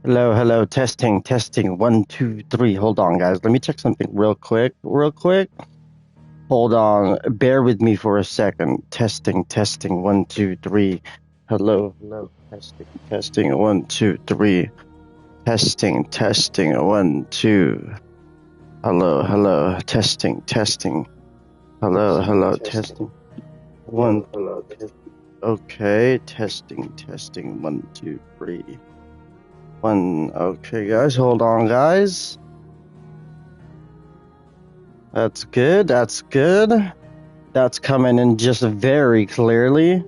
Hello, hello, testing, testing, 1, 2, 3. Hold on, guys. Let me check something real quick, Hold on. Bear with me for a second. Testing, testing, 1, 2, 3. Hello, hello, testing, testing, 1, 2, 3. Testing, testing, 1, 2. Hello, hello, testing, testing. Hello, hello, testing. One, hello, testing. Okay, testing, testing, 1, 2, 3. Okay, guys, hold on, guys. That's good, that's good. That's coming in just very clearly.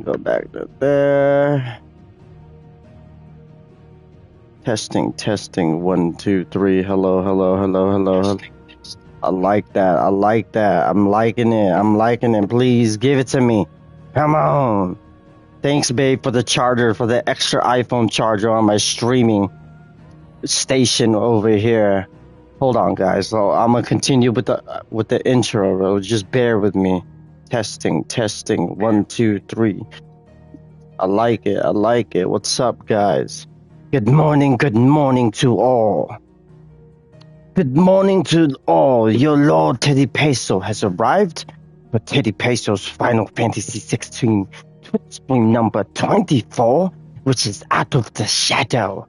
Go back to there. Testing, testing, 1, 2, 3. Hello, hello, hello, hello, hello. I like that, I like that. I'm liking it, Please give it to me. Come on. Thanks, babe, for the charger, for the extra iPhone charger on my streaming station over here. Hold on, guys. So I'm gonna continue with the intro, bro. Just bear with me. Testing, testing. 1, 2, 3. I like it. I like it. What's up, guys? Good morning to all. Good morning to all. Your Lord TeddyPESO has arrived for TeddyPESO's Final Fantasy 16 Twitch stream number 24, which is Out of the Shadow.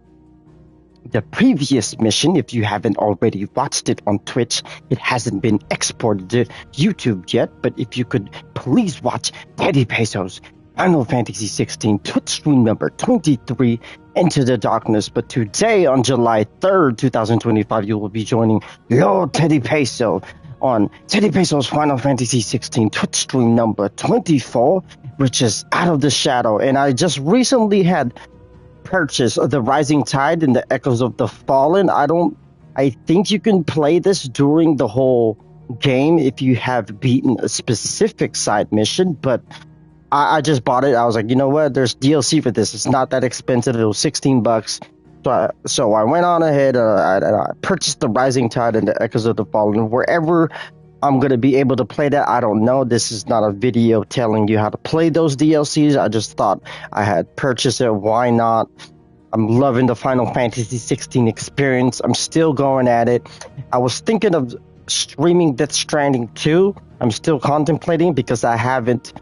The previous mission, if you haven't already watched it on Twitch, it hasn't been exported to YouTube yet, but if you could please watch TeddyPESO's Final Fantasy 16 Twitch stream number 23, Into the Darkness. But today, on July 3rd, 2025, you will be joining Lord TeddyPESO on TeddyPESO's Final Fantasy 16 Twitch stream number 24, which is Out of the Shadow. And I just recently had purchase of the Rising Tide and the Echoes of the Fallen. I think you can play this during the whole game if you have beaten a specific side mission, but I just bought it. I was like, you know what? There's DLC for this. It's not that expensive. It was $16. So I went on ahead and I purchased the Rising Tide and the Echoes of the Fallen. Wherever I'm going to be able to play that, I don't know. This is not a video telling you how to play those DLCs. I just thought I had purchased it. Why not? I'm loving the Final Fantasy 16 experience. I'm still going at it. I was thinking of streaming Death Stranding 2. I'm still contemplating because I haven't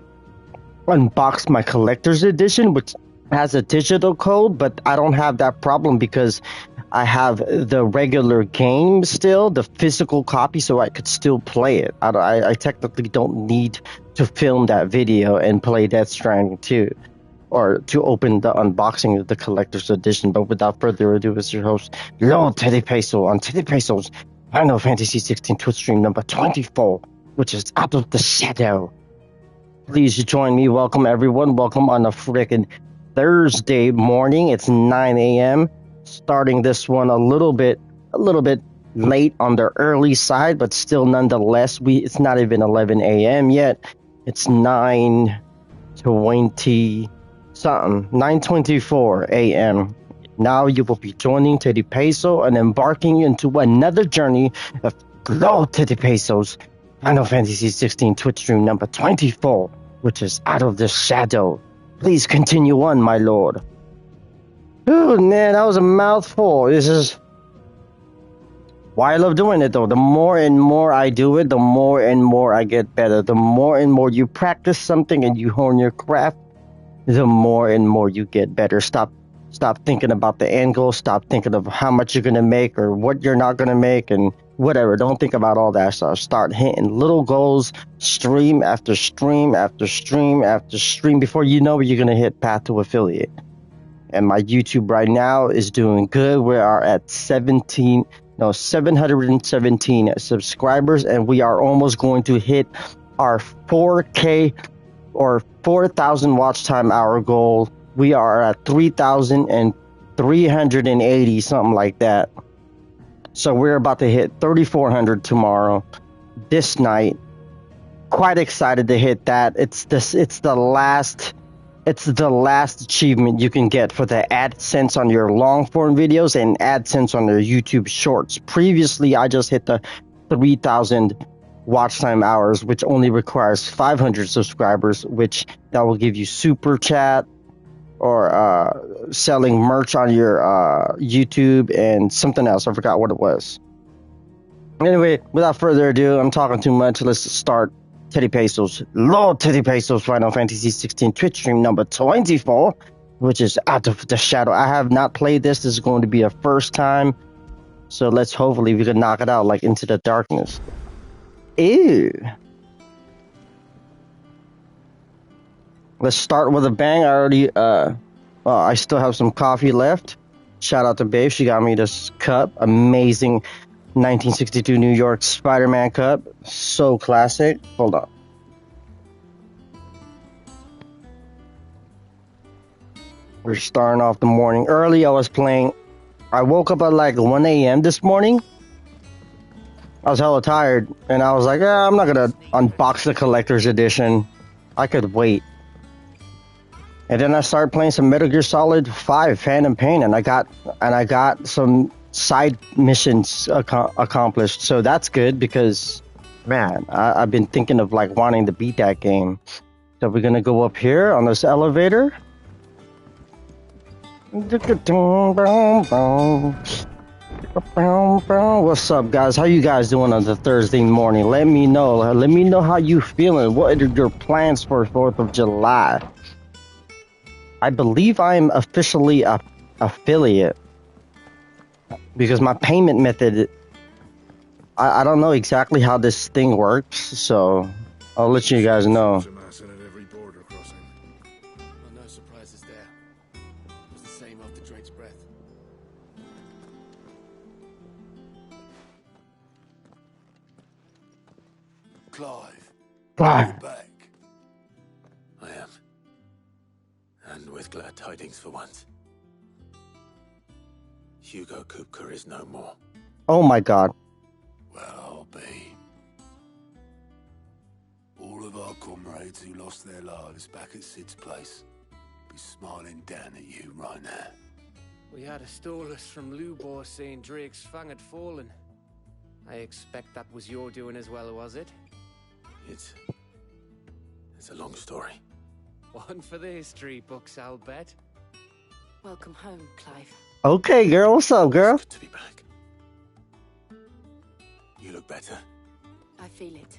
unboxed my collector's edition, which has a digital code, but I don't have that problem because I have the regular game still, the physical copy, so I could still play it. I technically don't need to film that video and play Death Stranding 2 or to open the unboxing of the collector's edition. But without further ado, it's your host, Lord TeddyPESO, on TeddyPESO's Final Fantasy 16 Twitch stream number 24, which is Out of the Shadow. Please join me. Welcome, everyone. Welcome on a freaking Thursday morning. It's 9 a.m. Starting this one a little bit late on the early side, but still nonetheless, it's not even 11 a.m. yet. It's 9:24 a.m. Now you will be joining TeddyPESO and embarking into another journey of Lord TeddyPESO's Final Fantasy 16 Twitch stream number 24, which is Out of the Shadow. Please continue on, my lord. Ooh, man, that was a mouthful. This is why I love doing it, though. The more and more I do it, the more and more I get better. The more and more you practice something and you hone your craft, the more and more you get better. Stop thinking about the end goal. Stop thinking of how much you're going to make or what you're not going to make and whatever. Don't think about all that stuff. Start hitting little goals, stream after stream after stream after stream. Before you know it, you're going to hit path to affiliate. And my YouTube right now is doing good. We are at 717 subscribers, and we are almost going to hit our 4K or 4,000 watch time hour goal. We are at 3,380, something like that. So we're about to hit 3,400 tomorrow, this night. Quite excited to hit that. It's the last achievement you can get for the AdSense on your long form videos and AdSense on your YouTube shorts. Previously, I just hit the 3,000 watch time hours, which only requires 500 subscribers, which that will give you super chat, or selling merch on your YouTube and something else. I forgot what it was. Anyway, without further ado, I'm talking too much. Let's start TeddyPESO's Lord TeddyPESO's Final Fantasy 16 Twitch stream number 24, which is Out of the Shadow. I have not played this. This is going to be a first time. So let's hopefully we can knock it out like Into the Darkness. Ew. Let's start with a bang. I still have some coffee left. Shout out to Babe. She got me this cup. Amazing 1962 New York Spider-Man cup. So classic. Hold on. We're starting off the morning early. I woke up at like 1 a.m. this morning. I was hella tired. And I was like, I'm not going to unbox the collector's edition. I could wait. And then I started playing some Metal Gear Solid 5 Phantom Pain, and I got some side missions accomplished. So that's good because, man, I've been thinking of like wanting to beat that game. So we're gonna go up here on this elevator. What's up, guys? How you guys doing on the Thursday morning? Let me know. Let me know how you feeling. What are your plans for 4th of July? I believe I'm officially a affiliate because my payment method, I don't know exactly how this thing works, so I'll let you guys know. Well, no surprises there. It was the same after Drake's breath. Clive. You're back. I am. And with glad tidings for once. Hugo Kupka is no more. Oh my god. Well, I'll be. All of our comrades who lost their lives back at Sid's place be smiling down at you right now. We had a stolus from Lubor saying Drake's fang had fallen. I expect that was your doing as well, was it? It's a long story. One for the history books, I'll bet. Welcome home, Clive. Okay, girl. What's up, girl? It's good to be back. You look better. I feel it.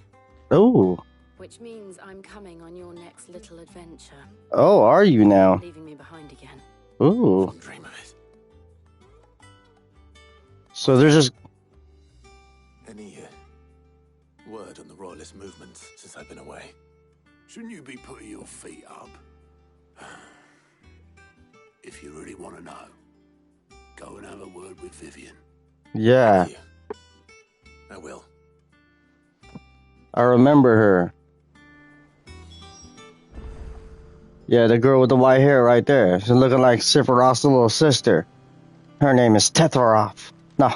Oh. Which means I'm coming on your next little adventure. Oh, are you now? Leaving me behind again. Ooh. Fond dream of it. So there's just... Any word on the Royalist movement since I've been away? Shouldn't you be putting your feet up? If you really want to know, go and have a word with Vivian. Yeah. I will. I remember her. Yeah, the girl with the white hair right there. She's looking like Sephiroth's little sister. Her name is Tetheroth. No.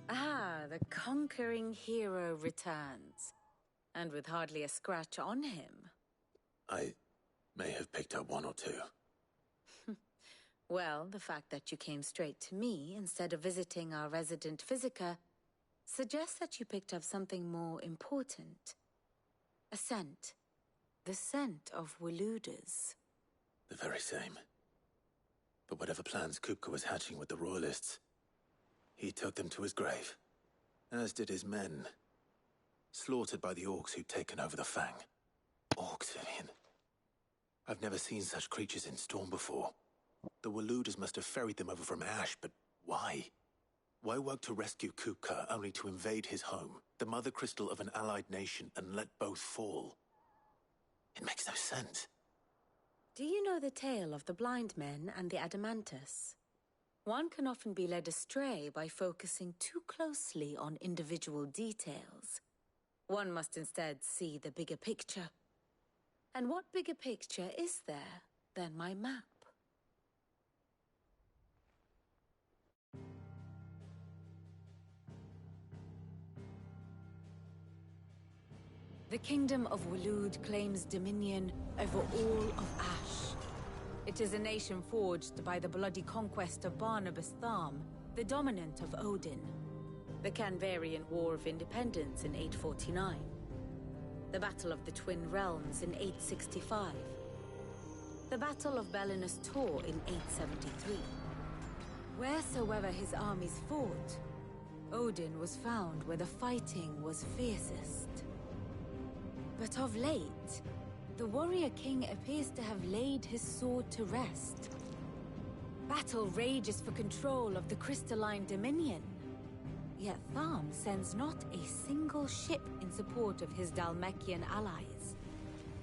Ah, the conquering hero returns. And with hardly a scratch on him. I may have picked up one or two. Well, the fact that you came straight to me instead of visiting our resident physiker suggests that you picked up something more important. A scent. The scent of Waludas. The very same. But whatever plans Kupka was hatching with the Royalists, he took them to his grave. As did his men. Slaughtered by the orcs who'd taken over the Fang. Orcs, Vivian. I've never seen such creatures in Storm before. The Waludas must have ferried them over from Ash, but why? Why work to rescue Kupka only to invade his home, the mother crystal of an allied nation, and let both fall? It makes no sense. Do you know the tale of the blind men and the Adamantus? One can often be led astray by focusing too closely on individual details. One must instead see the bigger picture. And what bigger picture is there than my map? The kingdom of Waloed claims dominion over all of Ash. It is a nation forged by the bloody conquest of Barnabas Tharm, the dominant of Odin. The Canvarian War of Independence in 849. The Battle of the Twin Realms in 865. the Battle of Belinus Tor in 873. Wheresoever his armies fought, Odin was found where the fighting was fiercest. But of late, the warrior king appears to have laid his sword to rest. Battle rages for control of the crystalline dominion. Yet Tharm sends not a single ship in support of his Dhalmekian allies.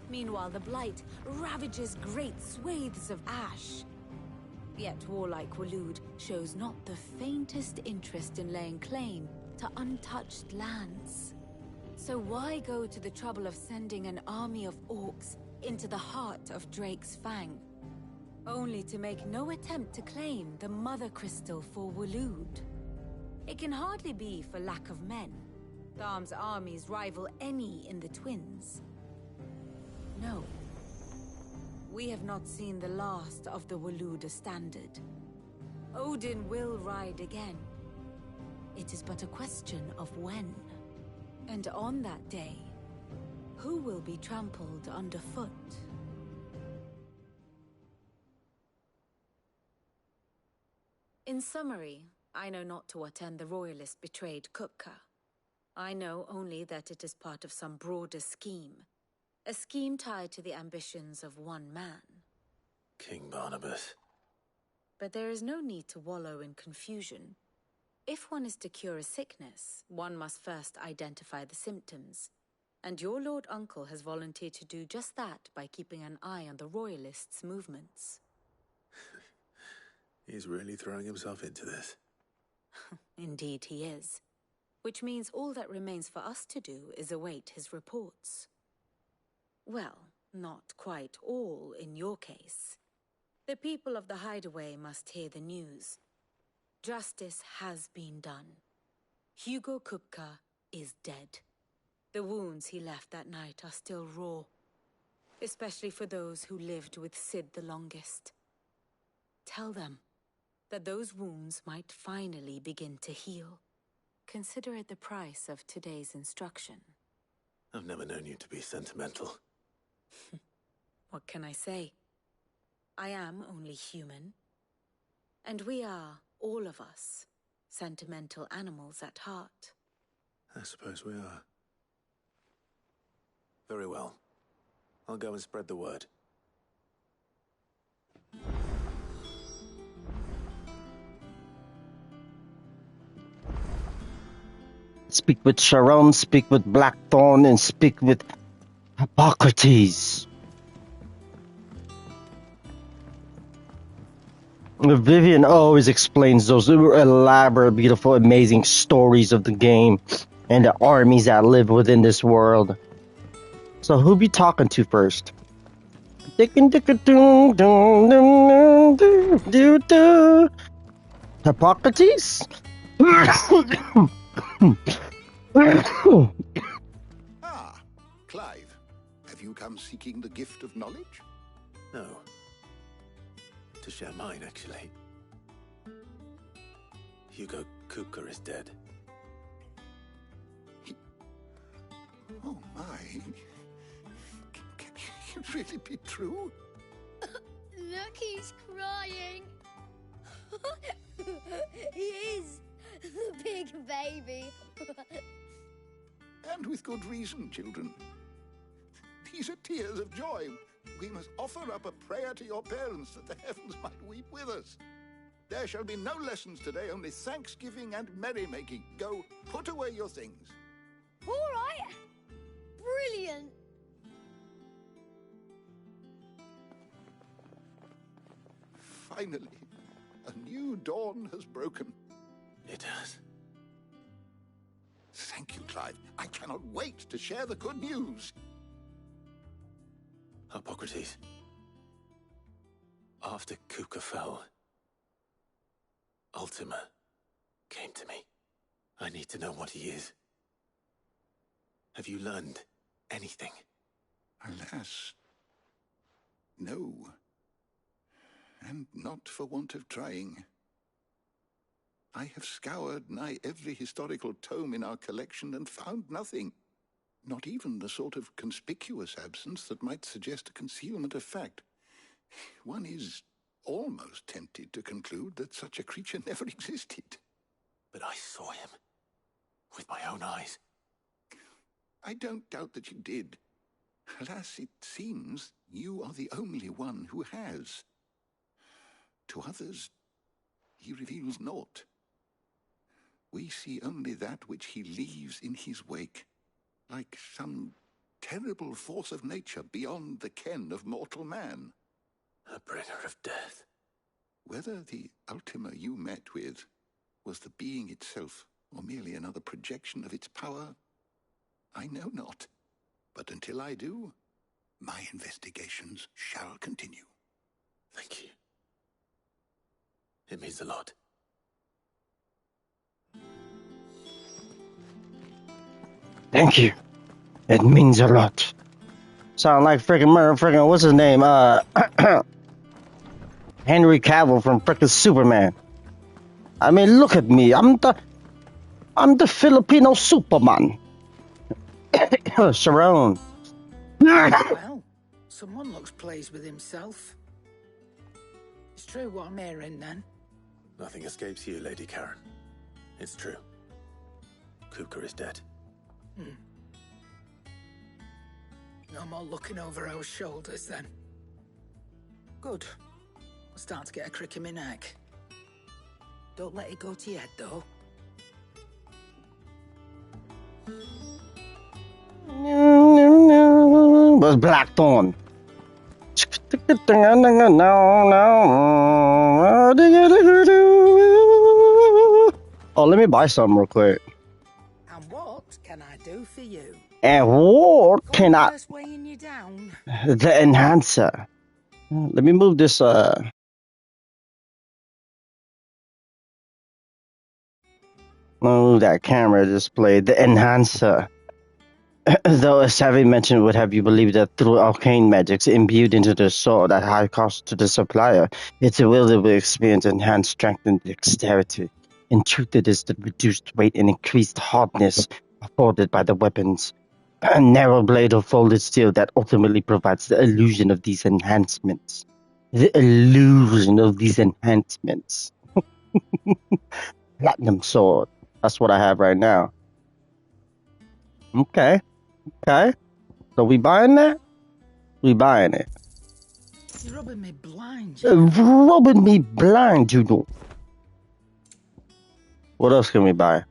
Meanwhile, the Blight ravages great swathes of ash. Yet warlike Waloed shows not the faintest interest in laying claim to untouched lands. So why go to the trouble of sending an army of orcs into the heart of Drake's Fang, only to make no attempt to claim the Mother Crystal for Waloed? It can hardly be for lack of men. Tharm's armies rival any in the Twins. No. We have not seen the last of the Waloed standard. Odin will ride again. It is but a question of when. And on that day, who will be trampled underfoot? In summary, I know not to what end the royalist betrayed Kupka. I know only that it is part of some broader scheme. A scheme tied to the ambitions of one man. King Barnabas. But there is no need to wallow in confusion. If one is to cure a sickness, one must first identify the symptoms. And your Lord Uncle has volunteered to do just that by keeping an eye on the royalists' movements. He's really throwing himself into this. Indeed he is. Which means all that remains for us to do is await his reports. Well, not quite all in your case. The people of the Hideaway must hear the news. Justice has been done. Hugo Kupka is dead. The wounds he left that night are still raw, especially for those who lived with Sid the longest. Tell them that those wounds might finally begin to heal. Consider it the price of today's instruction. I've never known you to be sentimental. What can I say? I am only human. And we are, all of us, sentimental animals at heart. I suppose we are. Very well. I'll go and spread the word. Speak with Sharon, speak with Blackthorn, and speak with Hippocrates. Vivian always explains those elaborate, beautiful, amazing stories of the game and the armies that live within this world. So who be talking to first? Hippocrates? Ah, Clive. Have you come seeking the gift of knowledge? No. To share mine, actually. Hugo Kupka is dead. Oh, my. Can it really be true? Look, he's crying. He is. The big baby. And with good reason, children. These are tears of joy. We must offer up a prayer to your parents that the heavens might weep with us. There shall be no lessons today, only thanksgiving and merrymaking. Go, put away your things. All right. Brilliant. Finally, a new dawn has broken. It has. Thank you, Clive. I cannot wait to share the good news. Hippocrates. After Kupka fell, Ultima came to me. I need to know what he is. Have you learned anything? Alas, no. And not for want of trying. I have scoured nigh every historical tome in our collection and found nothing. Not even the sort of conspicuous absence that might suggest a concealment of fact. One is almost tempted to conclude that such a creature never existed. But I saw him. With my own eyes. I don't doubt that you did. Alas, it seems you are the only one who has. To others, he reveals naught. We see only that which he leaves in his wake, like some terrible force of nature beyond the ken of mortal man. A bringer of death. Whether the Ultima you met with was the being itself, or merely another projection of its power, I know not. But until I do, my investigations shall continue. Thank you. It means a lot. Thank you. It means a lot. Sound like freaking what's his name? Henry Cavill from freaking Superman. I mean, look at me. I'm the Filipino Superman. Sharon. Well, someone looks pleased with himself. It's true what I'm hearing, then. Nothing escapes you, Lady Karen. It's true. Kupka is dead. No more looking over our shoulders, then. Good. I'm starting to get a crick in my neck. Don't let it go to your head, though. Was Blackthorn. Oh, let me buy something real quick. And what can I do for you? And what can I... First weighing you down. The enhancer. Let me move this, move that camera display. The enhancer. Though, as Savvy mentioned, would have you believe that through arcane magics imbued into the sword at high cost to the supplier, its ability to experience enhanced strength and dexterity. In truth, it is the reduced weight and increased hardness afforded by the weapons. A narrow blade of folded steel that ultimately provides the illusion of these enhancements. The illusion of these enhancements. Platinum sword. That's what I have right now. Okay. So we buying that? We buying it. You're rubbing me blind, you know. Rubbing me blind, you know. What else can we buy?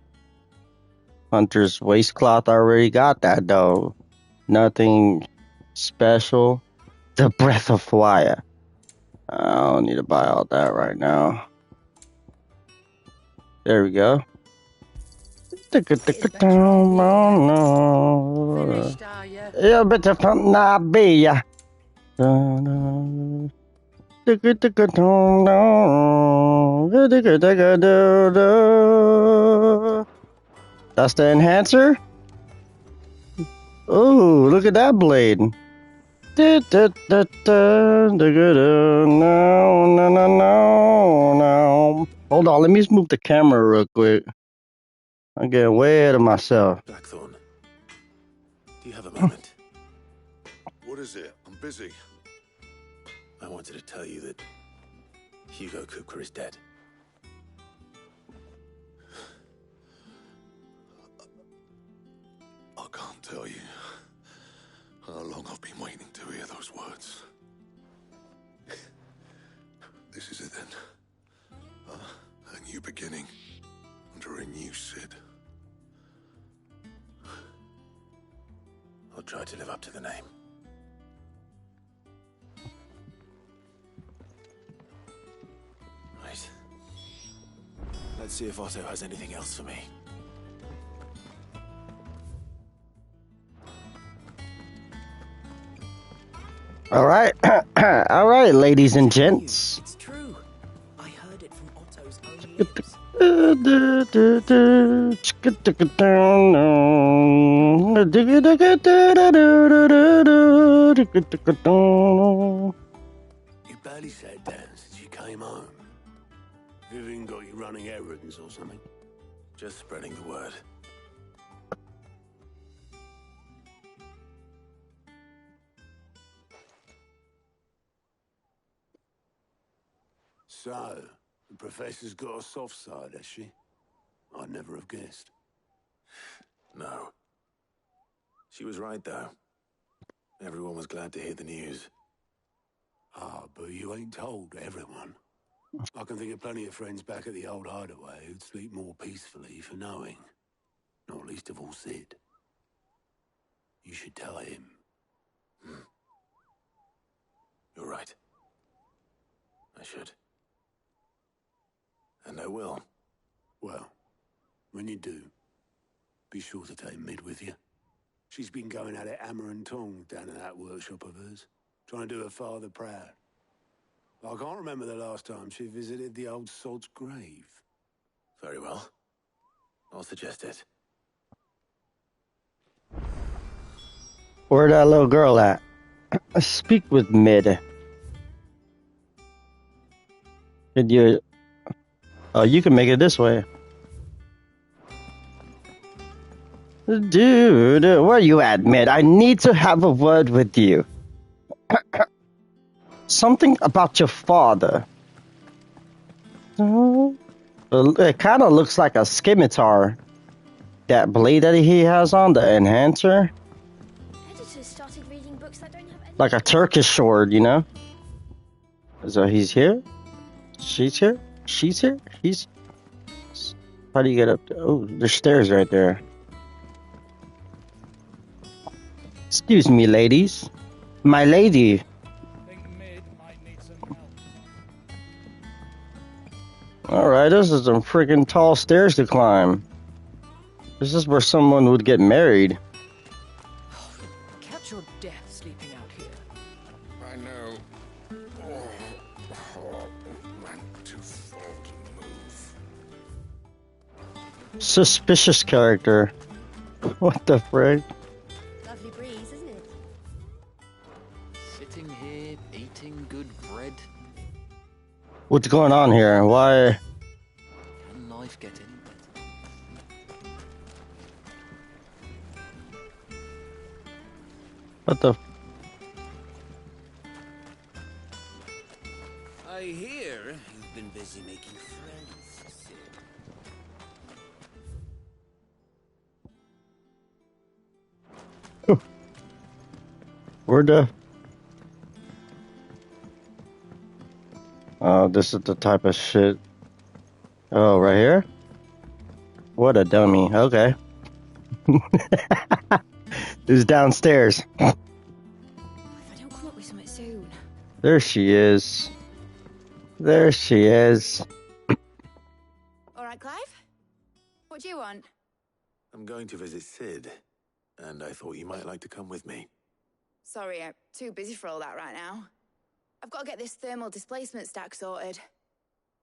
Hunter's waistcloth, I already got that though. Nothing special. The breath of fire. I don't need to buy all that right now. There we go. Finished, are you? Yeah, better from not be ya. That's the enhancer? Ooh, look at that blade. No. Hold on, let me just move the camera real quick. I'm getting way ahead of myself. Blackthorn, do you have a moment? What is it? I'm busy. I wanted to tell you that Hugo Kupka is dead. I can't tell you how long I've been waiting to hear those words. This is it then. A new beginning under a new Sid. I'll try to live up to the name. Right. Let's see if Otto has anything else for me. All right. All right, ladies and gents. It's true. I heard it from Otto's own lips. You barely sat down since you came home. Vivian got you running errands or something? Just spreading the word. So, the Professor's got a soft side, has she? I'd never have guessed. No. She was right, though. Everyone was glad to hear the news. Ah, but you ain't told everyone. I can think of plenty of friends back at the old hideaway who'd sleep more peacefully for knowing. Not least of all Sid. You should tell him. You're right. I should. And I will. Well, when you do, be sure to take Mid with you. She's been going at it hammer and tongs down at that workshop of hers, trying to do her father proud. I can't remember the last time she visited the old sod's grave. Very well. I'll suggest it. Where that little girl at? Speak with Mid. Could you... Oh, you can make it this way. Dude, where you at, Mid? I need to have a word with you. Something about your father. It kind of looks like a scimitar. That blade that he has on, the enhancer. Editors started reading books that don't have any... Like a Turkish sword, you know? So he's here? She's here? She's here? He's... How do you get up there? Oh, there's stairs right there. Excuse me, ladies. My lady. Alright, this is some freaking tall stairs to climb. This is where someone would get married. Catch your death sleeping out here. I know. I'm too full to move. Suspicious character. What the frick? Lovely breeze, isn't it? Sitting here, eating good bread. What's going on here? Why? Can life get any better? What the? I hear you've been busy making friends, Sid. Where the? Oh, this is the type of shit. Oh, right here? What a dummy. Okay. Who's downstairs? If I don't come up with something soon. There she is. There she is. All right, Clive? What do you want? I'm going to visit Sid, and I thought you might like to come with me. Sorry, I'm too busy for all that right now. I've got to get this thermal displacement stack sorted.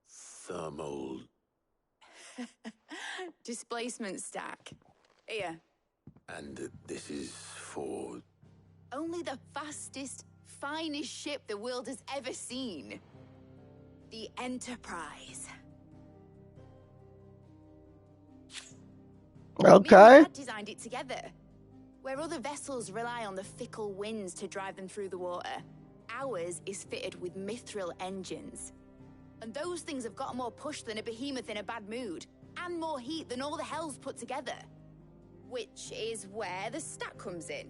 Thermal... Displacement stack. Here. And this is for... Only the fastest, finest ship the world has ever seen. The Enterprise. Me and Okay. my dad designed it together. Where other vessels rely on the fickle winds to drive them through the water, ours is fitted with mithril engines. And those things have got more push than a behemoth in a bad mood, and more heat than all the hells put together. Which is where the stack comes in.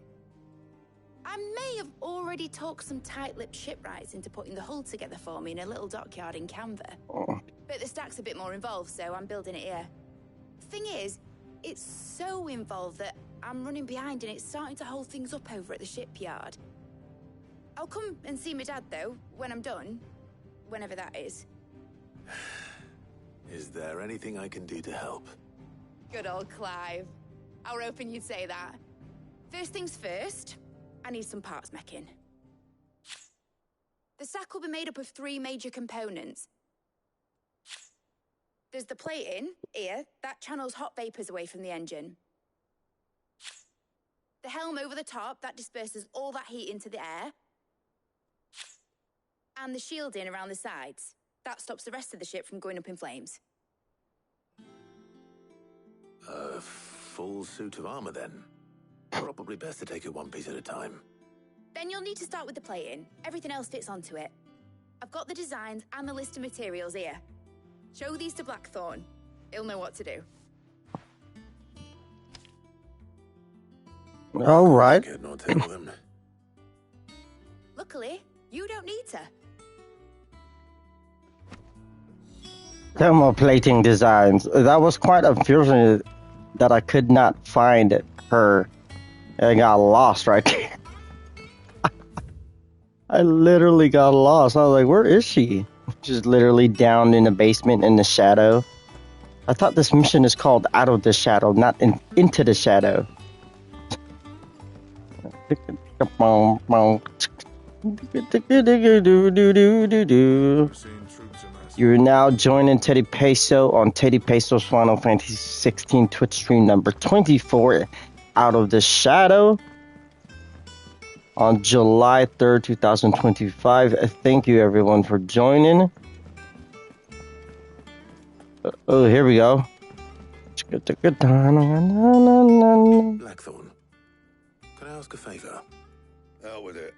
I may have already talked some tight-lipped shipwrights into putting the hull together for me in a little dockyard in Canva. But the stack's a bit more involved, so I'm building it here. Thing is, it's so involved that I'm running behind and it's starting to hold things up over at the shipyard. I'll come and see my dad, though, when I'm done. Whenever that is. Is there anything I can do to help? Good old Clive. I were hoping you'd say that. First things first, I need some parts meching. The stack will be made up of 3 major components. There's the plating, here, that channels hot vapors away from the engine. The helm over the top, that disperses all that heat into the air. And the shielding around the sides. That stops the rest of the ship from going up in flames. A full suit of armor, then. Probably best to take it one piece at a time. Then you'll need to start with the plating. Everything else fits onto it. I've got the designs and the list of materials here. Show these to Blackthorn. He'll know what to do. All right. Get no tell them. Luckily, you don't need to. Thermoplating designs. That was quite unfortunate that I could not find her. I got lost right there. I literally got lost. I was like, where is she? She's literally down in the basement in the shadow. I thought this mission is called Out of the Shadow, not Into the Shadow. You're now joining TeddyPESO on TeddyPESO's Final Fantasy 16 Twitch stream number 24, Out of the Shadow, on July 3rd, 2025. Thank you, everyone, for joining. Oh, here we go. Blackthorn, can I ask a favor? Out with it.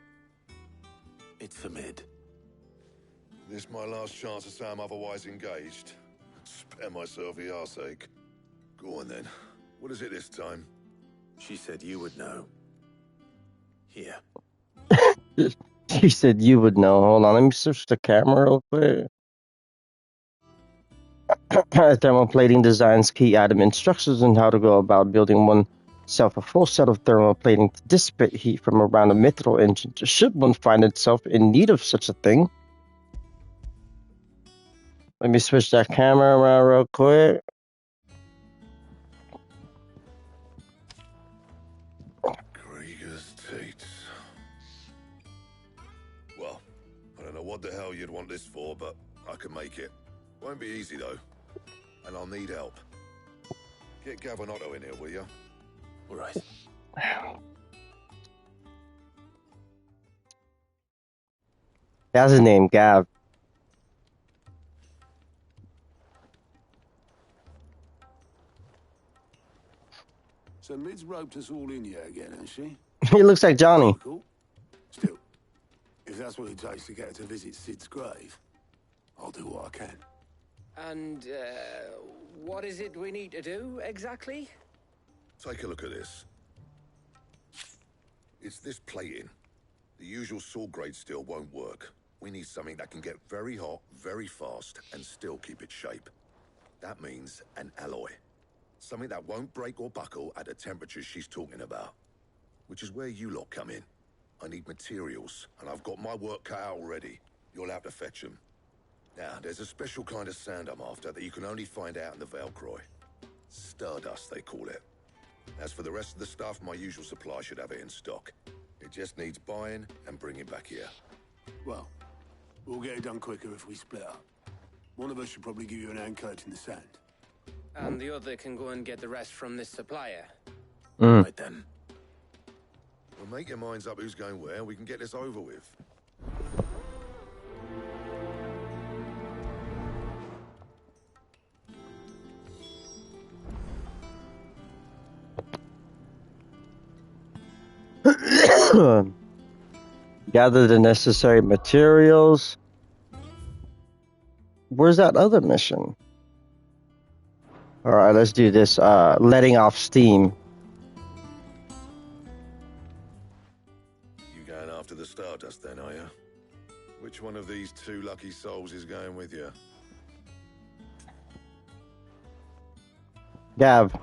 It's for Mid. This my last chance to say I'm otherwise engaged. Spare myself the arseache. Go on then. What is it this time? She said you would know. Here. She said you would know. Hold on, let me switch the camera real quick. Thermoplating designs, key item instructions on how to go about building oneself a full set of thermoplating to dissipate heat from around a mithril engine should one find itself in need of such a thing. Let me switch that camera around real quick. Krieger's Tates. Well, I don't know what the hell you'd want this for, but I can make it. Won't be easy though. And I'll need help. Get Gavin Otto in here, will you? All right. That's his name, Gav. So Mid's roped us all in here again, hasn't she? He looks like Johnny. Cool. Still, if that's what it takes to get her to visit Sid's grave, I'll do what I can. And, what is it we need to do, exactly? Take a look at this. It's this plating. The usual saw grade steel won't work. We need something that can get very hot, very fast, and still keep its shape. That means an alloy. Something that won't break or buckle at the temperatures she's talking about. Which is where you lot come in. I need materials, and I've got my work cut out already. You'll have to fetch them. Now, there's a special kind of sand I'm after that you can only find out in the Velcroy. Stardust, they call it. As for the rest of the stuff, my usual supply should have it in stock. It just needs buying and bringing back here. Well, we'll get it done quicker if we split up. One of us should probably give you an hand coat in the sand. And the other can go and get the rest from this supplier. Right then. Well, make your minds up who's going where, and we can get this over with. Gather the necessary materials. Where's that other mission? Alright, let's do this. Letting off steam. You going after the Stardust then, are you? Which one of these two lucky souls is going with you? Gav.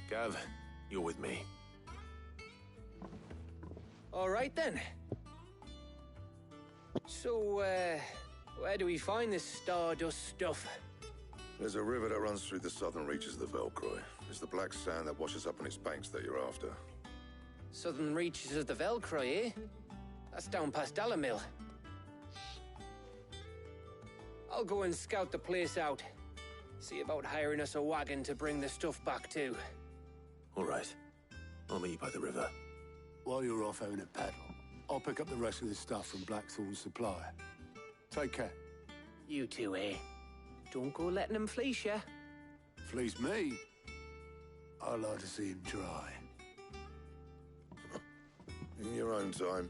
Gav, you're with me. All right, then. So, where do we find this Stardust stuff? There's a river that runs through the southern reaches of the Velcroy. It's the black sand that washes up on its banks that you're after. Southern reaches of the Velcroy, eh? That's down past Dalamil. I'll go and scout the place out. See about hiring us a wagon to bring the stuff back to. All right. I'll meet you by the river. While you're off having a paddle, I'll pick up the rest of the stuff from Blackthorn's supplier. Take care. You two, eh? Don't go letting him fleece ya. Fleece me? I like to see him try. In your own time.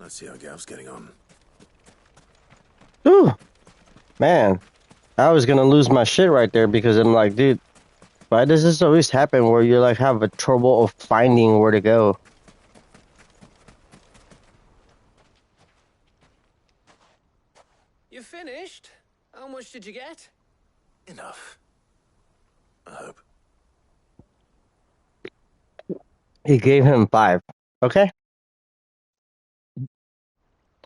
Let's see how Gav's getting on. Ooh, man. I was gonna lose my shit right there because I'm like, dude, why does this always happen where you like have a trouble of finding where to go? You finished? How much did you get? Enough. I hope. He gave him 5. Okay?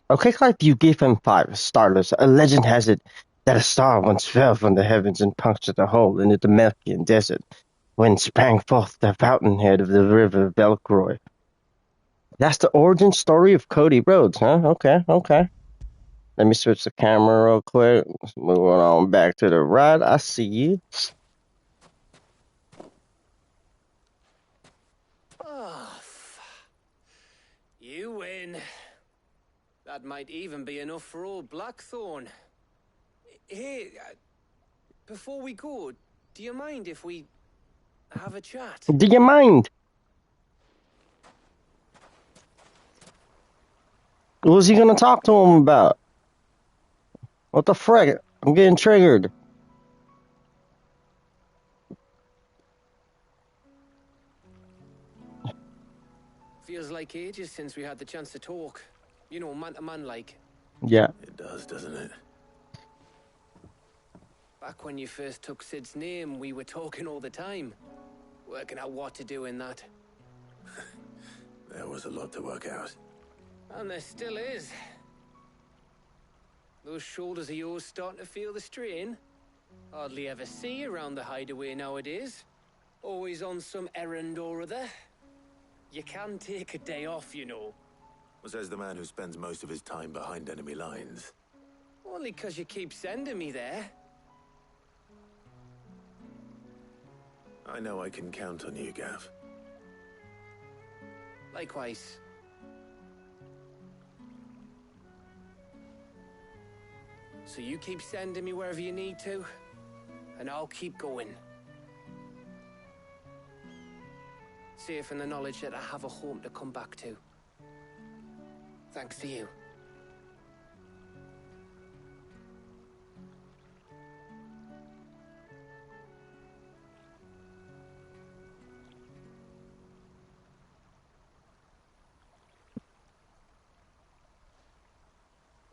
Okay, Clive, you gave him 5. Starless. A legend has it that a star once fell from the heavens and punctured a hole in the Demelkian desert, when sprang forth the fountainhead of the river Velcroy. That's the origin story of Cody Rhodes, huh? Okay, okay. Let me switch the camera real quick. Moving on back to the right. I see you. Oh, you win. That might even be enough for old Blackthorn. Hey, before we go, do you mind if we have a chat? Do you mind? What was he gonna talk to him about? What the frick? I'm getting triggered. Feels like ages since we had the chance to talk. You know, man to man like. Yeah. It does, doesn't it? Back when you first took Sid's name, we were talking all the time. Working out what to do in that. There was a lot to work out. And there still is. Those shoulders of yours starting to feel the strain? Hardly ever see you around the hideaway nowadays. Always on some errand or other. You can take a day off, you know. Says the man who spends most of his time behind enemy lines. Only 'cause you keep sending me there. I know I can count on you, Gav. Likewise. So you keep sending me wherever you need to, and I'll keep going. Safe in the knowledge that I have a home to come back to. Thanks to you.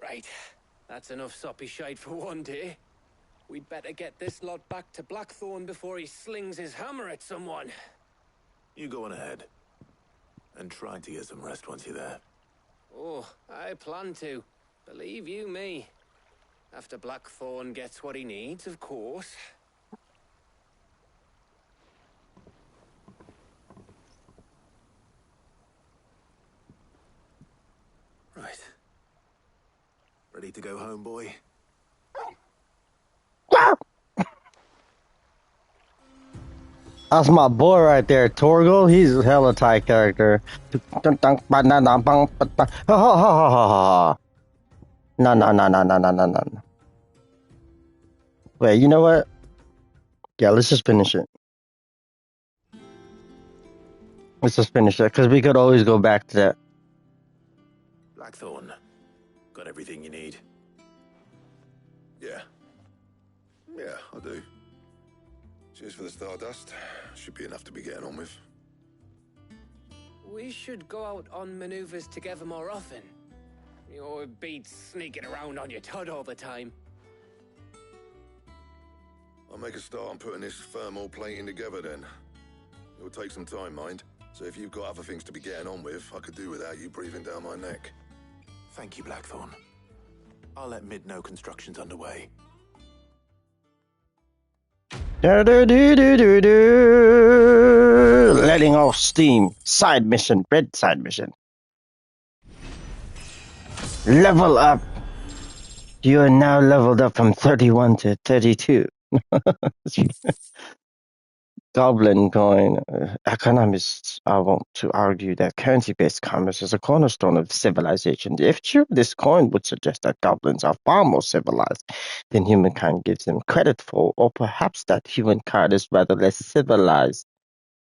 Right. That's enough soppy shite for one day. We'd better get this lot back to Blackthorn before he slings his hammer at someone. You go on ahead. And try to get some rest once you're there. Oh, I plan to. Believe you me. After Blackthorn gets what he needs, of course. Right. Ready to go home, boy? That's my boy right there, Torgo. He's a hella tight character. No, no, no, no, no, no, no, no. Wait, you know what? Yeah, let's just finish it. Let's just finish it, because we could always go back to that. Blackthorn. Got everything you need? Yeah. Yeah, I do. Cheers for the Stardust. Should be enough to be getting on with. We should go out on maneuvers together more often. You're beat sneaking around on your Todd all the time. I'll make a start on putting this thermal plating together then. It'll take some time, mind. So if you've got other things to be getting on with, I could do without you breathing down my neck. Thank you, Blackthorn. I'll let Mid know construction's underway. Letting off steam. Side mission. Red side mission. Level up. You are now leveled up from 31 to 32. Goblin coin. Economists want to argue that currency-based commerce is a cornerstone of civilization. If true, this coin would suggest that goblins are far more civilized than humankind gives them credit for, or perhaps that humankind is rather less civilized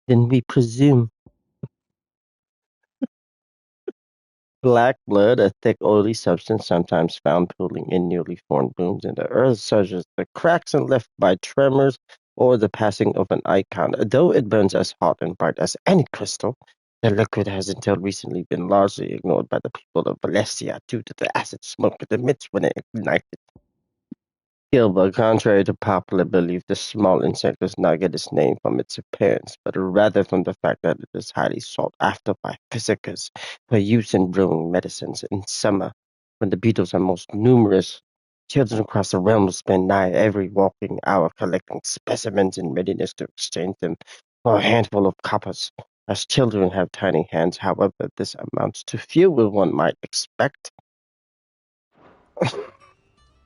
than we presume. Black blood, a thick, oily substance sometimes found pooling in newly formed wounds in the earth, such as the cracks and left by tremors or the passing of an icon. Though it burns as hot and bright as any crystal, the liquid has until recently been largely ignored by the people of Valencia due to the acid smoke it emits when it ignites. But contrary to popular belief, this small insect does not get its name from its appearance, but rather from the fact that it is highly sought after by physicians for use in brewing medicines. In summer, when the beetles are most numerous, children across the realm spend nigh every waking hour collecting specimens in readiness to exchange them for a handful of coppers. As children have tiny hands, however, this amounts to fewer one might expect.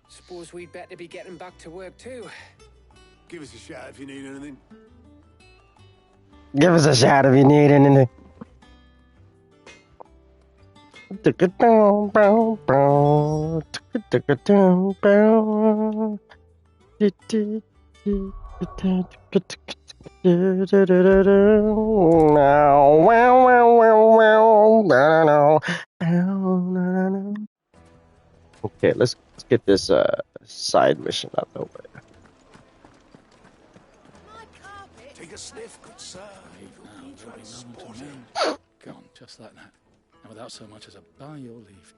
Suppose we'd better be getting back to work too. Give us a shout if you need anything. Give us a shout if you need anything. Okay, let's get this side mission out of the way. Take a sniff, good sir. Gone, just like that. And without so much as a by your leave.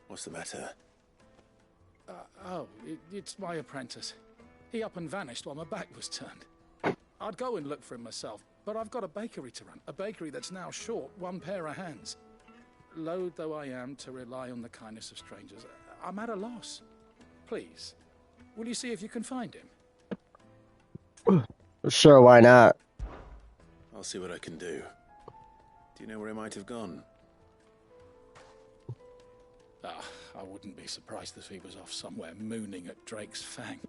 What's the matter? It's my apprentice. He up and vanished while my back was turned. I'd go and look for him myself, but I've got a bakery to run. A bakery that's now short one pair of hands. Loath though I am to rely on the kindness of strangers, I'm at a loss. Please, will you see if you can find him? Sure, why not? I'll see what I can do. Do you know where he might have gone? I wouldn't be surprised if he was off somewhere mooning at Drake's Fang.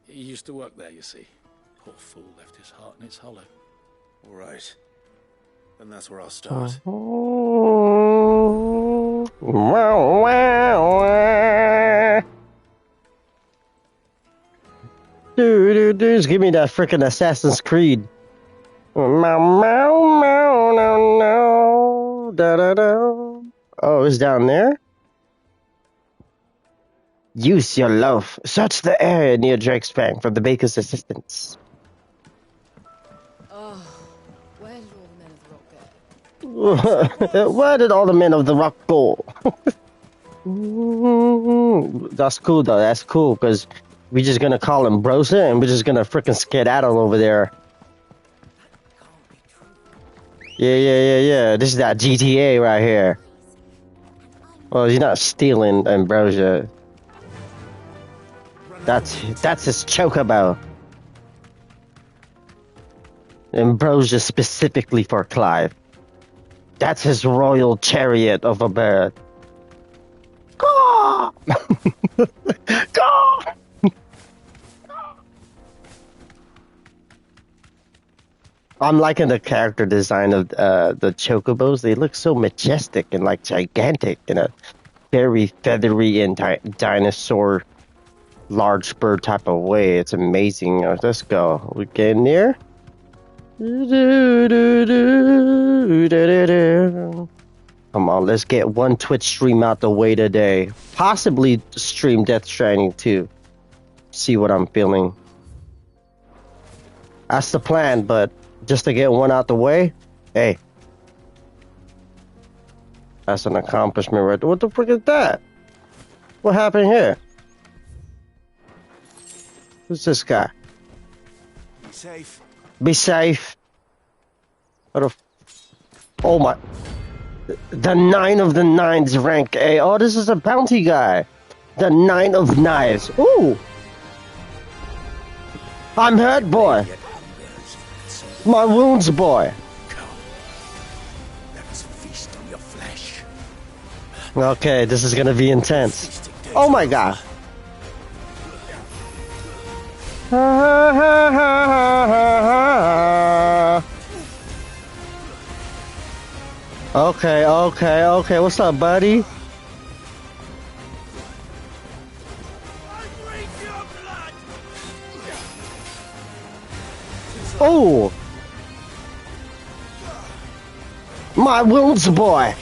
He used to work there, you see. Poor fool left his heart in its hollow. All right. Then that's where I'll start. Dude, just give me that frickin' Assassin's Creed. Oh, it's down there? Use your loaf. Search the area near Drake's Fang for the baker's assistance. Oh, where did all the men of the rock go? Where did all the men of the rock go? That's cool, though. That's cool, because we're just going to call him Brosa, and we're just going to frickin' skedaddle over there. Yeah. This is that GTA right here. Well, he's not stealing Ambrosia. That's his chocobo. Ambrosia specifically for Clive. That's his royal chariot of a bird. Caw! Caw! I'm liking the character design of the chocobos. They look so majestic and like gigantic in a very feathery and dinosaur large bird type of way. It's amazing. Let's go. We getting there? Come on, let's get one Twitch stream out the way today. Possibly stream Death Stranding too. See what I'm feeling. That's the plan, but just to get one out the way, hey. That's an accomplishment right there. What the frick is that? What happened here? Who's this guy? Be safe. Be safe. Oh my. The 9 of the 9's rank A. Oh, this is a bounty guy. The 9 of knives. Ooh. I'm hurt, boy. My wounds, boy. Okay, this is gonna be intense. Oh my god. Okay. What's up, buddy? Oh! My wounds, boy!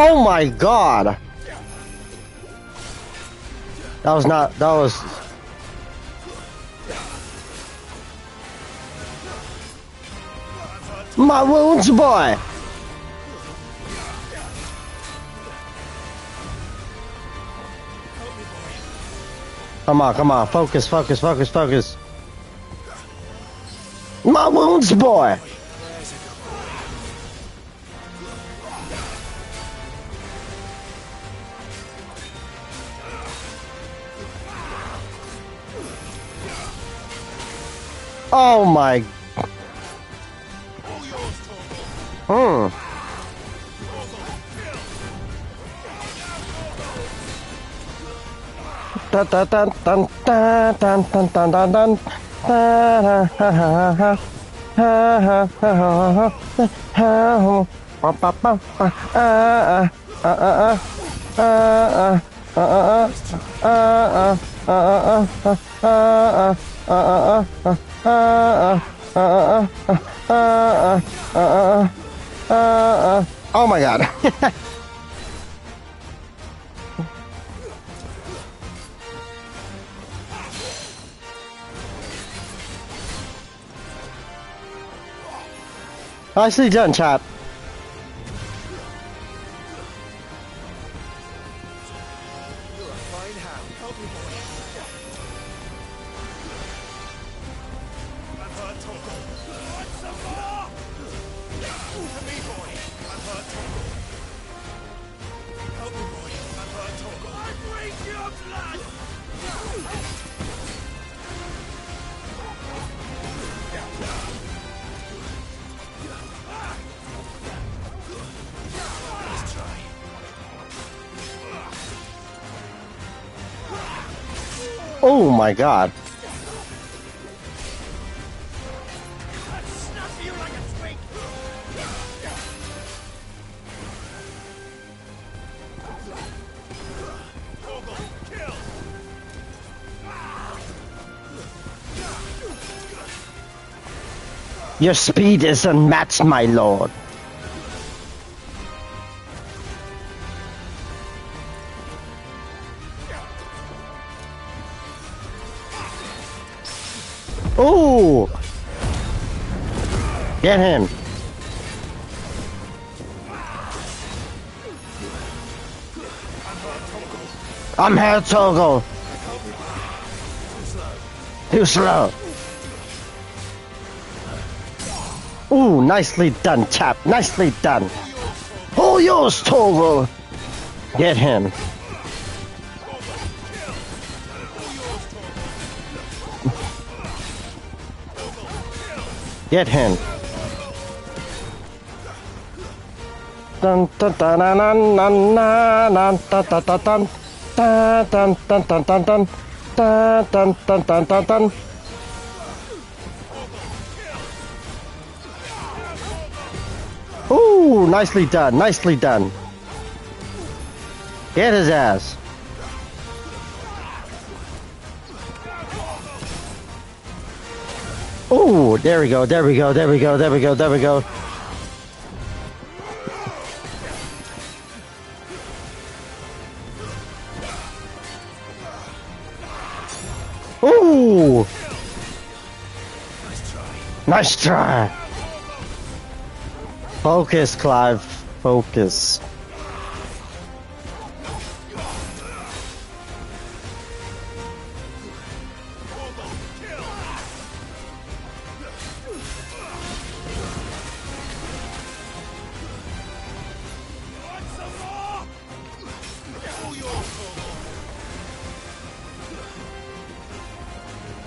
Oh my god! That was not. That was. My wounds, boy! Come on, come on. Focus, focus, focus, focus. My wounds, boy! Oh my. Dun dun dun dun dun dun dun dun dun dun. Oh my god. Nicely done, chap. Oh my god. Your speed is unmatched, my lord. Ooh! Get him! I'm here, Togo! Too slow! Ooh, nicely done, chap. Nicely done. All yours, Togo! Get him. Get him. Dun dun dun dun dun dun dun dun dun dun dun dun dun dun dun dun dun dun dun dun. Ooh, nicely done, nicely done. Get his ass. Ooh, there we go, there we go, there we go, there we go, there we go. Ooh! Nice try. Focus, Clive. Focus.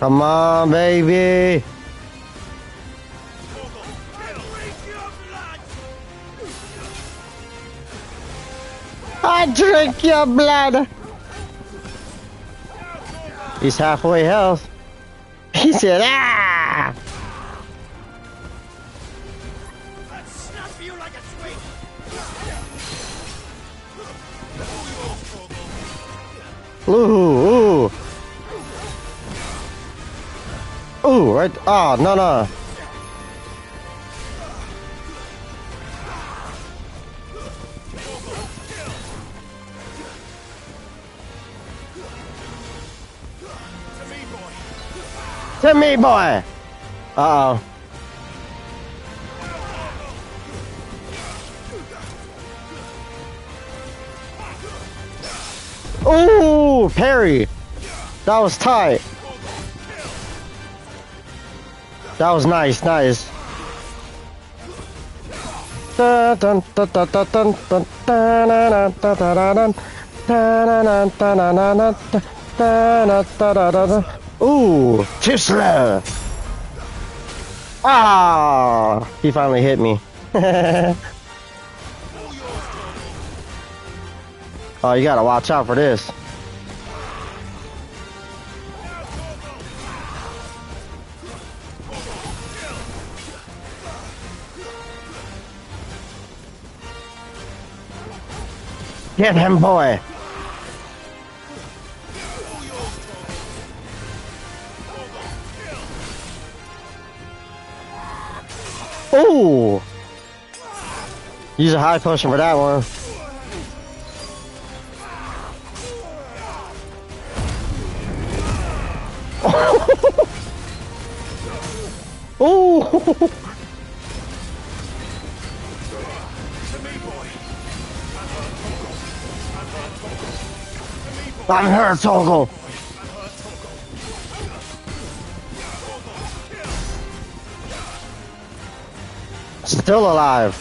Come on, baby. I drink your blood. He's halfway health. He said, ah! Ooh, ooh. Ooh, right. Oh, no, no. To me, boy! Uh-oh. Ooh, parry. That was tight. That was nice, nice. Dun, dun, dun, dun, dun, dun, dun, dun, dun, dun, dun, dun, dun, dun. Ooh, too slow. Ah, he finally hit me. Oh, you gotta watch out for this. Get him, boy. Ooh. Use a high potion for that one. Ooh. I'm hurt, Toggle. Still alive.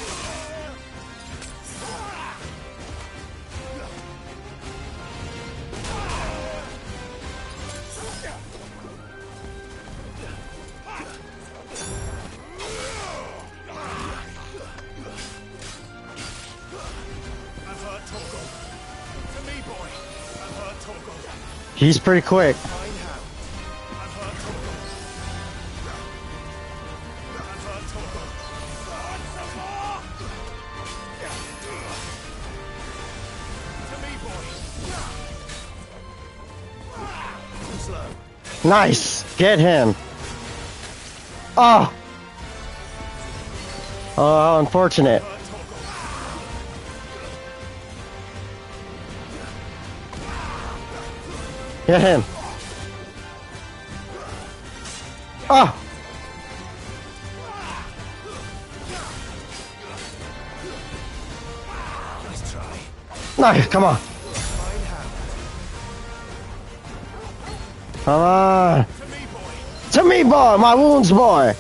He's pretty quick. Nice. Get him. Oh. Oh, how unfortunate. Get him. Oh. Nice, come on. Come on. To me, boy. My wounds, boy.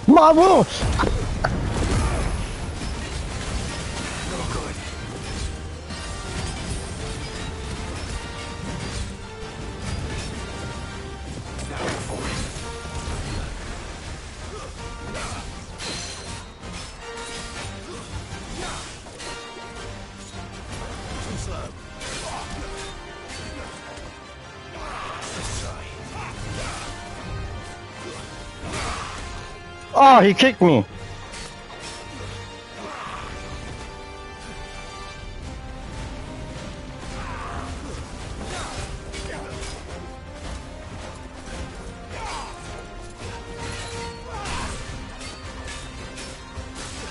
My wounds. Oh, he kicked me.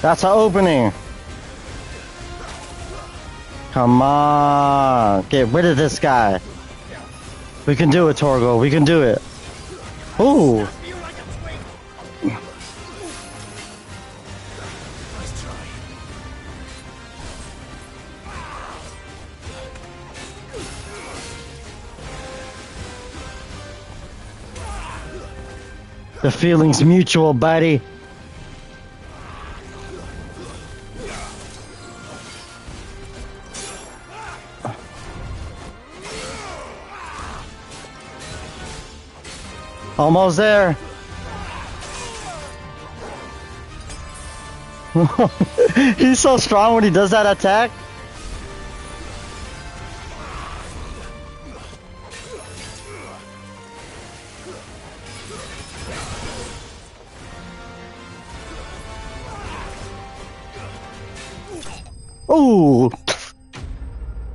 That's an opening. Come on. Get rid of this guy. We can do it, Torgo. We can do it. Ooh. The feeling's mutual, buddy. Almost there. He's so strong when he does that attack. Ooh.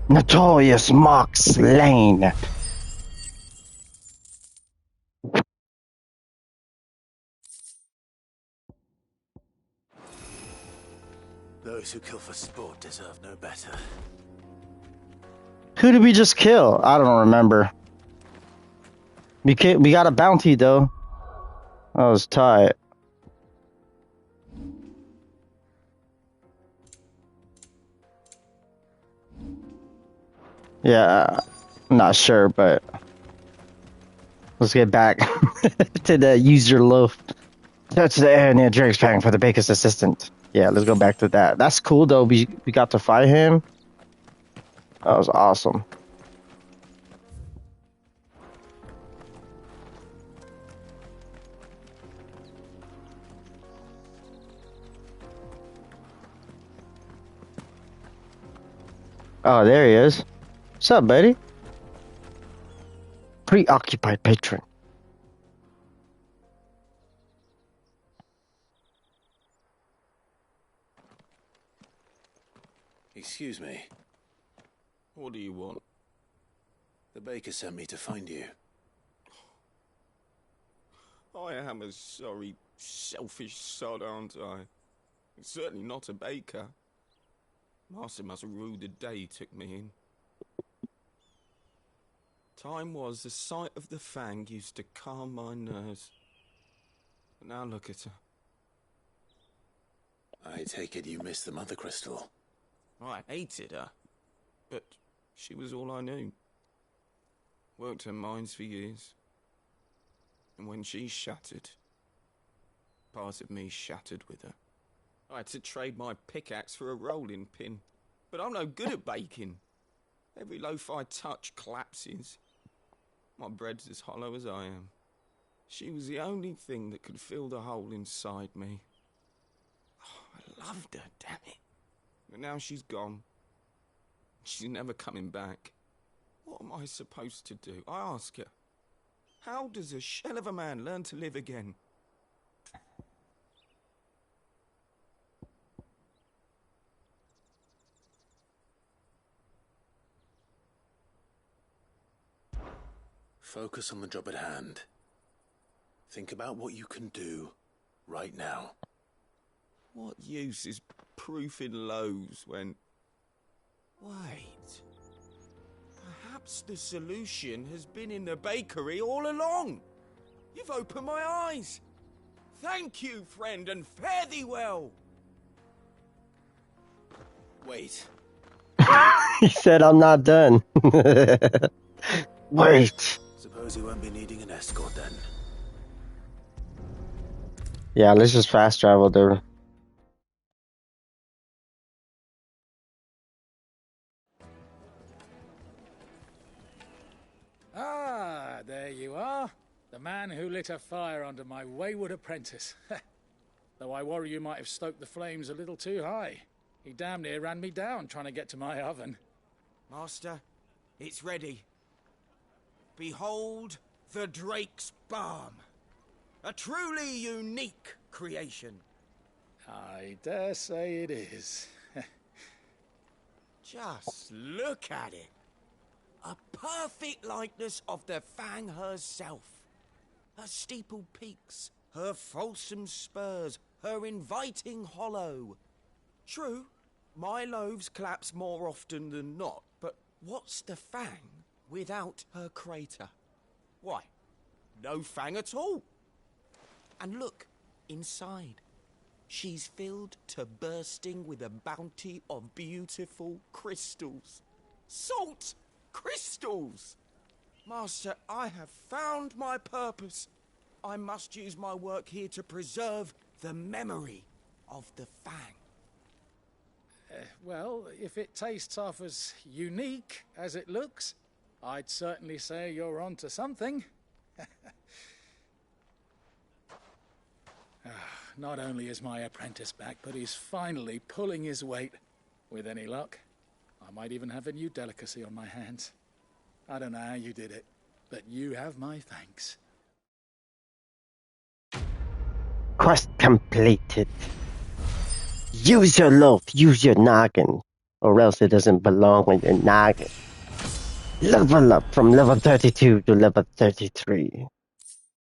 Notorious Mark slain. Those who kill for sport deserve no better. Who did we just kill? I don't remember. We got a bounty though. That was tight. Yeah, I'm not sure, but let's get back to the user loaf. Touch the air near Drake's paying for the baker's assistant. Yeah, let's go back to that. That's cool though. We got to fight him. That was awesome. Oh, there he is. What's up, buddy? Preoccupied patron. Excuse me. What do you want? The baker sent me to find you. I am a sorry, selfish sod, aren't I? Certainly not a baker. Master must have ruled the day he took me in. Time was the sight of the fang used to calm my nerves. But now look at her. I take it you missed the mother crystal. I hated her, but she was all I knew. Worked her mines for years. And when she shattered, part of me shattered with her. I had to trade my pickaxe for a rolling pin, but I'm no good at baking. Every loaf I touch collapses. My bread's as hollow as I am. She was the only thing that could fill the hole inside me. Oh, I loved her, damn it. But now she's gone. She's never coming back. What am I supposed to do? I ask her. How does a shell of a man learn to live again? Focus on the job at hand. Think about what you can do right now. What use is proofing loaves when... Wait. Perhaps the solution has been in the bakery all along. You've opened my eyes. Thank you, friend, and fare thee well. Wait. He said, I'm not done. Wait. Suppose you won't be needing an escort then. Yeah, let's just fast travel there. Ah, there you are. The man who lit a fire under my wayward apprentice. Though I worry you might have stoked the flames a little too high. He damn near ran me down trying to get to my oven. Master, it's ready. Behold the Drake's Balm. A truly unique creation. I dare say it is. Just look at it. A perfect likeness of the Fang herself. Her steepled peaks, her fulsome spurs, her inviting hollow. True, my loaves collapse more often than not, but what's the Fang without her crater? Why, no Fang at all. And look, inside. She's filled to bursting with a bounty of beautiful crystals. Salt crystals! Master, I have found my purpose. I must use my work here to preserve the memory of the Fang. Well, if it tastes half as unique as it looks, I'd certainly say you're onto something. Not only is my apprentice back, but he's finally pulling his weight. With any luck, I might even have a new delicacy on my hands. I don't know how you did it, but you have my thanks. Quest completed. Use your loaf, use your noggin, or else it doesn't belong on your noggin. Level up from level 32 to level 33.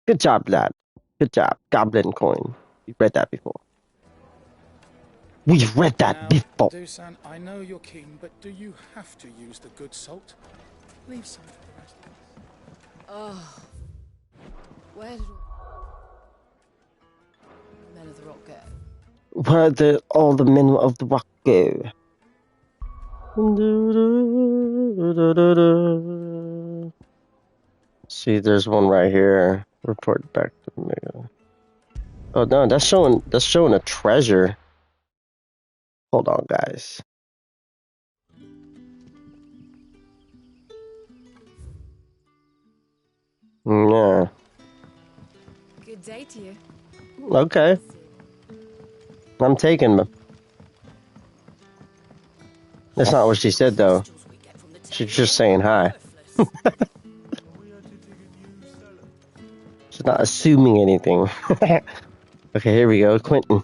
Good job, lad. Good job. Goblin coin. We read that before. We've read that before. Dusan, I know you're keen, but do you have to use the good salt? Leave some for the rest of us. Oh, Where did the men of the rock go? Where did all the men of the rock go? See, there's one right here. Report back to me. Oh no, that's showing a treasure. Hold on, guys. Yeah. Good day to you. Okay. I'm taking them. That's not what she said, though. She's just saying hi. She's not assuming anything. Okay, here we go. Quentin.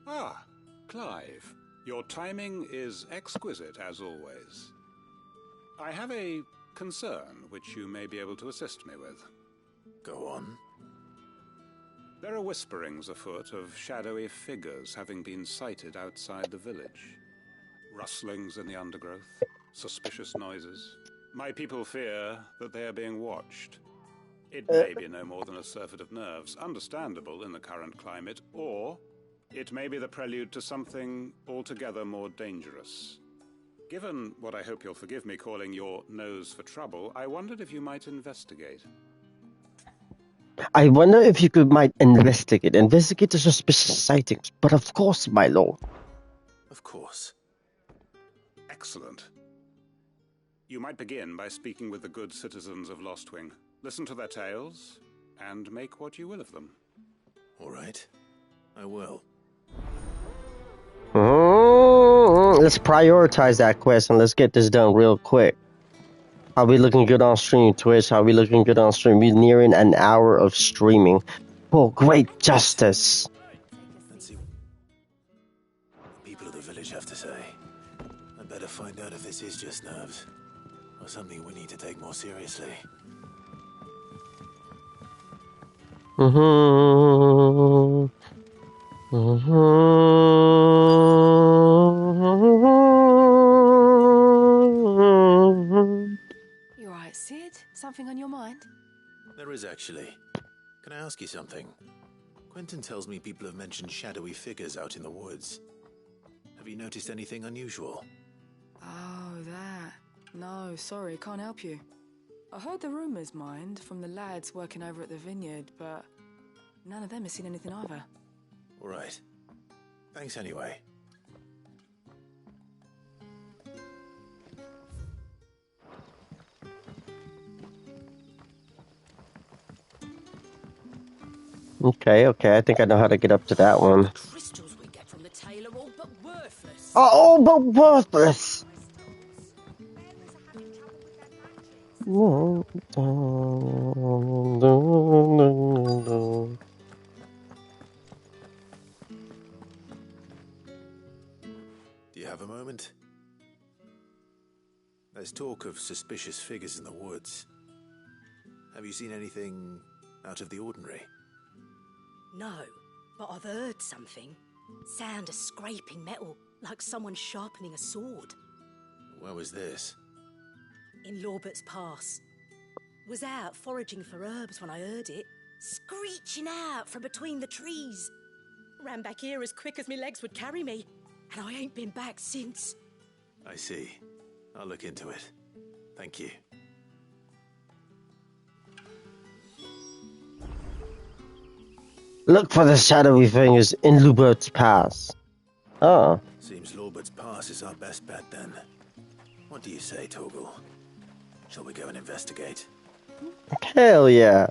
Ah, Clive. Your timing is exquisite, as always. I have a concern which you may be able to assist me with. Go on. There are whisperings afoot of shadowy figures having been sighted outside the village. Rustlings in the undergrowth, suspicious noises. My people fear that they are being watched. It may be no more than a surfeit of nerves, understandable in the current climate, or it may be the prelude to something altogether more dangerous. Given what I hope you'll forgive me calling your nose for trouble, I wondered if you might investigate. I wonder if you might investigate the suspicious sightings, but of course, my lord. Of course. Excellent. You might begin by speaking with the good citizens of Lostwing. Listen to their tales, and make what you will of them. All right. I will. Let's prioritize that quest and let's get this done real quick. How we looking good on stream, Twitch? How we looking good on stream? We're nearing an hour of streaming. For great justice. Let's see what the people of the village have to say. I better find out if this is just nerves, or something we need to take more seriously. You alright, Sid? Something on your mind? There is actually. Can I ask you something? Quentin tells me people have mentioned shadowy figures out in the woods. Have you noticed anything unusual? Oh, that. No, sorry, can't help you. I heard the rumours, mind, from the lads working over at the vineyard, but none of them has seen anything either. All right. Thanks anyway. Okay, I think I know how to get up to that one. The crystals we get from the tail are all but worthless. Oh, but worthless! Do you have a moment? There's talk of suspicious figures in the woods. Have you seen anything out of the ordinary? No, but I've heard something. Sound of scraping metal, like someone sharpening a sword. Where was this? In Lorbert's Pass. Was out foraging for herbs when I heard it, screeching out from between the trees. Ran back here as quick as my legs would carry me, and I ain't been back since. I see. I'll look into it. Thank you. Look for the shadowy fingers in Lubert's Pass. Oh. Seems Lorbert's Pass is our best bet then. What do you say, Torgal? Shall we go and investigate? Hell yeah.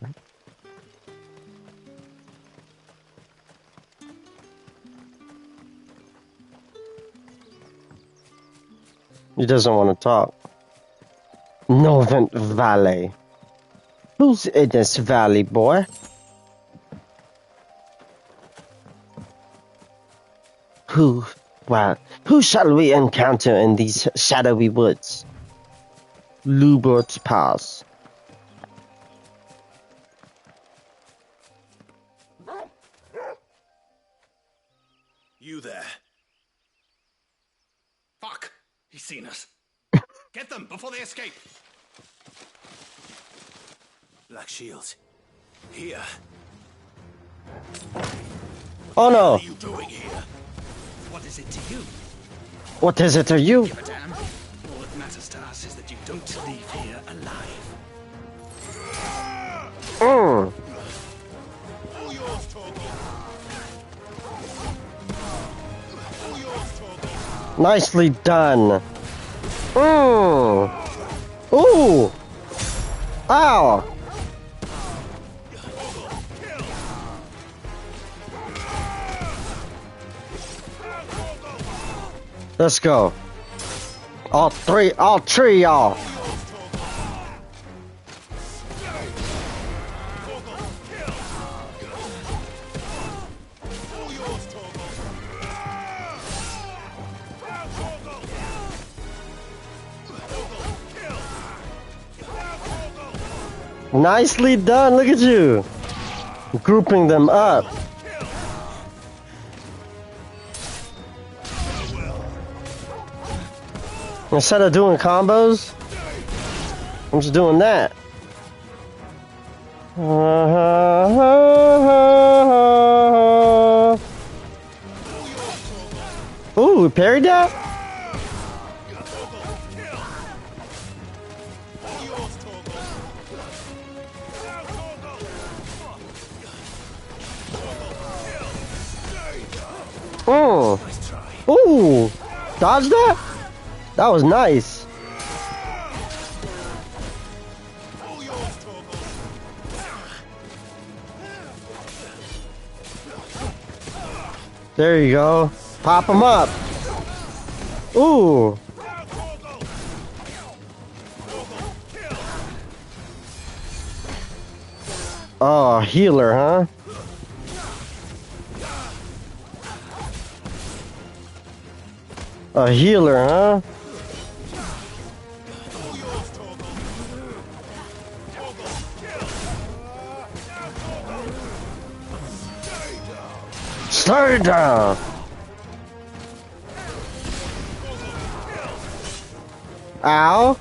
He doesn't want to talk. Northern Valley. Who's in this valley, boy? Who shall we encounter in these shadowy woods? Lubert's Pass. You there. Fuck! He's seen us. Get them before they escape. Black Shields. Here. Oh no! What are you doing here? What is it to you? What is it to you? Give a damn. All that matters to us is that you don't leave here alive. Mm. Nicely done. Ooh. Ow. Let's go. All three y'all. Nicely done, look at you. Grouping them up. Instead of doing combos, I'm just doing that. Ooh, we parried that? Ooh, dodge that? That was nice. There you go. Pop him up. Ooh. Oh, healer, huh? A healer, huh? Stay down. Ow.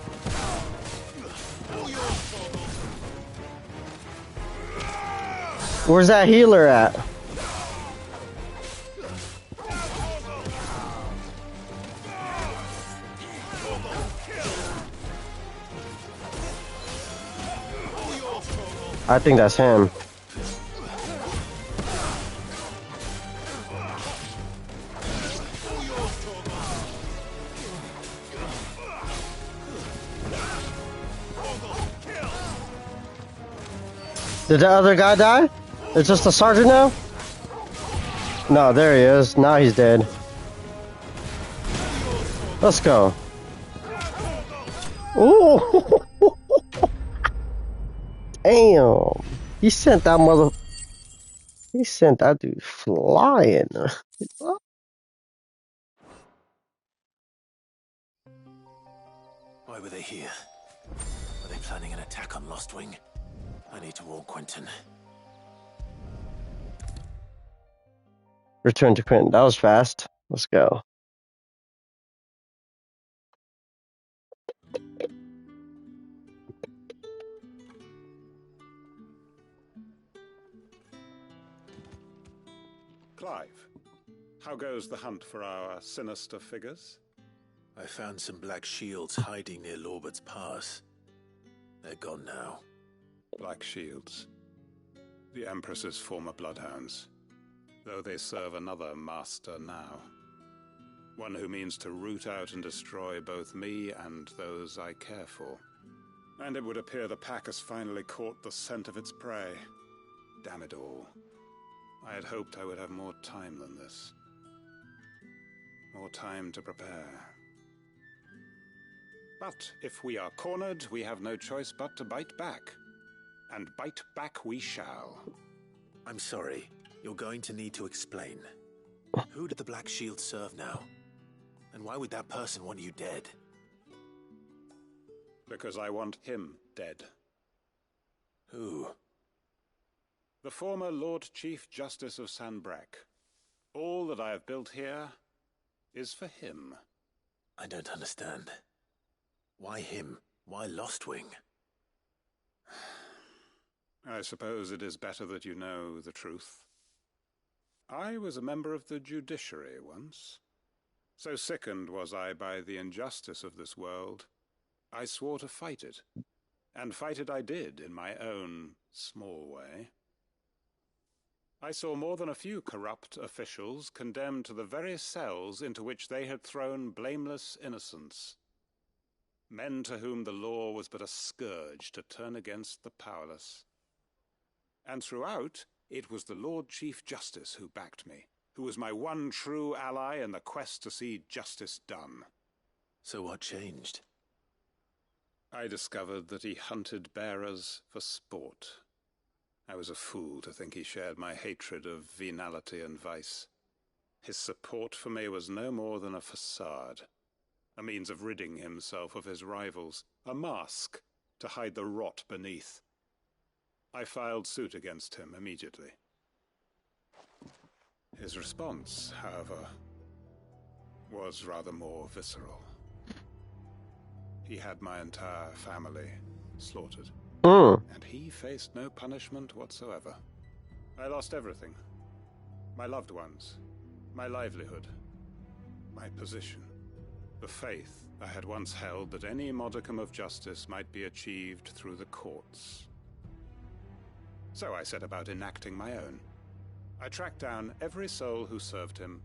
Where's that healer at? I think that's him. Did the other guy die? It's just the sergeant now? No, there he is. Now he's dead. Let's go. Ooh. Damn. He sent that dude flying. Why were they here? Were they planning an attack on Lost Wing? I need to warn Quentin. Return to Quentin. That was fast. Let's go. Clive, how goes the hunt for our sinister figures? I found some black shields hiding near Lorbert's Pass. They're gone now. Black shields. The Empress's former bloodhounds. Though they serve another master now. One who means to root out and destroy both me and those I care for. And it would appear the pack has finally caught the scent of its prey. Damn it all. I had hoped I would have more time than this. More time to prepare. But if we are cornered, we have no choice but to bite back. And bite back we shall. I'm sorry. You're going to need to explain. Who did the Black Shield serve now? And why would that person want you dead? Because I want him dead. Who? The former Lord Chief Justice of Sanbreque. All that I have built here is for him. I don't understand. Why him? Why Lost Wing? I I suppose it is better that you know the truth. I was a member of the judiciary once. So sickened was I by the injustice of this world, I swore to fight it. And fight it I did, in my own small way. I saw more than a few corrupt officials condemned to the very cells into which they had thrown blameless innocents. Men to whom the law was but a scourge to turn against the powerless. And throughout, it was the Lord Chief Justice who backed me, who was my one true ally in the quest to see justice done. So what changed? I discovered that he hunted bearers for sport. I was a fool to think he shared my hatred of venality and vice. His support for me was no more than a facade, a means of ridding himself of his rivals, a mask to hide the rot beneath. I filed suit against him immediately. His response, however, was rather more visceral. He had my entire family slaughtered. And he faced no punishment whatsoever. I lost everything. My loved ones, my livelihood, my position, the faith I had once held that any modicum of justice might be achieved through the courts. So I set about enacting my own. I tracked down every soul who served him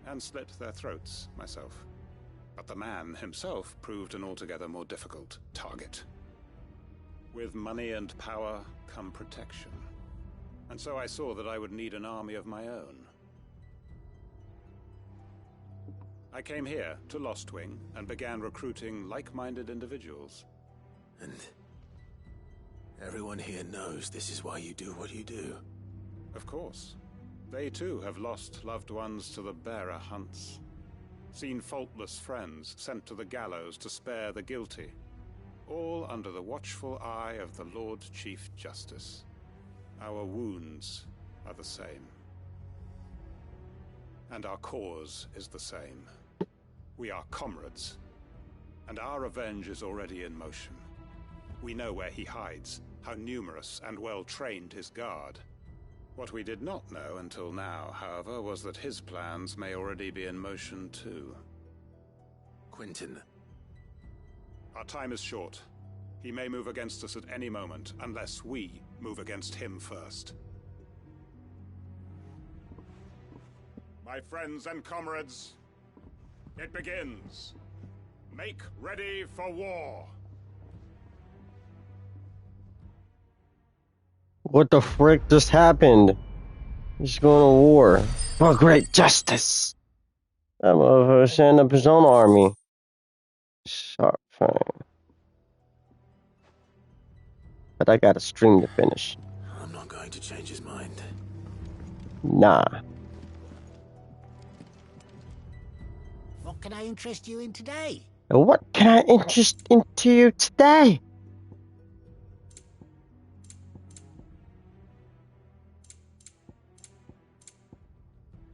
and slit their throats myself. But the man himself proved an altogether more difficult target. With money and power come protection. And so I saw that I would need an army of my own. I came here to Lostwing and began recruiting like-minded individuals. And everyone here knows this is why you do what you do. Of course. They too have lost loved ones to the bearer hunts. Seen faultless friends sent to the gallows to spare the guilty. All under the watchful eye of the Lord Chief Justice. Our wounds are the same. And our cause is the same. We are comrades. And our revenge is already in motion. We know where he hides, how numerous and well-trained his guard. What we did not know until now, however, was that his plans may already be in motion too. Quentin. Our time is short. He may move against us at any moment, unless we move against him first. My friends and comrades, it begins. Make ready for war. What the frick just happened? He's going to war. For great justice. That motherfucker setting up his own army. Sharp fine. But I got a stream to finish. I'm not going to change his mind. Nah. What can I interest you in today? What can I interest into you today?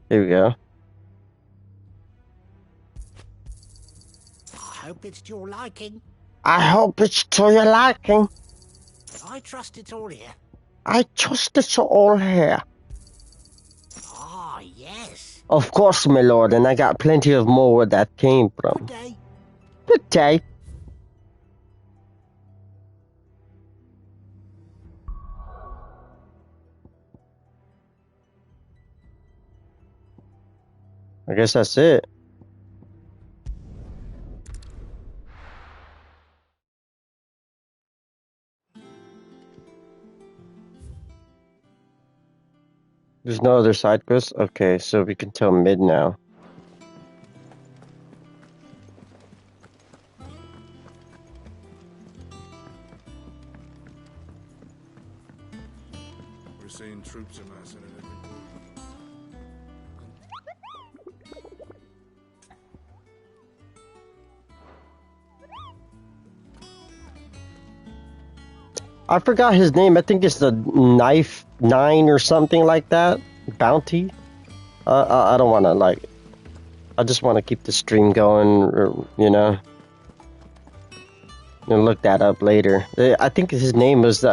Here we go. I hope it's to your liking. I hope it's to your liking. I trust it's all here. I trust it's all here. Ah, yes. Of course, my lord, and I got plenty of more where that came from. Good day. Good day. I guess that's it. There's no other side quests? Okay, so we can tell mid now. We're seeing troops amassing in every I forgot his name. I think it's the Knife 9 or something like that. Bounty. I don't want to like. I just want to keep the stream going, or, you know. I'll look that up later. I think his name was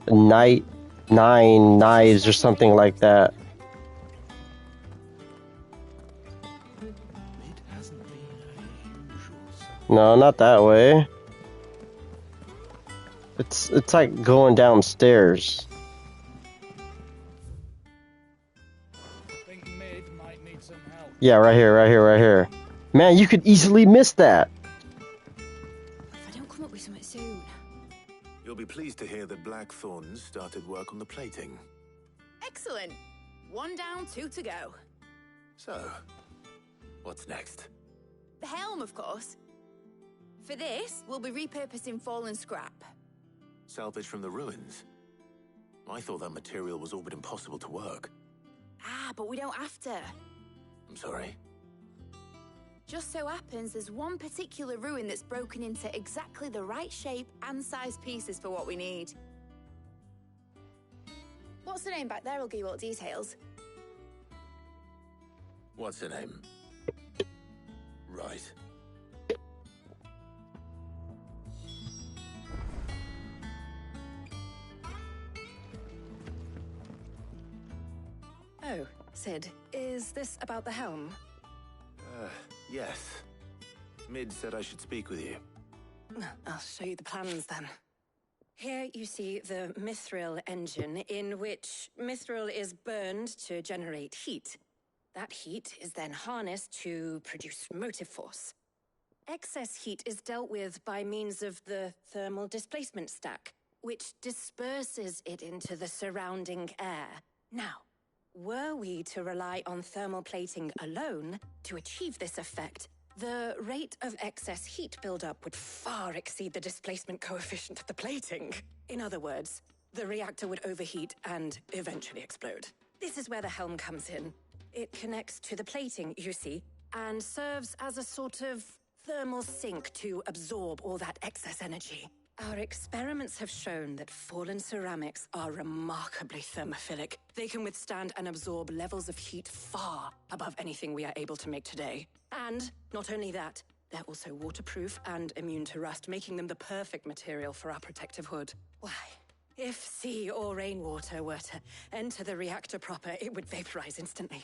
Night 9 knives or something like that. No, not that way. It's like going downstairs. Think Mid might need some help. Yeah, right here, right here, right here. Man, you could easily miss that. If I don't come up with something soon. You'll be pleased to hear that Blackthorn started work on the plating. Excellent. 1 down, 2 to go. So, what's next? The helm, of course. For this, we'll be repurposing fallen scrap. Salvage from the ruins? I thought that material was all but impossible to work. Ah, but we don't have to. I'm sorry. Just so happens there's one particular ruin that's broken into exactly the right shape and size pieces for what we need. What's the name back there? I'll give you all the details. What's her name? Right. Oh, Sid, is this about the helm? Yes. Mid said I should speak with you. I'll show you the plans then. Here you see the mithril engine, in which mithril is burned to generate heat. That heat is then harnessed to produce motive force. Excess heat is dealt with by means of the thermal displacement stack, which disperses it into the surrounding air. Now, were we to rely on thermal plating alone to achieve this effect, the rate of excess heat buildup would far exceed the displacement coefficient of the plating. In other words, the reactor would overheat and eventually explode. This is where the helm comes in. It connects to the plating, you see, and serves as a sort of thermal sink to absorb all that excess energy. Our experiments have shown that fallen ceramics are remarkably thermophilic. They can withstand and absorb levels of heat far above anything we are able to make today. And not only that, they're also waterproof and immune to rust, making them the perfect material for our protective hood. Why, if sea or rainwater were to enter the reactor proper, it would vaporize instantly.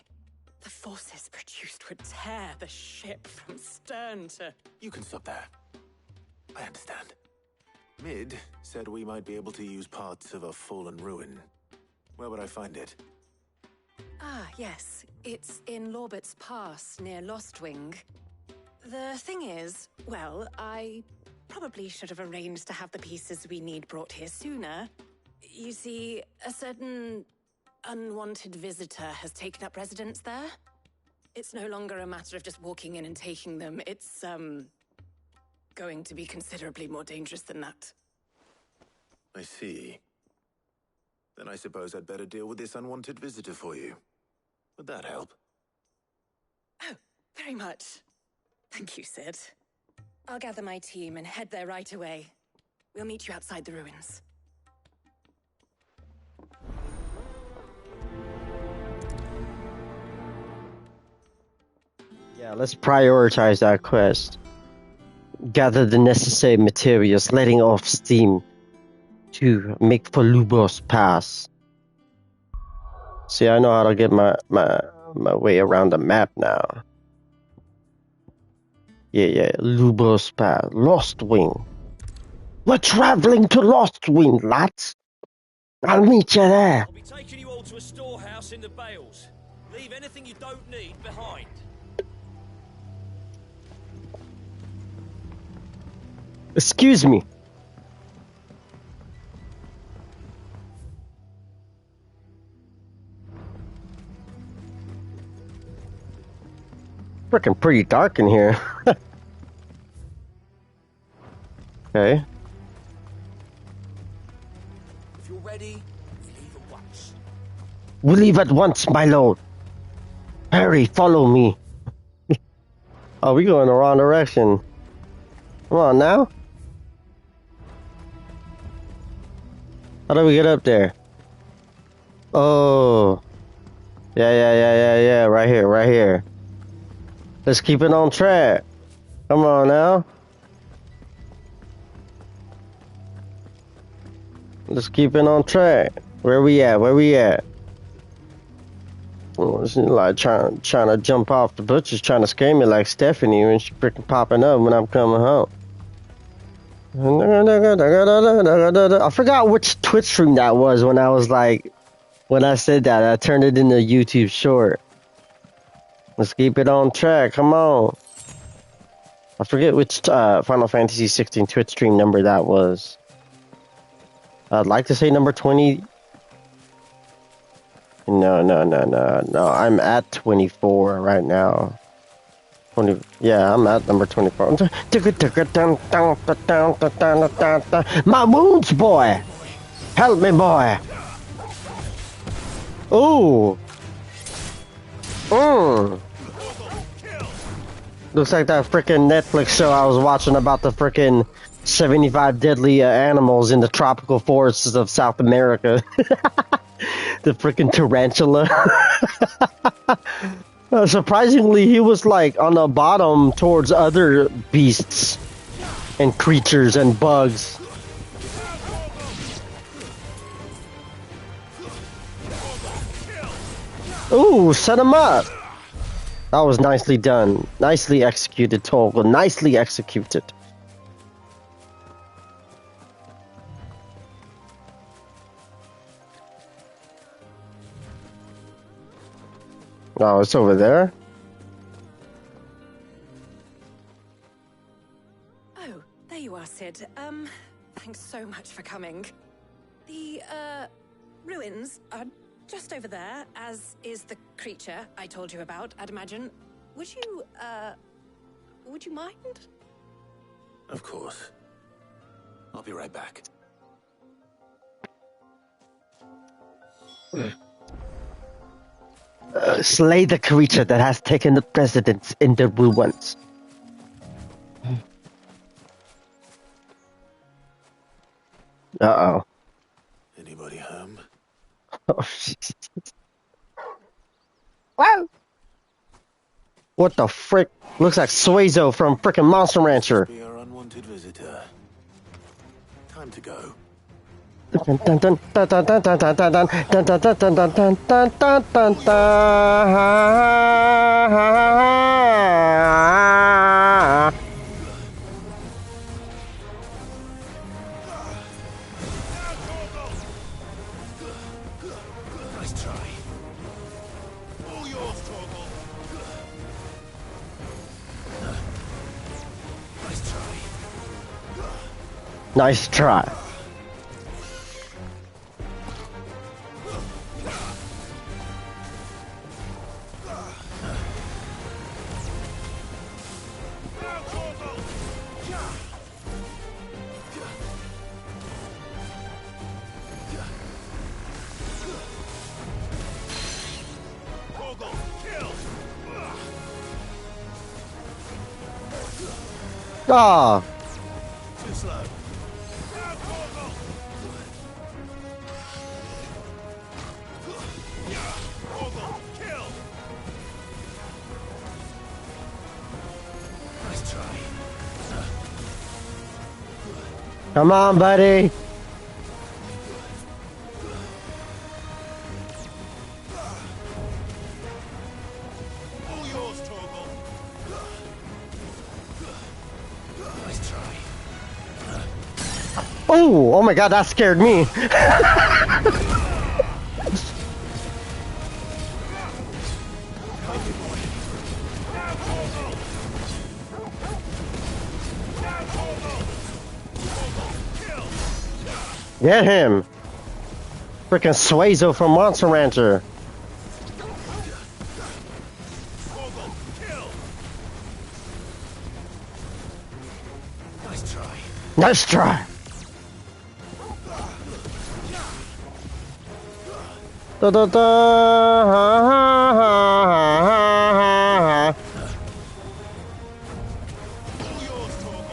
The forces produced would tear the ship from stern to... You can stop there. I understand. Mid said we might be able to use parts of a fallen ruin. Where would I find it? Ah, yes. It's in Lorbert's Pass, near Lostwing. The thing is, well, I probably should have arranged to have the pieces we need brought here sooner. You see, a certain unwanted visitor has taken up residence there. It's no longer a matter of just walking in and taking them. It's, going to be considerably more dangerous than that. I see. Then I suppose I'd better deal with this unwanted visitor for you. Would that help? Oh, very much. Thank you, Sid. I'll gather my team and head there right away. We'll meet you outside the ruins. Yeah, let's prioritize that quest. Gather the necessary materials, letting off steam to make for Lubos Pass. See, I know how to get my way around the map now. Yeah, Lubos Pass, Lost Wing. We're traveling to Lost Wing, lads. I'll meet you there. I'll be taking you all to a storehouse in the Bales. Leave anything you don't need behind. Excuse me. Freaking pretty dark in here. Okay. If you're ready, we leave at once. We leave at once, my lord. Hurry, follow me. Oh, we go in the wrong direction. Come on now. How do we get up there? Oh. Yeah. Right here. Let's keep it on track. Come on now. Let's keep it on track. Where we at? Where we at? Oh, she's like trying to jump off the butcher's, trying to scare me like Stephanie when she freaking popping up when I'm coming home. I forgot which Twitch stream that was when I was like, when I said that. I turned it into a YouTube short. Let's keep it on track. Come on. I forget which Final Fantasy 16 Twitch stream number that was. I'd like to say number 20. No. I'm at 24 right now. 20. Yeah, I'm at number 24. My wounds, boy. Help me, boy. Ooh. Looks like that freaking Netflix show I was watching about the freaking 75 deadly animals in the tropical forests of South America. The freaking tarantula. Surprisingly, he was like on the bottom towards other beasts and creatures and bugs. Ooh, set him up. That was nicely done. Nicely executed, Toggle. Nicely executed. Oh, it's over there? Oh, there you are, Sid. Thanks so much for coming. The, ruins are just over there, as is the creature I told you about, I'd imagine. Would you mind? Of course. I'll be right back. Slay the creature that has taken the precedence in the ruins. Uh-oh. Anybody home? Oh, shit. Wow. What the frick? Looks like Suezo from frickin' Monster Rancher. Be our unwanted visitor. Time to go. Nice try. All yours, Torgal. Nice try. Nice try. Ah. Too slow. Nice try. Come on, buddy. All yours, Torgal. Nice try. Oh my god, that scared me. Get him. Freaking Suezo from Monster Rancher. Nice try. Nice try. Da, da, da. Ha, ha, ha, ha, ha.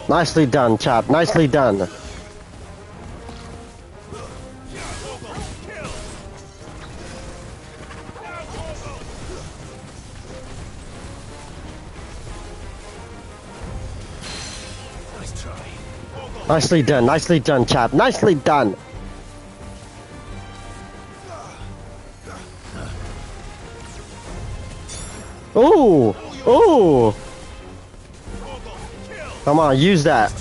Nicely done, chap. Nicely done. Nicely done, chap. Nicely done. Ooh! Ooh! Come on, use that.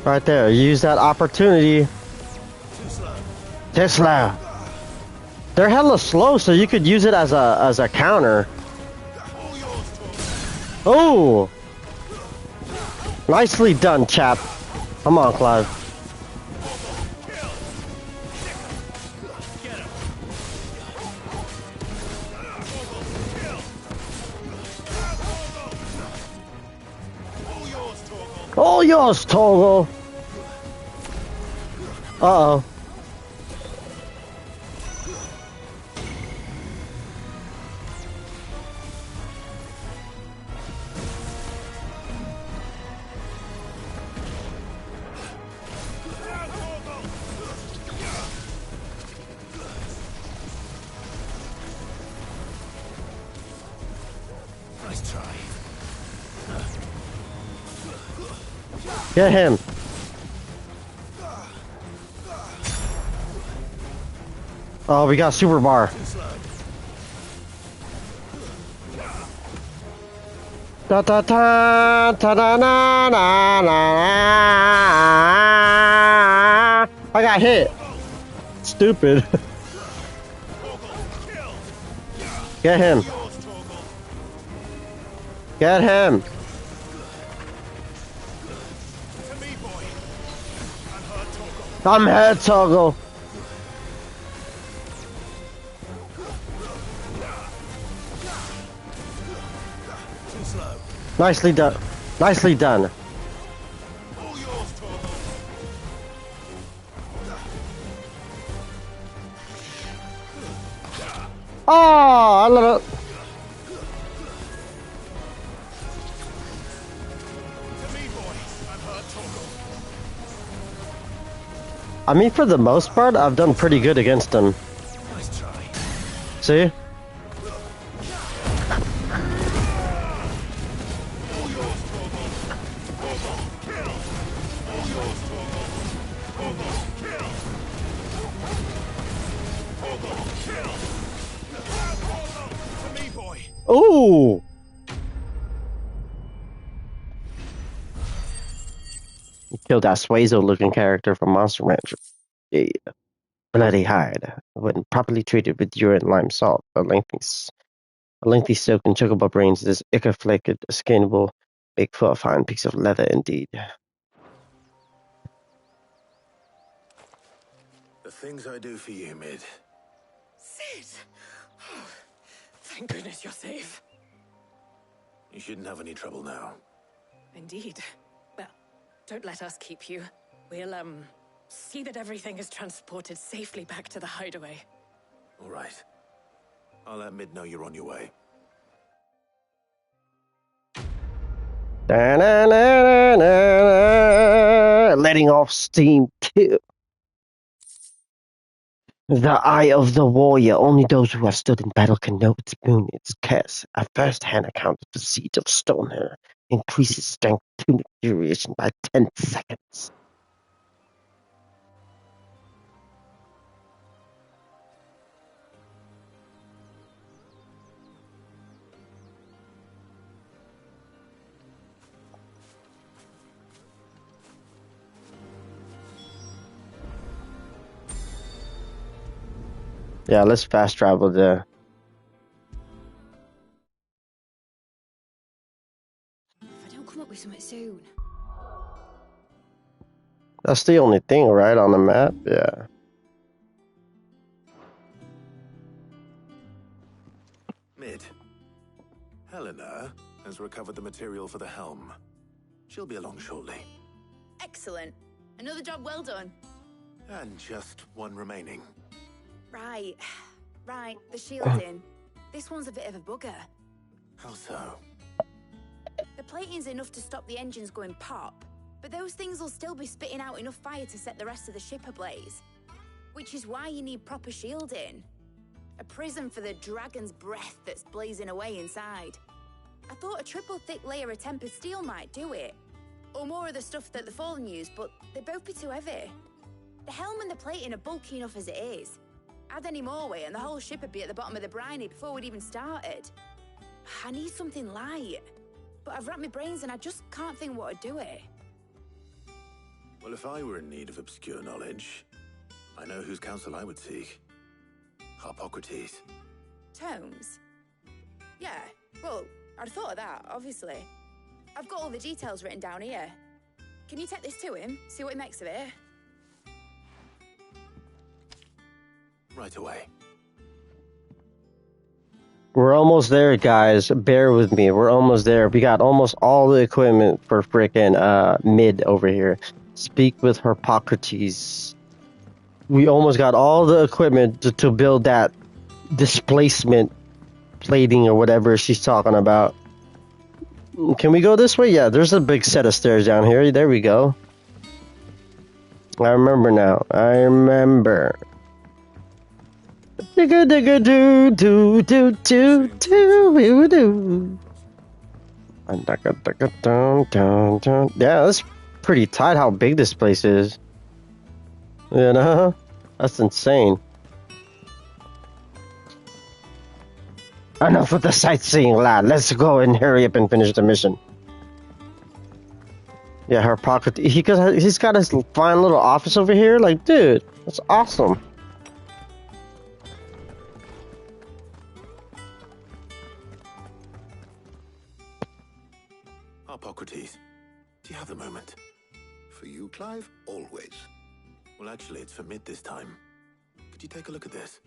Right there, use that opportunity. Tesla. They're hella slow, so you could use it as a counter. Oh! Nicely done, chap. Come on, Clive. All yours, Toggle. Uh-oh. Nice try. Get him. Oh, we got super bar. Da da da da da na na na. I got hit. Stupid. Get him. Get him. I'm head Toggle. Nicely done. Nicely done. Oh, I love it. I mean, for the most part, I've done pretty good against them. See? Ooh! Killed that Suazo-looking character from Monster Rancher. Yeah. Bloody hide. When properly treated with urine lime salt, a lengthy soak in chocobo brains, this ichor-flaked skin will make for a fine piece of leather indeed. The things I do for you, Mid. Sid! Oh, thank goodness you're safe. You shouldn't have any trouble now. Indeed. Well, don't let us keep you. We'll, see that everything is transported safely back to the hideaway. All right. I'll let Mid know you're on your way. Letting off steam too. The eye of the warrior. Only those who have stood in battle can know its boon, its curse. A first-hand account of the siege of Stonehill increases strength tunic duration by 10 seconds. Yeah, let's fast travel there. If I don't come up with something soon. That's the only thing, right, on the map? Yeah. Mid. Helena has recovered the material for the helm. She'll be along shortly. Excellent. Another job well done. And just one remaining. Right. Right, the shielding. This one's a bit of a bugger. How so? The plating's enough to stop the engines going pop, but those things will still be spitting out enough fire to set the rest of the ship ablaze. Which is why you need proper shielding. A prison for the dragon's breath that's blazing away inside. I thought a triple thick layer of tempered steel might do it. Or more of the stuff that the Fallen use, but they'd both be too heavy. The helm and the plating are bulky enough as it is. Add any more weight and the whole ship would be at the bottom of the briny before we'd even started. I need something light. But I've racked my brains and I just can't think what would do it. Well, if I were in need of obscure knowledge, I know whose counsel I would seek. Harpocrates. Tomes? Yeah, well, I'd thought of that, obviously. I've got all the details written down here. Can you take this to him, see what he makes of it? Right away. We're almost there, guys. Bear with me. We're almost there. We got almost all the equipment for frickin' mid over here. Speak with Harpocrates. We almost got all the equipment to build that displacement plating or whatever she's talking about. Can we go this way? Yeah, there's a big set of stairs down here. There we go. I remember now. I remember. Digga digga do do do do do do. Yeah, that's pretty tight how big this place is. You know? That's insane. Enough with the sightseeing, lad. Let's go and hurry up and finish the mission. Yeah, her pocket. He's got his fine little office over here. Like, dude, that's awesome. Harpocrates, do you have a moment? For you, Clive, always. Well, actually, it's for mid this time. Could you take a look at this?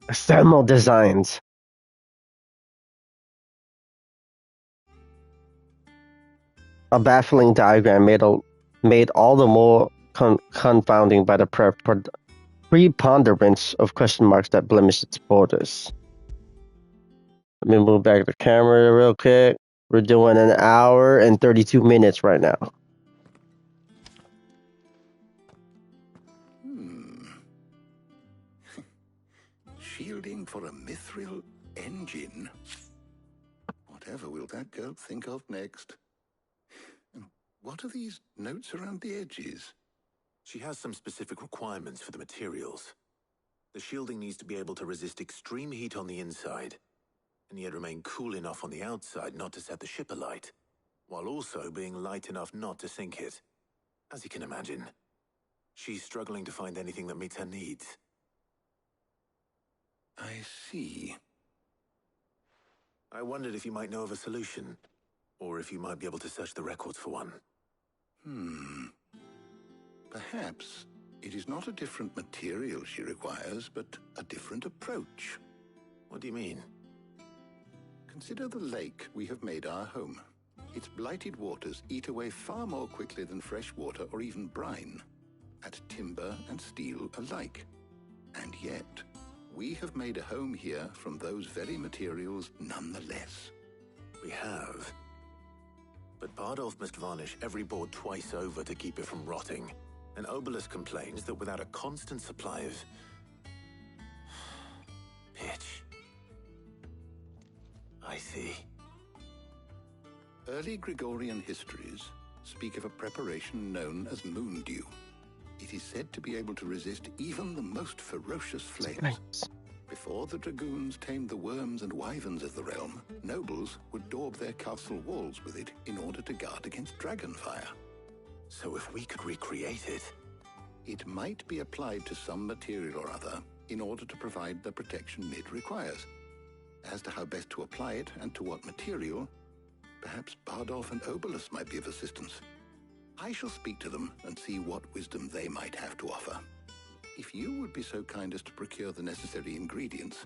Thermal designs. A baffling diagram made all the more confounding by the preponderance of question marks that blemish its borders. Let me move back the camera real quick. We're doing an hour and 32 minutes right now. Shielding for a mithril engine. Whatever will that girl think of next? And what are these notes around the edges? She has some specific requirements for the materials. The shielding needs to be able to resist extreme heat on the inside, and yet remain cool enough on the outside not to set the ship alight, while also being light enough not to sink it. As you can imagine, she's struggling to find anything that meets her needs. I see. I wondered if you might know of a solution, or if you might be able to search the records for one. Perhaps it is not a different material she requires, but a different approach. What do you mean? Consider the lake we have made our home. Its blighted waters eat away far more quickly than fresh water or even brine, at timber and steel alike. And yet, we have made a home here from those very materials nonetheless. We have. But Bardolph must varnish every board twice over to keep it from rotting. And Obelus complains that without a constant supply of pitch. I see. Early Gregorian histories speak of a preparation known as moon dew. It is said to be able to resist even the most ferocious flames. Before the dragoons tamed the worms and wyverns of the realm, nobles would daub their castle walls with it in order to guard against dragonfire. So if we could recreate it... It might be applied to some material or other in order to provide the protection Mid requires. As to how best to apply it and to what material, perhaps Bardolph and Obelus might be of assistance. I shall speak to them and see what wisdom they might have to offer. If you would be so kind as to procure the necessary ingredients,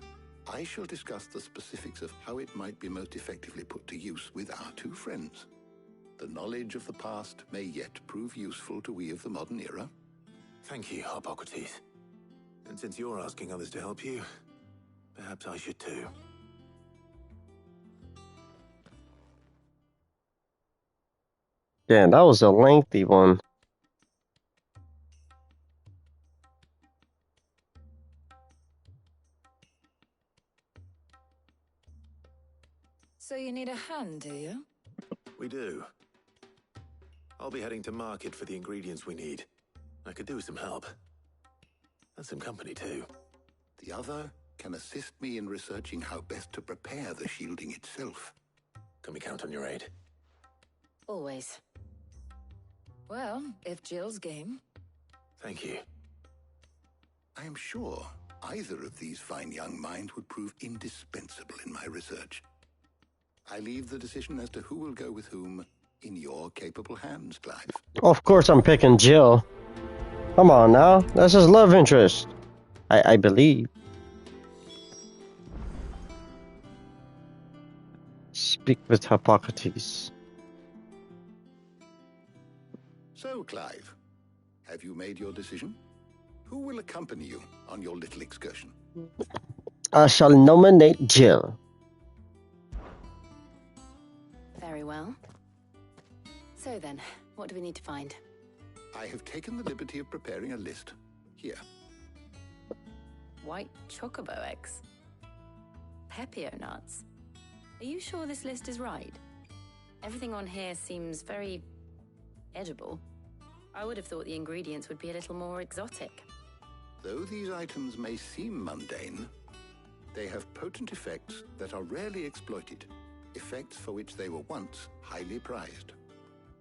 I shall discuss the specifics of how it might be most effectively put to use with our two friends. The knowledge of the past may yet prove useful to we of the modern era. Thank you, Harpocrates. And since you're asking others to help you, perhaps I should too. Damn, that was a lengthy one. So you need a hand, do you? We do. I'll be heading to market for the ingredients we need. I could do with some help. And some company, too. The other can assist me in researching how best to prepare the shielding itself. Can we count on your aid? Always. Well, if Jill's game. Thank you. I am sure either of these fine young minds would prove indispensable in my research. I leave the decision as to who will go with whom in your capable hands, Clive. Of course I'm picking Jill. Come on now. That's his love interest. I believe. Speak with Hippocrates. So, Clive, have you made your decision? Who will accompany you on your little excursion? I shall nominate Jill. Very well. So then, what do we need to find? I have taken the liberty of preparing a list. Here. White chocobo eggs. Pepio nuts. Are you sure this list is right? Everything on here seems very edible. I would have thought the ingredients would be a little more exotic. Though these items may seem mundane, they have potent effects that are rarely exploited, effects for which they were once highly prized.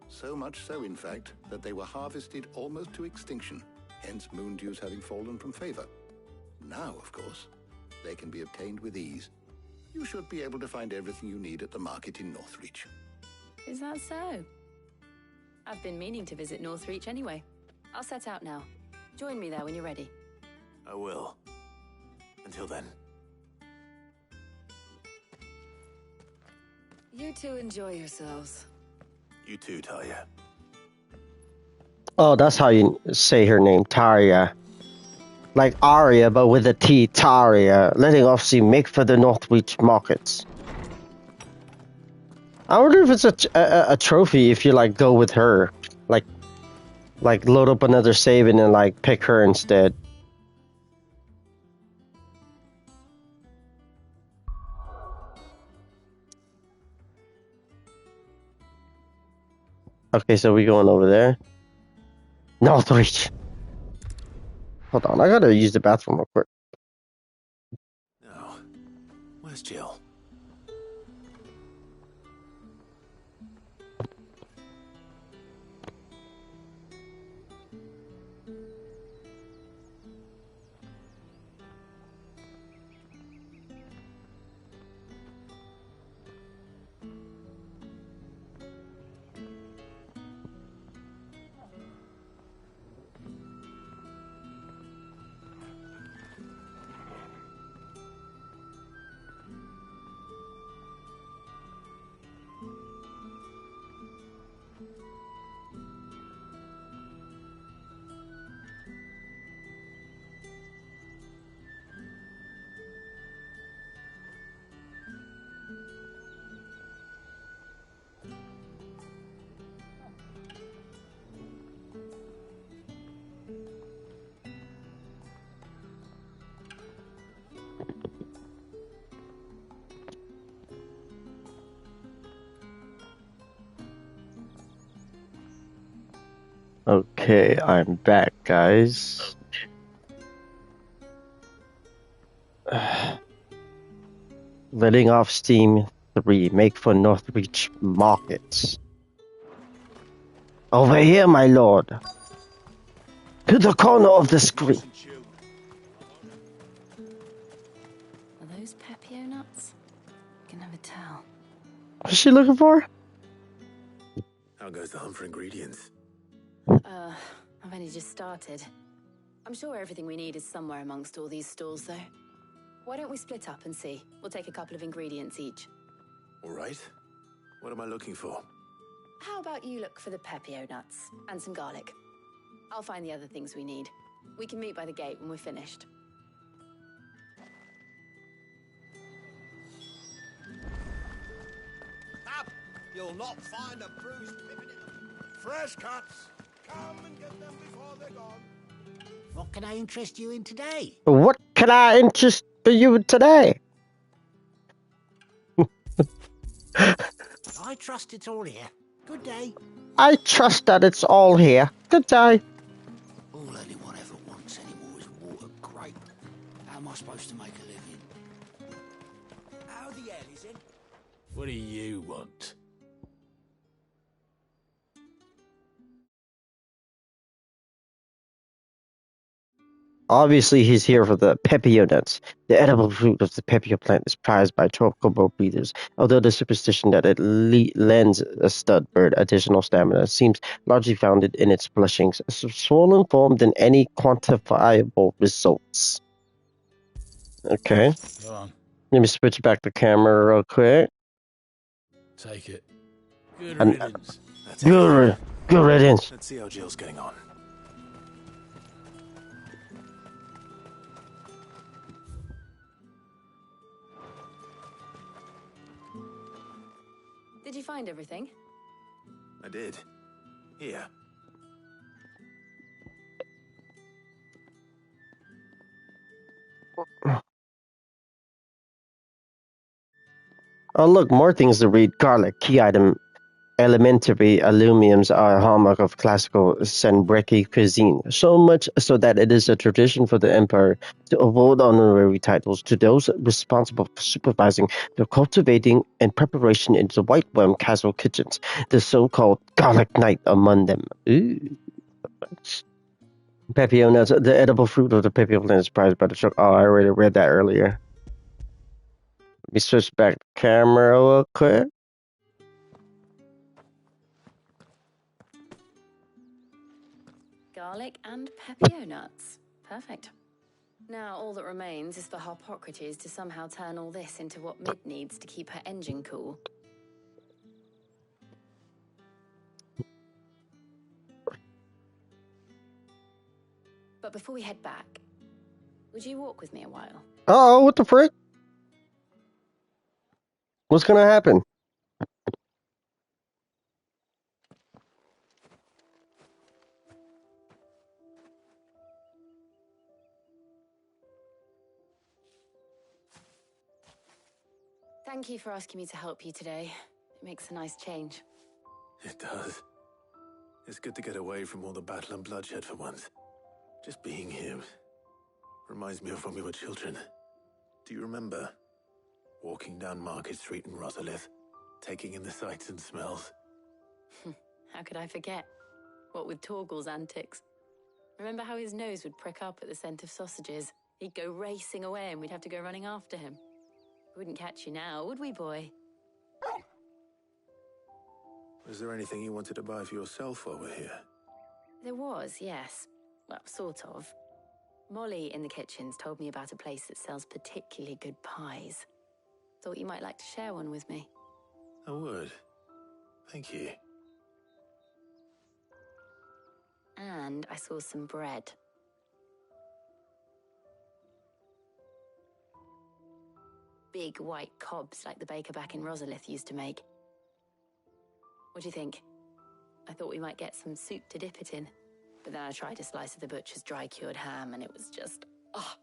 So much so, in fact, that they were harvested almost to extinction, hence moon dews having fallen from favor. Now, of course, they can be obtained with ease. You should be able to find everything you need at the market in Northreach. Is that so? I've been meaning to visit Northreach anyway. I'll set out now. Join me there when you're ready. I will. Until then. You two enjoy yourselves. You too, Talia. Oh, that's how you say her name, Taria. Like Arya, but with a T, Taria. Letting off sea make for the Northreach markets. I wonder if it's a trophy if you like go with her, like load up another save and then like pick her instead. Okay, so we going over there. Northreach. Hold on, I gotta use the bathroom real quick. Now, where's Jill? Okay, I'm back, guys. Letting off steam 3. Make for Northreach markets. Over here, my lord. To the corner of the screen. Are those Pepio nuts? I can never tell. What's she looking for? How goes the hunt for ingredients? I've only just started. I'm sure everything we need is somewhere amongst all these stalls, though. Why don't we split up and see? We'll take a couple of ingredients each. All right. What am I looking for? How about you look for the Pepio nuts and some garlic? I'll find the other things we need. We can meet by the gate when we're finished. Up! You'll not find a bruised pippin in them. Fresh cuts! Come and get them before they're gone. What can I interest you in today? What can I interest you today? I trust it's all here. Good day. I trust that it's all here. Good day. supposed to make a living. How the hell is it? What do you want? Obviously, he's here for the pepio nuts. The edible fruit of the pepio plant is prized by tropical breeders, although the superstition that it lends a stud bird additional stamina seems largely founded in its blushings, swollen form than any quantifiable results. Okay. Go on. Let me switch back the camera real quick. Take it. Good And, riddance. That's everything. good riddance. Let's see how Jill's getting on. Did you find everything? I did. Here. Oh, look, more things to read. Garlic, key item. Elementary aluminiums are a hallmark of classical Senbreki cuisine, so much so that it is a tradition for the emperor to award honorary titles to those responsible for supervising the cultivating and preparation in the White Worm Castle kitchens, the so-called garlic night among them. Ooh. Pepio nuts, the edible fruit of the pepio plant is prized by the truck. Oh, I already read that earlier. Let me switch back the camera real quick. Garlic and pepio nuts. Perfect. Now all that remains is for Harpocrates to somehow turn all this into what Mid needs to keep her engine cool. But before we head back, would you walk with me a while? Oh, what the frick? What's gonna happen? Thank you for asking me to help you today. It makes a nice change. It does. It's good to get away from all the battle and bloodshed for once. Just being here reminds me of when we were children. Do you remember? Walking down Market Street in Rosalith, taking in the sights and smells. How could I forget? What with Torgal's antics. Remember how his nose would prick up at the scent of sausages? He'd go racing away and we'd have to go running after him. We wouldn't catch you now, would we, boy? Was there anything you wanted to buy for yourself while we're here? There was, yes. Well, sort of. Molly in the kitchens told me about a place that sells particularly good pies. Thought you might like to share one with me. I would. Thank you. And I saw some bread. Big white cobs like the baker back in Rosalith used to make. What do you think? I thought we might get some soup to dip it in. But then I tried a slice of the butcher's dry-cured ham and it was just... oh.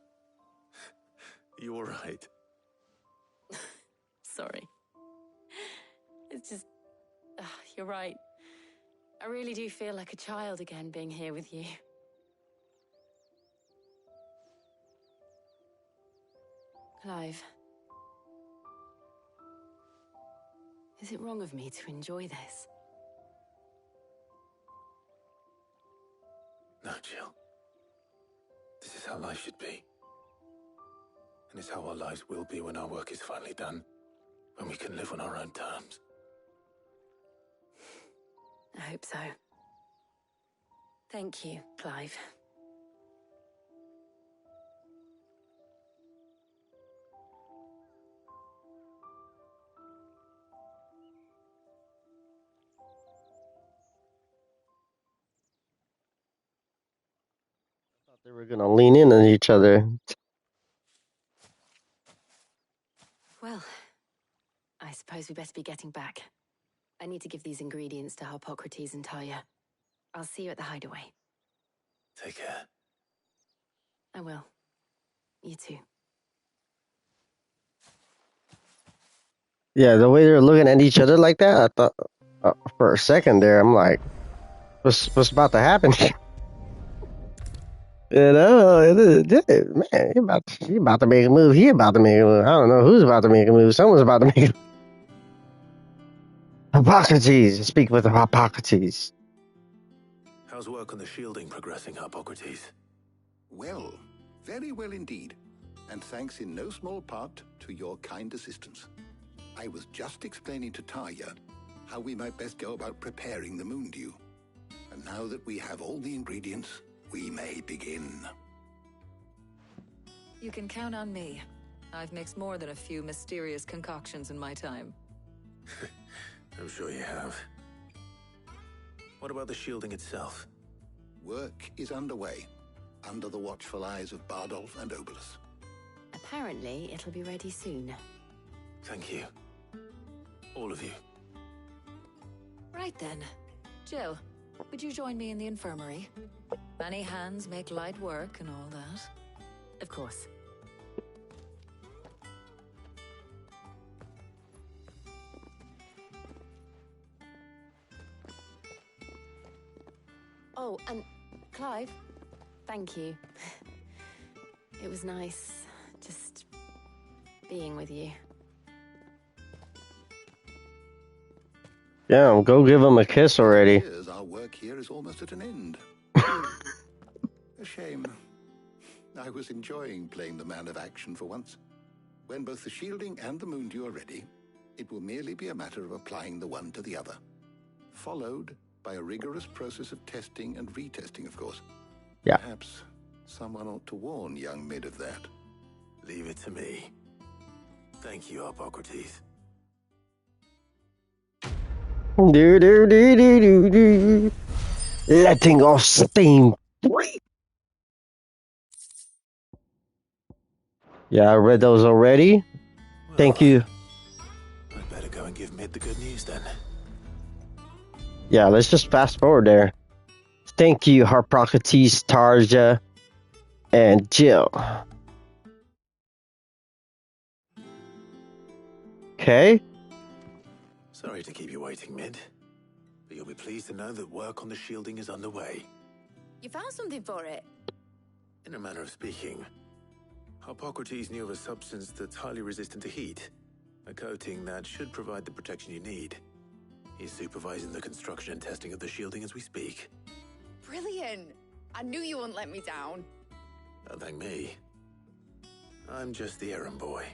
You all right? Sorry. It's just... you're right. I really do feel like a child again being here with you. Clive. Is it wrong of me to enjoy this? No, Jill. This is how life should be. And it's how our lives will be when our work is finally done. When we can live on our own terms. I hope so. Thank you, Clive. They were gonna lean in on each other. Well, I suppose we better be getting back. I need to give these ingredients to Harpocrates and Talia. I'll see you at the hideaway. Take care. I will. You too. Yeah, the way they're looking at each other like that, I thought for a second there, I'm like, what's about to happen? You know, man, he about to make a move. He about to make a move. I don't know who's about to make a move. Someone's about to make a move. Hippocrates. Speak with Hippocrates. How's work on the shielding progressing, Hippocrates? Well, very well indeed. And thanks in no small part to your kind assistance. I was just explaining to Tarja how we might best go about preparing the moon dew. And now that we have all the ingredients, we may begin. You can count on me. I've mixed more than a few mysterious concoctions in my time. I'm sure you have. What about the shielding itself? Work is underway, under the watchful eyes of Bardolph and Obolus. Apparently, it'll be ready soon. Thank you. All of you. Right then. Jill, would you join me in the infirmary? Many hands make light work and all that. Of course. Oh, and Clive, thank you. It was nice just being with you. Yeah, go give him a kiss already. Here's our work here is almost at an end. A shame. I was enjoying playing the man of action for once. When both the shielding and the moon dew are ready, it will merely be a matter of applying the one to the other. Followed by a rigorous process of testing and retesting, of course. Yeah. Perhaps someone ought to warn young Mid of that. Leave it to me. Thank you, Hippocrates. Letting off steam. Yeah, I read those already. Thank you. I'd better go and give Mid the good news then. Yeah, let's just fast forward there. Thank you, Hippocrates, Tarja, and Jill. Okay. Sorry to keep you waiting, Mid. But you'll be pleased to know that work on the shielding is underway. You found something for it? In a manner of speaking, Hippocrates knew of a substance that's highly resistant to heat. A coating that should provide the protection you need. He's supervising the construction and testing of the shielding as we speak. Brilliant! I knew you wouldn't let me down. Don't thank me. I'm just the errand boy.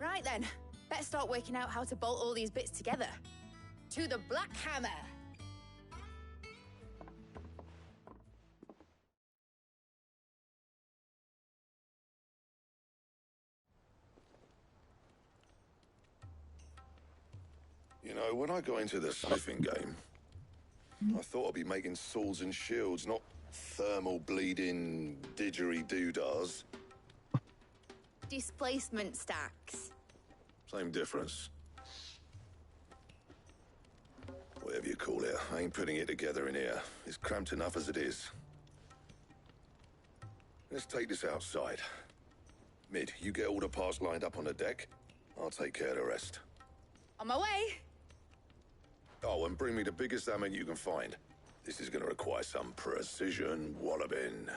Right then, better start working out how to bolt all these bits together. To the Black Hammer! You know, when I got into the smithing game, I thought I'd be making swords and shields, not thermal bleeding didgeridoo-dahs. Displacement stacks. Same difference. Whatever you call it, I ain't putting it together in here. It's cramped enough as it is. Let's take this outside. Mid, you get all the parts lined up on the deck. I'll take care of the rest. On my way! Oh, and bring me the biggest hammer you can find. This is gonna require some precision walloping.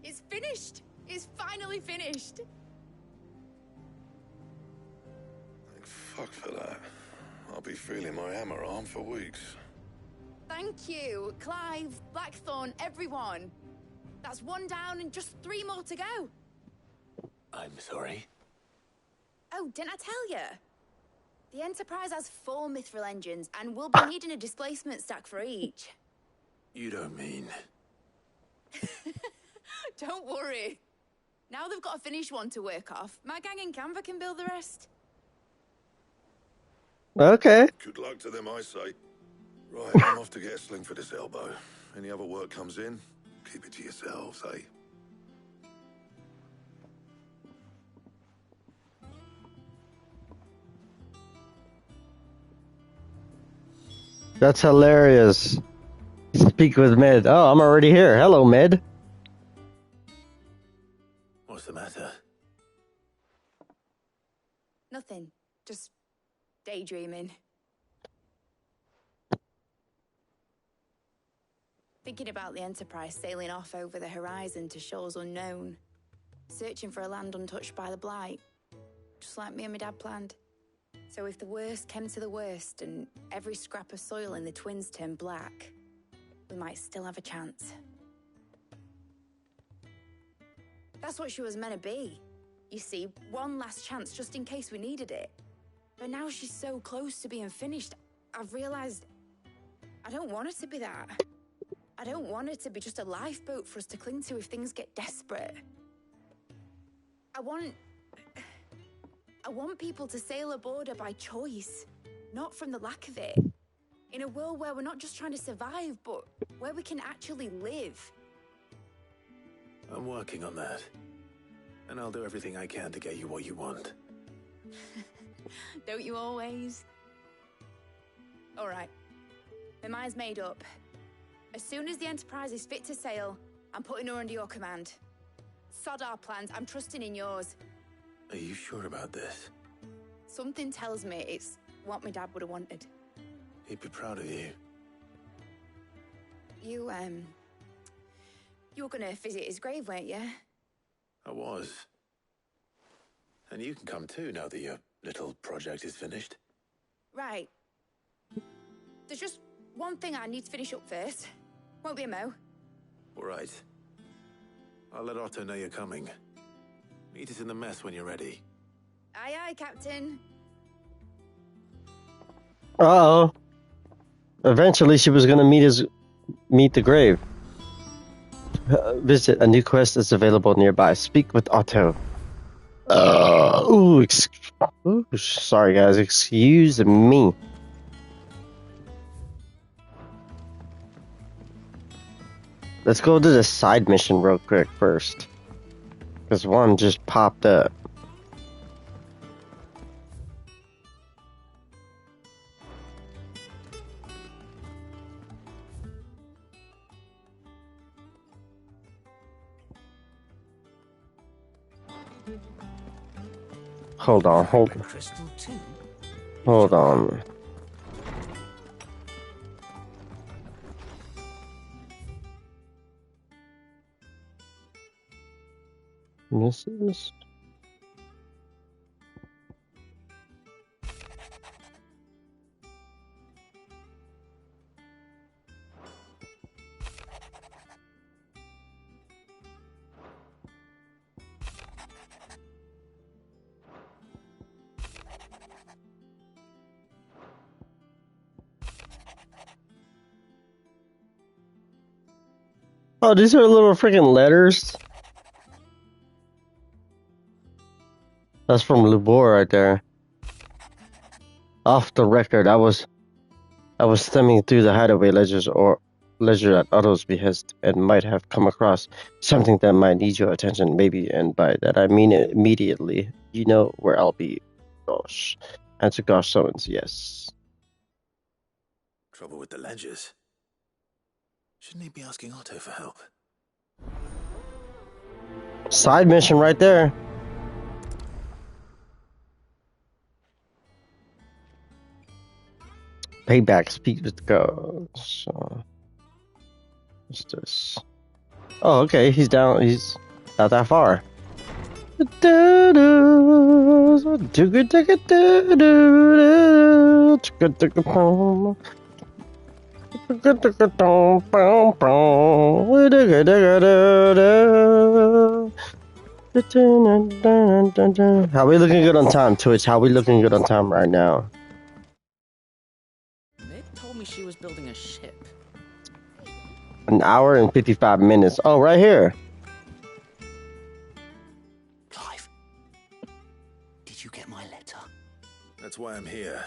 It's finished! It's finally finished! Thank fuck for that. I'll be feeling my hammer arm for weeks. Thank you, Clive, Blackthorn, everyone. That's one down and just 3 more to go. I'm sorry. Oh, didn't I tell you? The Enterprise has 4 mithril engines, and we'll be needing a displacement stack for each. You don't mean... Don't worry. Now they've got a finished one to work off, my gang in Canva can build the rest. Okay. Good luck to them, I say. Right, I'm off to get a sling for this elbow. Any other work comes in, keep it to yourselves, eh? That's hilarious. Speak with Med. Oh, I'm already here. Hello, Med. What's the matter? Nothing. Just daydreaming. Thinking about the Enterprise sailing off over the horizon to shores unknown. Searching for a land untouched by the Blight. Just like me and my dad planned. So if the worst came to the worst and every scrap of soil in the Twins turned black, we might still have a chance. That's what she was meant to be. You see, one last chance just in case we needed it. But now she's so close to being finished, I've realized I don't want her to be that. I don't want her to be just a lifeboat for us to cling to if things get desperate. I want people to sail aboard her by choice, not from the lack of it. In a world where we're not just trying to survive, but where we can actually live. I'm working on that. And I'll do everything I can to get you what you want. Don't you always? All right. My mind's made up. As soon as the Enterprise is fit to sail, I'm putting her under your command. Sod our plans, I'm trusting in yours. Are you sure about this? Something tells me it's what my dad would have wanted. He'd be proud of you. You were gonna visit his grave, weren't you? I was. And you can come too now that your little project is finished. Right. There's just one thing I need to finish up first. Won't be a mo. All right. I'll let Otto know you're coming. Meet us in the mess when you're ready. Aye, aye, Captain. Uh-oh. Eventually, she was gonna meet the grave. Visit. A new quest is available nearby. Speak with Otto. Ooh, sorry guys. Excuse me. Let's go to the side mission real quick first. Because one just popped up. Hold on. Misses. Oh, these are little freaking letters. That's from Lubor right there. Off the record, I was thumbing through the hideaway ledger at Otto's behest and might have come across something that might need your attention, maybe, and by that I mean it immediately. You know where I'll be. Gosh. Answer Gosh summons, yes. Trouble with the ledgers. Shouldn't he be asking Otto for help? Side mission right there. Payback, speak with Ghost. What's this? Oh, okay, he's down. He's not that far. How we looking good on time, Twitch? How we looking good on time right now? Meg told me she was building a ship. An hour and 55 minutes. Oh, right here. Clive, did you get my letter? That's why I'm here.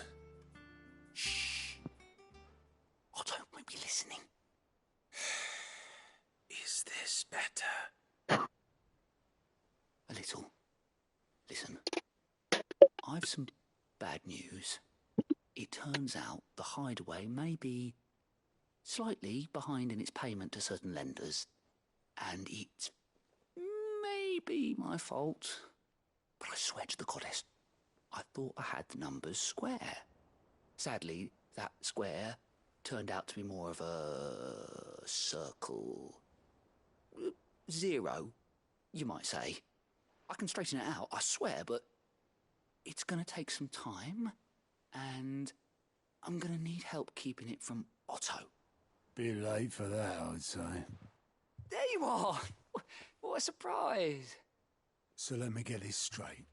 better. A little. Listen, I've some bad news. It turns out the hideaway may be slightly behind in its payment to certain lenders, and it may be my fault. But I swear to the goddess, I thought I had the numbers square. Sadly, that square turned out to be more of a circle. 0, you might say. I can straighten it out, I swear, but it's going to take some time, and I'm going to need help keeping it from Otto. Bit late for that, I'd say. There you are! What a surprise! So let me get this straight.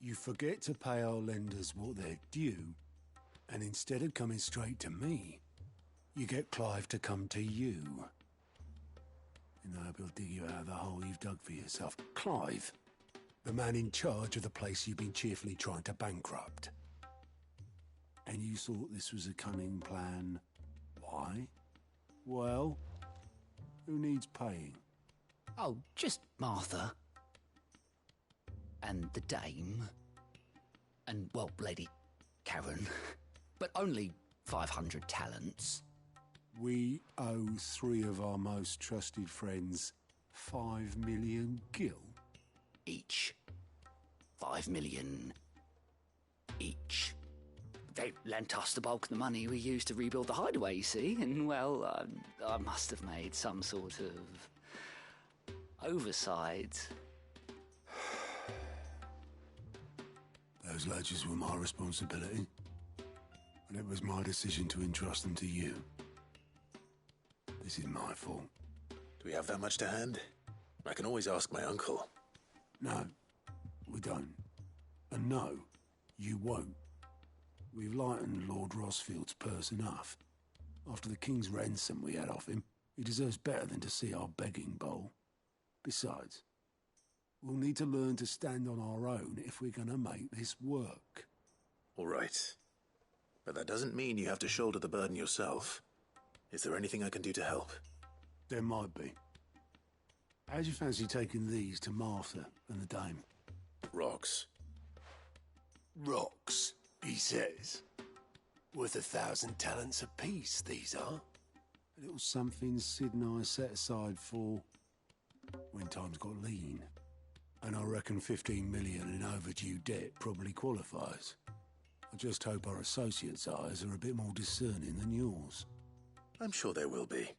You forget to pay our lenders what they're due, and instead of coming straight to me, you get Clive to come to you. And I hope he'll dig you out of the hole you've dug for yourself. Clive, the man in charge of the place you've been cheerfully trying to bankrupt. And you thought this was a cunning plan. Why? Well, who needs paying? Oh, just Martha. And the dame. And, well, Lady Karen. But only 500 talents. We owe 3 of our most trusted friends 5 million gil. Each. 5 million each. They lent us the bulk of the money we used to rebuild the hideaway, you see, and, well, I must have made some sort of oversight. Those ledgers were my responsibility, and it was my decision to entrust them to you. This is my fault. Do we have that much to hand? I can always ask my uncle. No, we don't. And no, you won't. We've lightened Lord Rossfield's purse enough. After the king's ransom we had off him, he deserves better than to see our begging bowl. Besides, we'll need to learn to stand on our own if we're going to make this work. All right. But that doesn't mean you have to shoulder the burden yourself. Is there anything I can do to help? There might be. How'd you fancy taking these to Martha and the dame? Rocks. Rocks, he says. Worth 1,000 talents apiece, these are. A little something Sid and I set aside for when times got lean. And I reckon 15 million in overdue debt probably qualifies. I just hope our associates' eyes are a bit more discerning than yours. I'm sure there will be.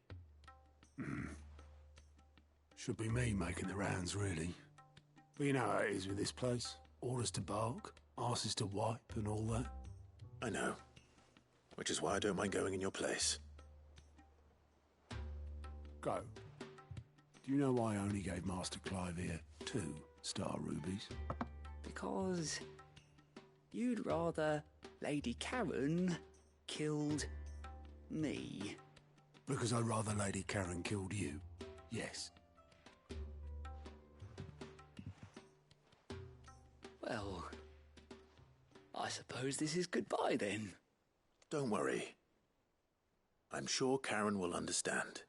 Should be me making the rounds, really. But you know how it is with this place. Orders to bark, arses to wipe, and all that. I know. Which is why I don't mind going in your place. Go. Do you know why I only gave Master Clive here 2 star rubies? Because you'd rather Lady Karen killed me. Because I'd rather Lady Karen killed you. Yes. Well, I suppose this is goodbye then. Don't worry. I'm sure Karen will understand.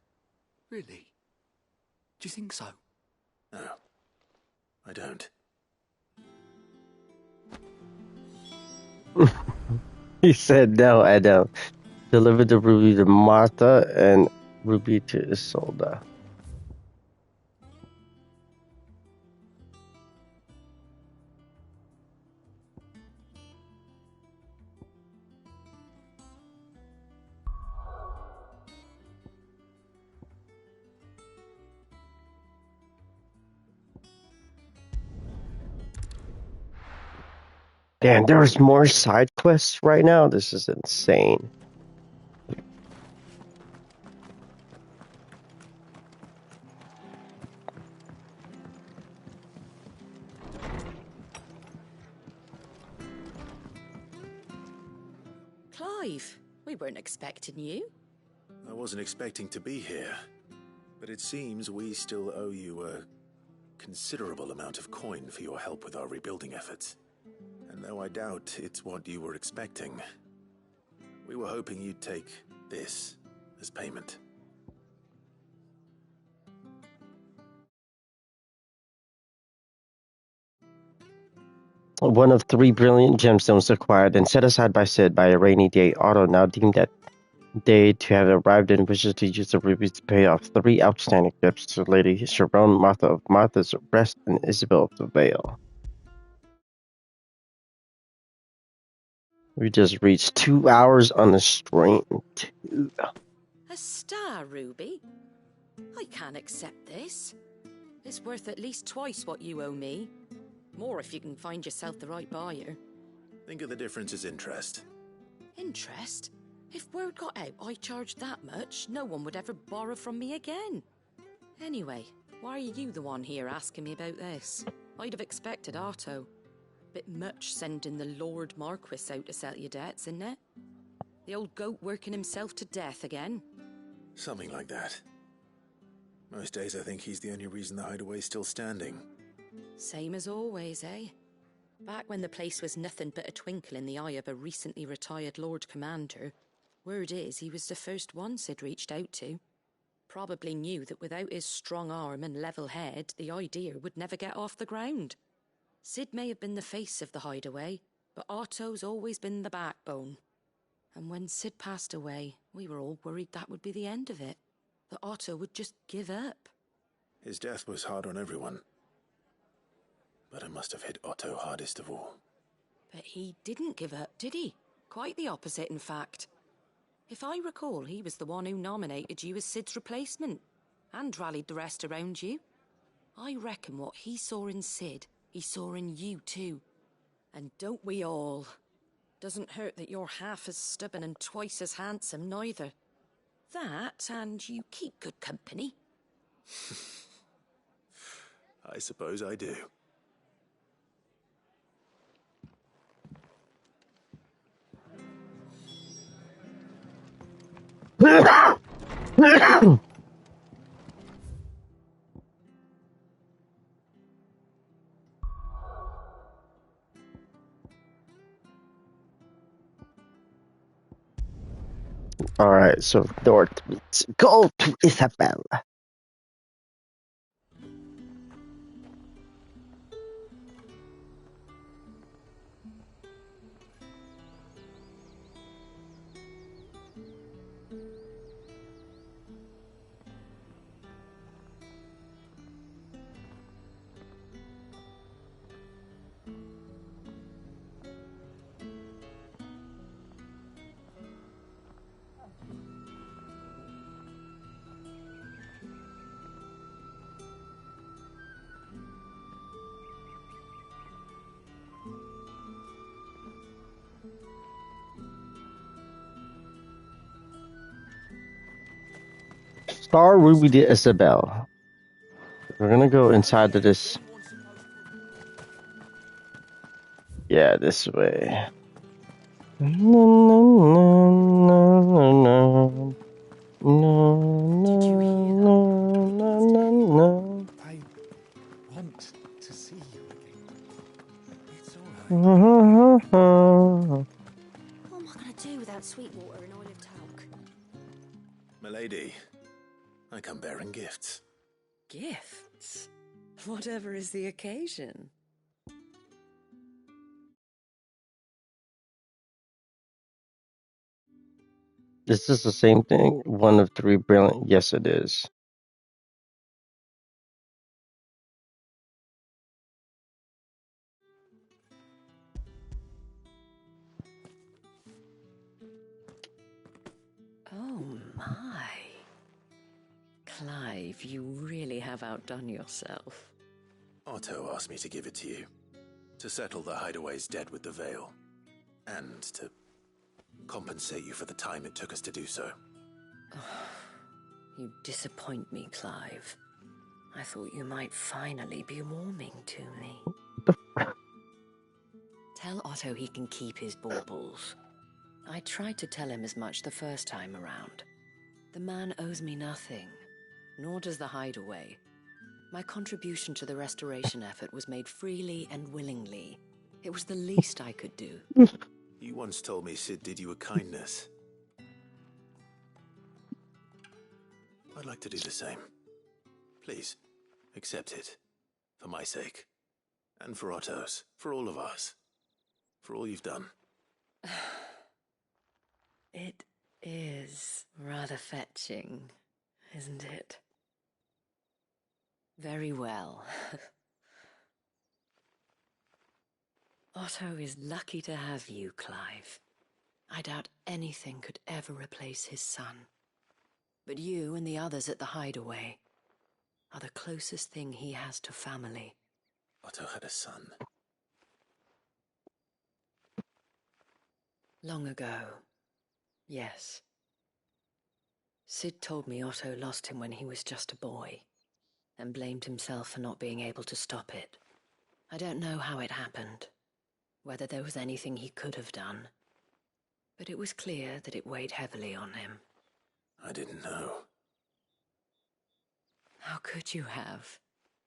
Really? Do you think so? No, I don't. He said, no, I don't. Deliver the ruby to Martha and ruby to Isolde. Damn, there's more side quests right now? This is insane. Clive, we weren't expecting you. I wasn't expecting to be here, but it seems we still owe you a considerable amount of coin for your help with our rebuilding efforts. And though I doubt it's what you were expecting, we were hoping you'd take this as payment. One of 3 brilliant gemstones acquired and set aside by Sid by a rainy day. Otto now deemed that day to have arrived and wishes to use the rubies to pay off 3 outstanding debts to Lady Sharon, Martha of Martha's Rest, and Isabel of the Vale. We just reached 2 hours on the stream. A star ruby? I can't accept this. It's worth at least twice what you owe me. More if you can find yourself the right buyer. Think of the difference as interest. Interest? If word got out I charged that much, no one would ever borrow from me again. Anyway, why are you the one here asking me about this? I'd have expected Otto. Bit much sending the Lord Marquis out to settle your debts, isn't it? The old goat working himself to death again? Something like that. Most days I think he's the only reason the hideaway's still standing. Same as always, eh? Back when the place was nothing but a twinkle in the eye of a recently retired Lord Commander, word is he was the first one Sid reached out to. Probably knew that without his strong arm and level head, the idea would never get off the ground. Sid may have been the face of the hideaway, but Otto's always been the backbone. And when Sid passed away, we were all worried that would be the end of it. That Otto would just give up. His death was hard on everyone. But it must have hit Otto hardest of all. But he didn't give up, did he? Quite the opposite, in fact. If I recall, he was the one who nominated you as Sid's replacement, and rallied the rest around you. I reckon what he saw in Sid, he saw in you too. And don't we all? Doesn't hurt that you're half as stubborn and twice as handsome, neither. That, and you keep good company. I suppose I do. Alright, so north meets go to Isabel. Star Ruby to Isabel. We're gonna go inside of this. Yeah, this way. Did you hear that? I want to see you again. It's alright. What am I going to do without Sweetwater and Olive Talc? Milady, I come bearing gifts. Gifts? Whatever is the occasion. Is this the same thing? One of 3 brilliant. Yes, it is. Oh my. Clive, you really have outdone yourself. Otto asked me to give it to you. To settle the hideaway's debt with the Vale. And to compensate you for the time it took us to do so. You disappoint me, Clive. I thought you might finally be warming to me. Tell Otto he can keep his baubles. I tried to tell him as much the first time around. The man owes me nothing, nor does the hideaway. My contribution to the restoration effort was made freely and willingly. It was the least I could do. You once told me Sid did you a kindness. I'd like to do the same. Please, accept it. For my sake. And for Otto's. For all of us. For all you've done. It is rather fetching, isn't it? Very well. Otto is lucky to have you, Clive. I doubt anything could ever replace his son. But you and the others at the hideaway are the closest thing he has to family. Otto had a son. Long ago, yes. Sid told me Otto lost him when he was just a boy, and blamed himself for not being able to stop it. I don't know how it happened, whether there was anything he could have done, but it was clear that it weighed heavily on him. I didn't know. How could you have?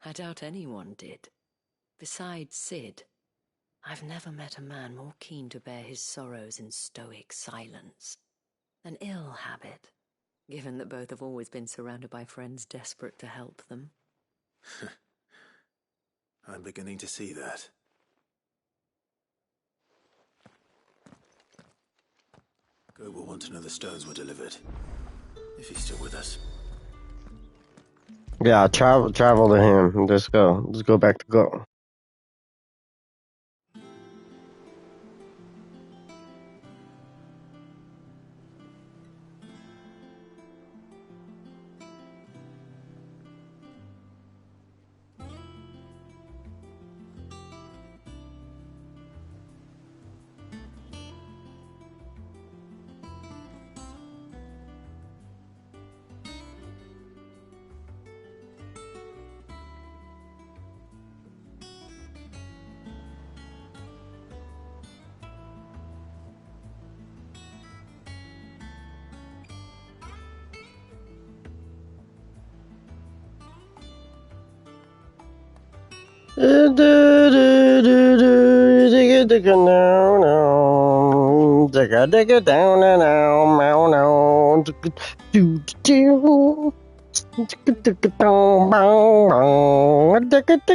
I doubt anyone did. Besides Sid, I've never met a man more keen to bear his sorrows in stoic silence. An ill habit, given that both have always been surrounded by friends desperate to help them. I'm beginning to see that. Go will want to know the stones were delivered. If he's still with us. Yeah, travel to him. Let's go. Let's go back to go.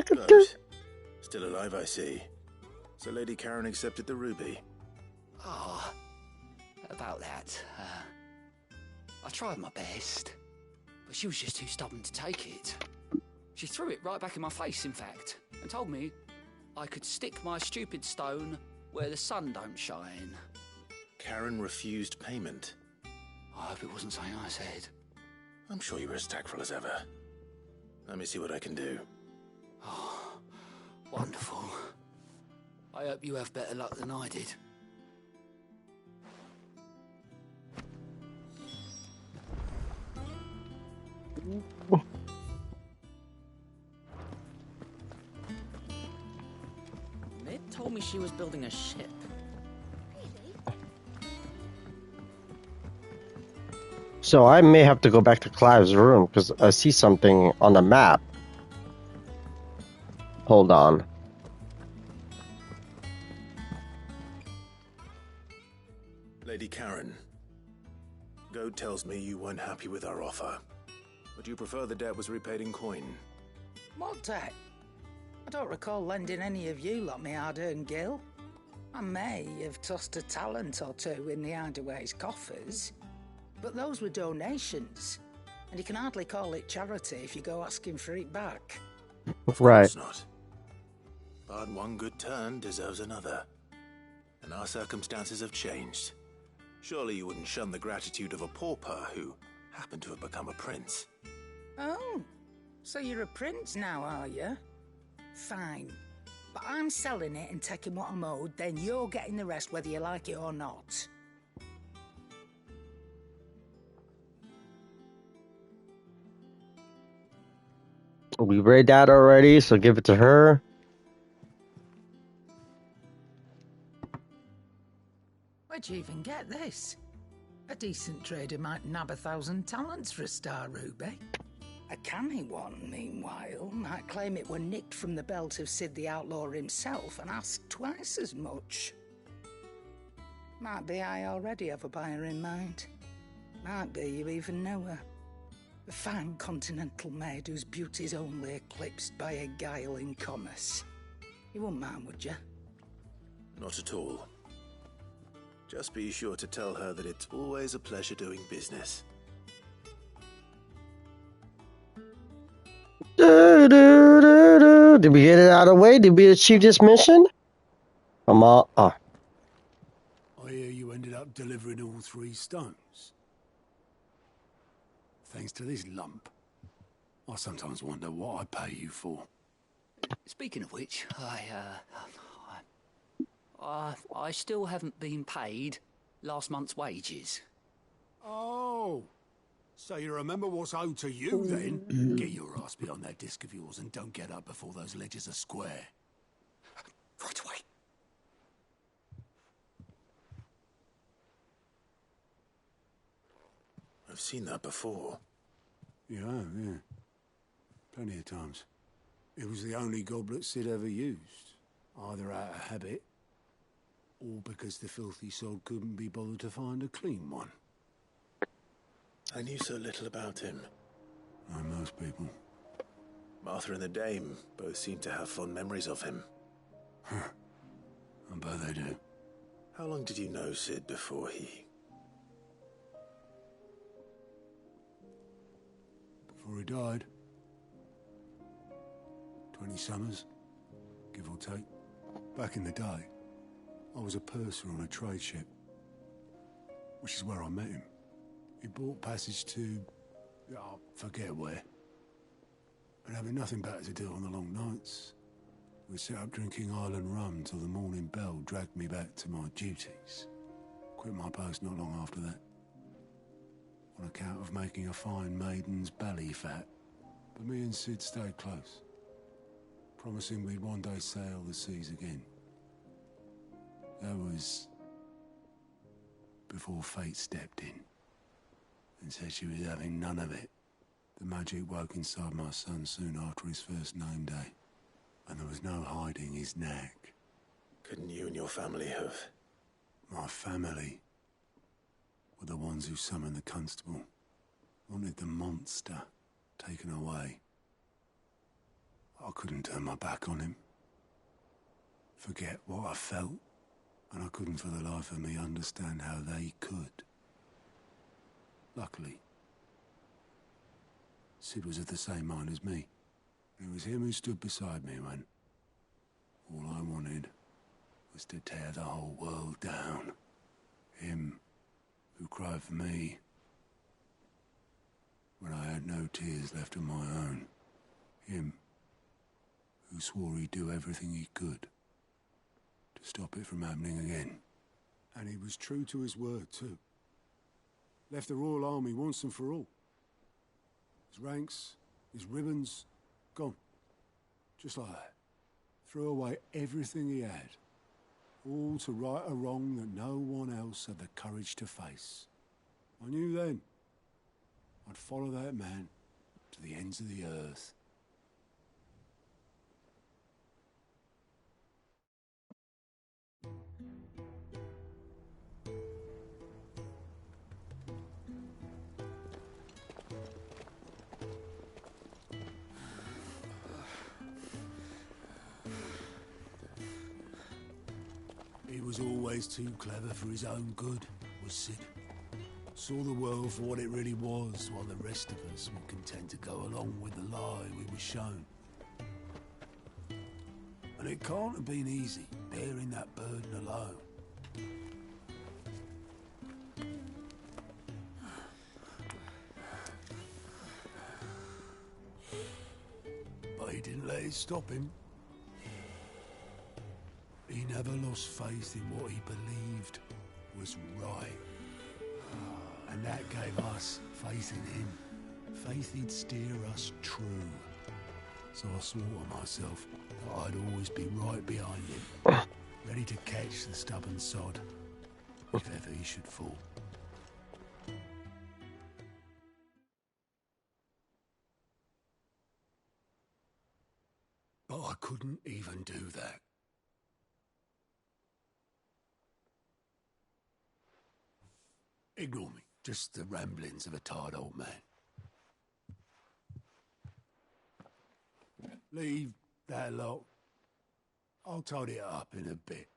Close. Still alive, I see. So Lady Karen accepted the ruby. Ah, about that. I tried my best, but she was just too stubborn to take it. She threw it right back in my face, in fact, and told me I could stick my stupid stone where the sun don't shine. Karen refused payment. I hope it wasn't something I said. I'm sure you were as tactful as ever. Let me see what I can do. Oh, wonderful. I hope you have better luck than I did. Mid told me she was building a ship. So I may have to go back to Clive's room because I see something on the map. Hold on. Lady Karen, Goad tells me you weren't happy with our offer. Would you prefer the debt was repaid in coin? What debt? I don't recall lending any of you lot me hard-earned gil. I may have tossed a talent or two in the Hideaway's coffers, but those were donations, and you can hardly call it charity if you go asking for it back. Of Right. course not. But one good turn deserves another. And our circumstances have changed. Surely you wouldn't shun the gratitude of a pauper who happened to have become a prince. Oh, so you're a prince now, are you? Fine. But I'm selling it and taking what I'm owed, then you're getting the rest whether you like it or not. We read that already, so give it to her. Where'd you even get this? A decent trader might nab 1,000 talents for a star ruby. A canny one, meanwhile, might claim it were nicked from the belt of Sid the Outlaw himself and ask twice as much. Might be I already have a buyer in mind. Might be you even know her. A fine continental maid whose beauty's only eclipsed by a guile in commerce. You wouldn't mind, would you? Not at all. Just be sure to tell her that it's always a pleasure doing business. Did we get it out of the way? Did we achieve this mission? Come on. Oh. I hear you ended up delivering all 3 stones. Thanks to this lump. I sometimes wonder what I pay you for. Speaking of which, I still haven't been paid last month's wages. Oh, so you remember what's owed to you then? Get your ass behind that disc of yours and don't get up before those ledgers are square. Right away. I've seen that before. Yeah, yeah. Plenty of times. It was the only goblet Sid ever used. Either out of habit, or because the filthy sod couldn't be bothered to find a clean one. I knew so little about him. Like most people. Martha and the Dame both seem to have fond memories of him. I bet they do. How long did you know Sid before he... Before he died. 20 summers, give or take. Back in the day, I was a purser on a trade ship, which is where I met him. He bought passage to... I forget where. And having nothing better to do on the long nights, we set up drinking island rum till the morning bell dragged me back to my duties. Quit my post not long after that, on account of making a fine maiden's belly fat. But me and Sid stayed close, promising we'd one day sail the seas again. That was before fate stepped in and said she was having none of it. The magic woke inside my son soon after his first name day, and there was no hiding his knack. Couldn't you and your family have... My family were the ones who summoned the constable, wanted the monster taken away. I couldn't turn my back on him, forget what I felt, and I couldn't for the life of me understand how they could. Luckily, Sid was of the same mind as me. It was him who stood beside me when all I wanted was to tear the whole world down. Him who cried for me when I had no tears left of my own. Him who swore he'd do everything he could to stop it from happening again. And he was true to his word, too. Left the Royal Army once and for all. His ranks, his ribbons, gone. Just like that. Threw away everything he had. All to right a wrong that no one else had the courage to face. I knew then I'd follow that man to the ends of the earth. He was always too clever for his own good, was Sid. Saw the world for what it really was, while the rest of us were content to go along with the lie we were shown. And it can't have been easy, bearing that burden alone. But he didn't let it stop him. He never lost faith in what he believed was right. And that gave us faith in him. Faith he'd steer us true. So I swore to myself that I'd always be right behind him, ready to catch the stubborn sod, if ever he should fall. But I couldn't even do that. Ignore me. Just the ramblings of a tired old man. Leave that lot I'll tidy it up in a bit.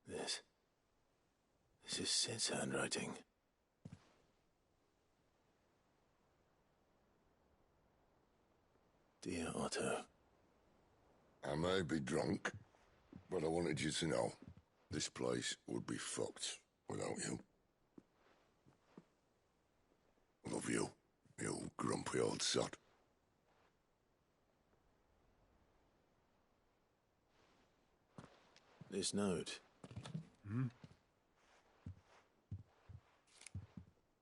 This is Sid's handwriting. Dear Otto. I may be drunk, but I wanted you to know this place would be fucked without you. Love you, you grumpy old sod. This note. Hmm?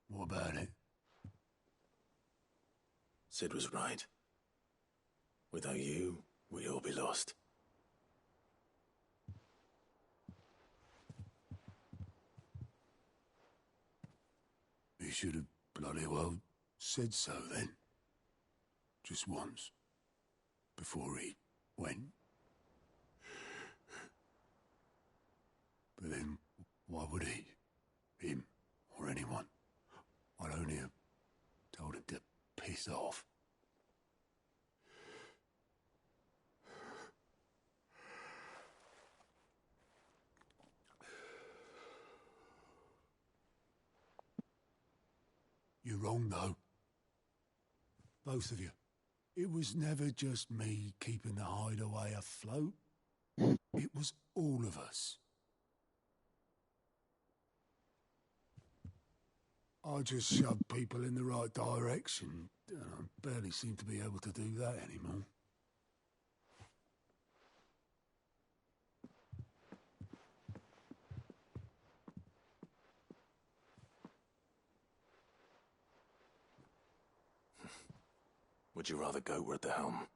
What about it? Sid was right. Without you, we'd all be lost. He should have bloody well said so then. Just once. Before he went. But then, why would he? Him, or anyone? I'd only have told him to piss off. You're wrong, though. Both of you. It was never just me keeping the hideaway afloat. It was all of us. I just shoved people in the right direction, and I barely seem to be able to do that anymore. Would you rather go at the helm?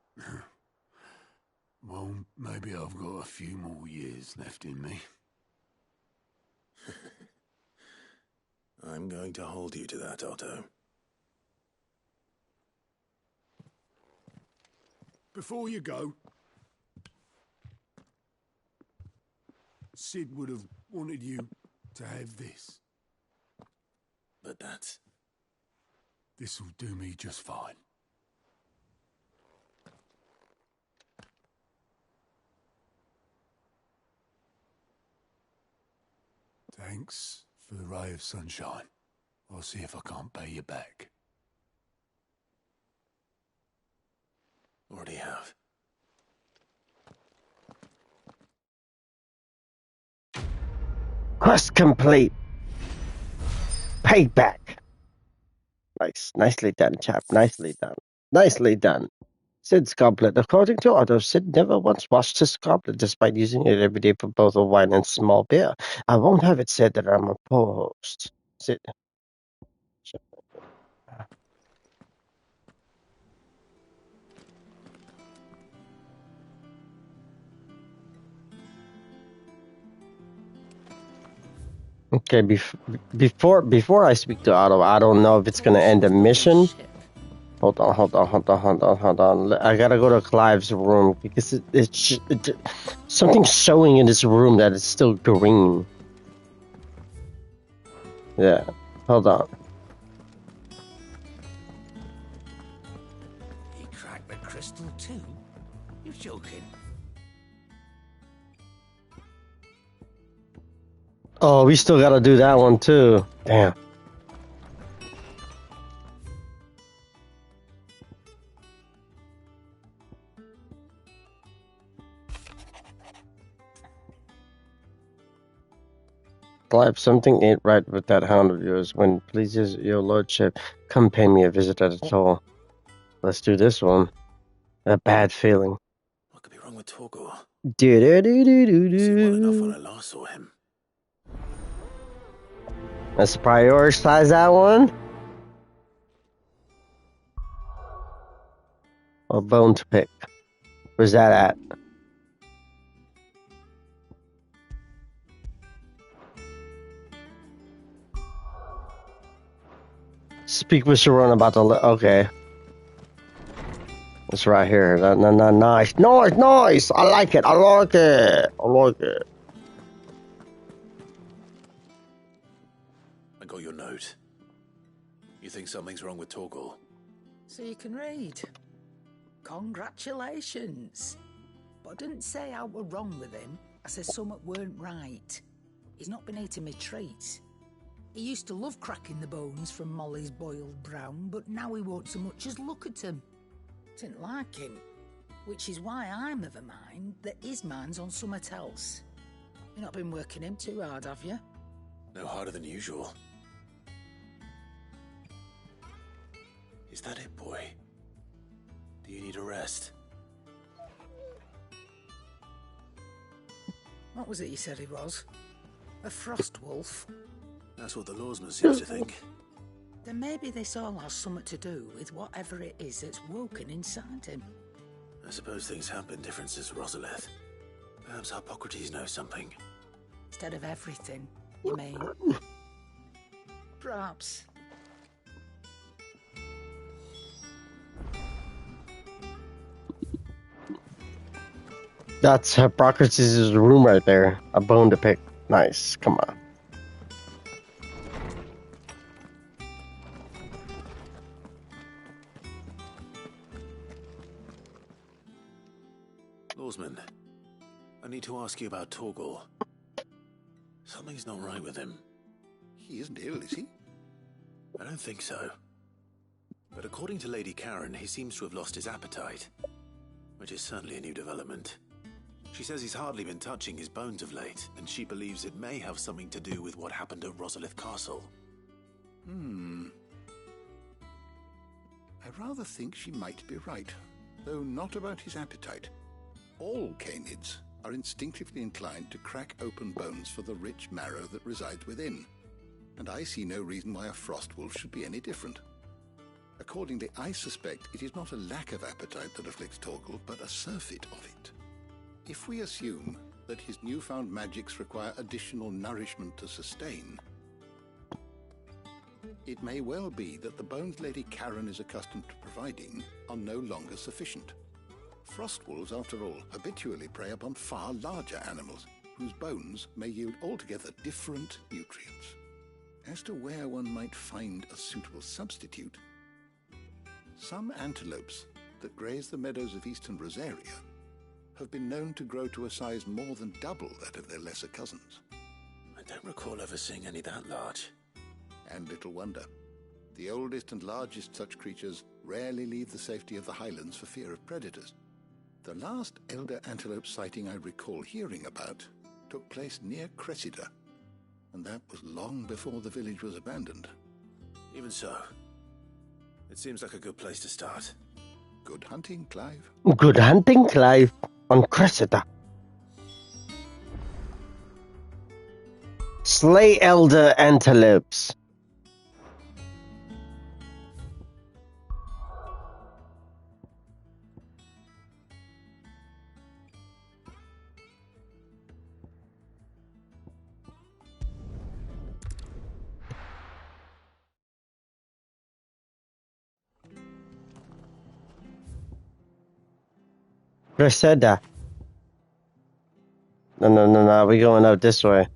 Well, maybe I've got a few more years left in me. I'm going to hold you to that, Otto. Before you go, Sid would have wanted you to have this. But that's... This'll do me just fine. Thanks for the ray of sunshine. I'll see if I can't pay you back. Already have. Quest complete. Payback. Nice. Nicely done, chap. Nicely done. Nicely done. Sid's goblet. According to Otto, Sid never once washed his goblet despite using it every day for both a wine and small beer. I won't have it said that I'm opposed. Sid. Okay, before I speak to Otto, I don't know if it's gonna end the mission. Hold on. I gotta go to Clive's room because it's something's showing in this room that it's still green. Yeah, hold on. He cracked the crystal too? You're joking. Oh, we still gotta do that one too. Damn. Clive, something ain't right with that hound of yours. When pleases your lordship, come pay me a visit at a toll. Let's do this one. A bad feeling. What could be wrong with Torgor? See well enough when I last saw him. Let's prioritize that one. Or bone to pick. Where's that at? Speak with Sharon about the... Okay. It's right here. Nice. Nice! I like it. I got your note. You think something's wrong with Torgal? So you can read. Congratulations. But I didn't say I were wrong with him. I said something weren't right. He's not been eating me treats. He used to love cracking the bones from Molly's boiled brown, but now he won't so much as look at them. Didn't like him. Which is why I'm of a mind that his mind's on something else. You've not been working him too hard, have you? No harder than usual. Is that it, boy? Do you need a rest? What was it you said he was? A frost wolf? That's what the lawsman seems to think. Then maybe this all has something to do with whatever it is that's woken inside him. I suppose things have been different since Rosalith. Perhaps Hippocrates knows something. Instead of everything, you mean? Perhaps. That's Hippocrates' room right there. A bone to pick. Nice. Come on. Lawsman, I need to ask you about Torgal. Something's not right with him. He isn't ill, is he? I don't think so. But according to Lady Karen, he seems to have lost his appetite. Which is certainly a new development. She says he's hardly been touching his bones of late, and she believes it may have something to do with what happened at Rosalith Castle. I rather think she might be right, though not about his appetite. All canids are instinctively inclined to crack open bones for the rich marrow that resides within, and I see no reason why a frost wolf should be any different. Accordingly, I suspect it is not a lack of appetite that afflicts Torgal, but a surfeit of it. If we assume that his newfound magics require additional nourishment to sustain, it may well be that the bones Lady Karen is accustomed to providing are no longer sufficient. Frost wolves, after all, habitually prey upon far larger animals, whose bones may yield altogether different nutrients. As to where one might find a suitable substitute, some antelopes that graze the meadows of eastern Rosaria have been known to grow to a size more than double that of their lesser cousins. I don't recall ever seeing any that large. And little wonder. The oldest and largest such creatures rarely leave the safety of the highlands for fear of predators. The last elder antelope sighting I recall hearing about took place near Cressida, and that was long before the village was abandoned. Even so, it seems like a good place to start. Good hunting, Clive. Good hunting, Clive, on Cressida. Slay elder antelopes. Cressida. No. We going up this way.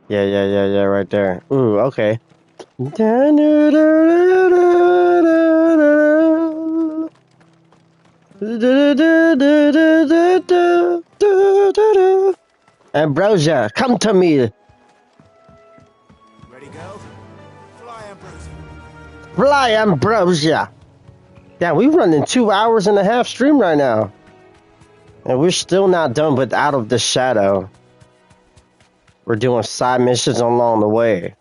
Yeah. Right there. Ooh, okay. Ambrosia, come to me. Ready, go? Fly, Ambrosia. Fly, Ambrosia. Yeah, we're running 2 hours and a half stream right now. And we're still not done with Out of the Shadow. We're doing side missions along the way.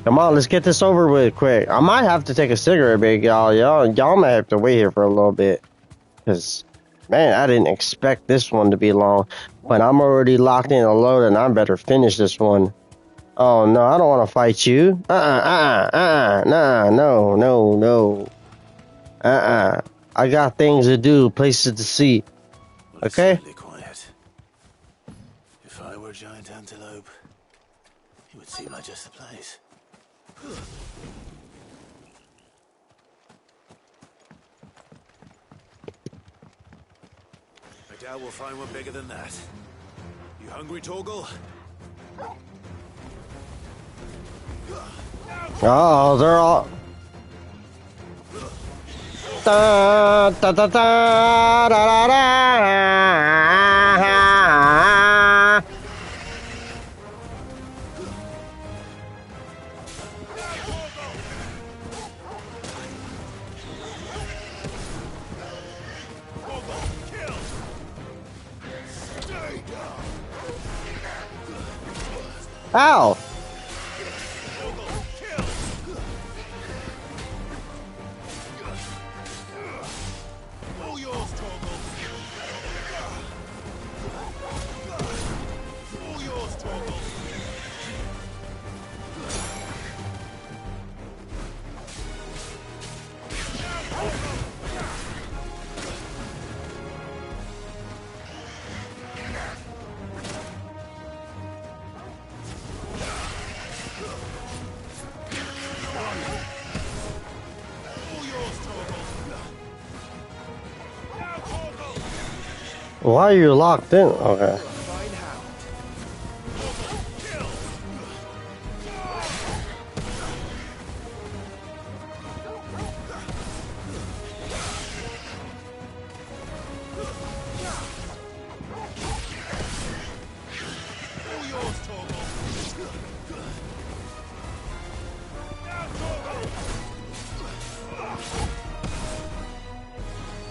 Come on, let's get this over with quick. I might have to take a cigarette break, y'all. Y'all might have to wait here for a little bit. Because, man, I didn't expect this one to be long. But I'm already locked in a load and I better finish this one. Oh, no, I don't want to fight you. Nah, no. I got things to do, places to see. Okay? It's quiet. If I were a giant antelope, it would seem like just the place. I doubt we'll find one bigger than that. You hungry, Torgal? Oh, they're all. Da, da, da, da, da, da, da. Ow! Why are you locked in? Okay.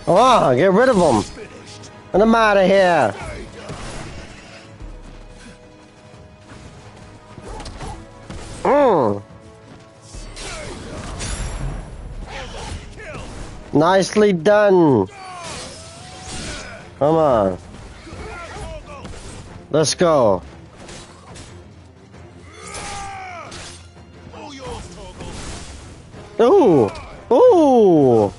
Come on, get rid of them. Get them out of here. Nicely done. Come on. Let's go. Ooh. Ooh.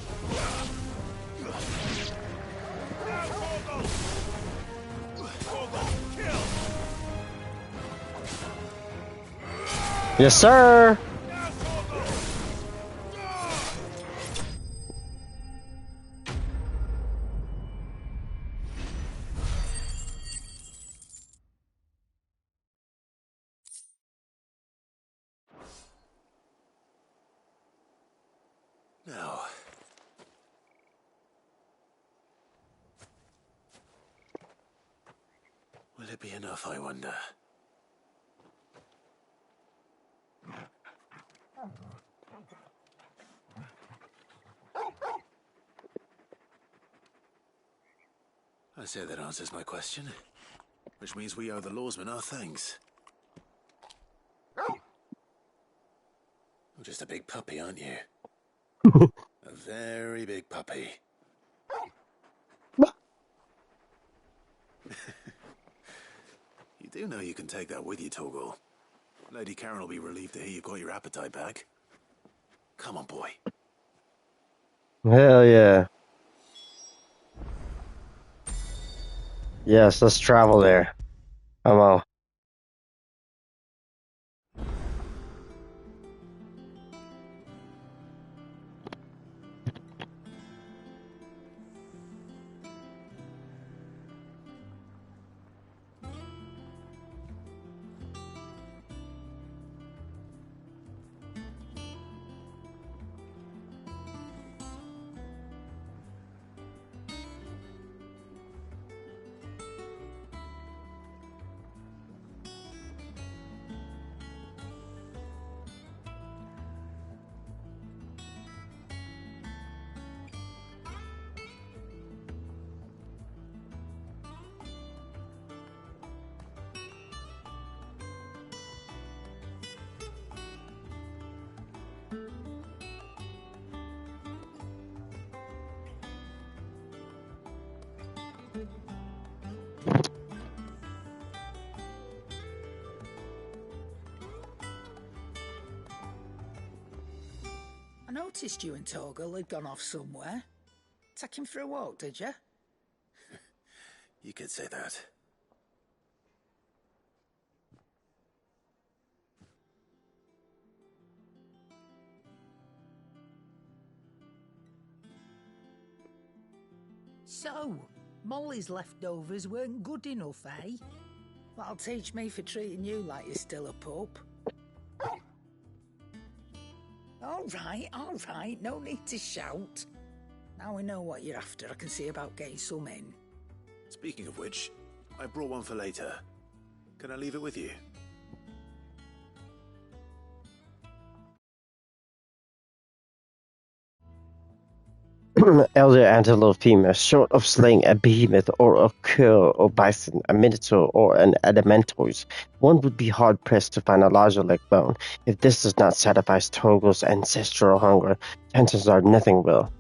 Yes, sir. Now. Will it be enough, I wonder? I say that answers my question. Which means we owe the lawsmen our thanks. You're just a big puppy, aren't you? A very big puppy. You do know you can take that with you, Torgal. Lady Karen will be relieved to hear you've got your appetite back. Come on, boy. Hell yeah. Yes, let's travel there. Come on. I noticed you and Torgal had gone off somewhere. Take him for a walk, did you? You could say that. So, Molly's leftovers weren't good enough, eh? That'll teach me for treating you like you're still a pup. All right, no need to shout. Now we know what you're after, I can see about getting some in. Speaking of which, I brought one for later. Can I leave it with you? Elder antelope female, short of slaying a behemoth or a cur or bison, a minotaur or an adamantoise, one would be hard-pressed to find a larger leg bone. If this does not satisfy Torgal's ancestral hunger, chances are nothing will.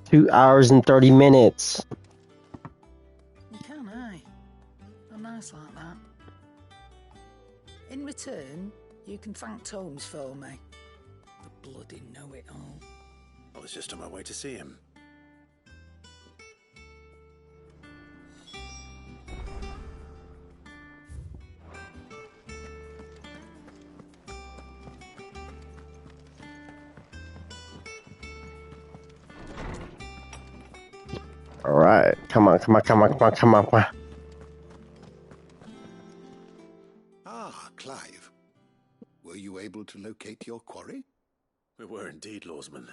Two hours and 30 minutes. You can, eh? Oh, nice like that. In return, you can thank Tomes for me. The bloody know-it-all. I was just on my way to see him. All right, come on. Ah, Clive. Were you able to locate your quarry? We were indeed, Lawsman.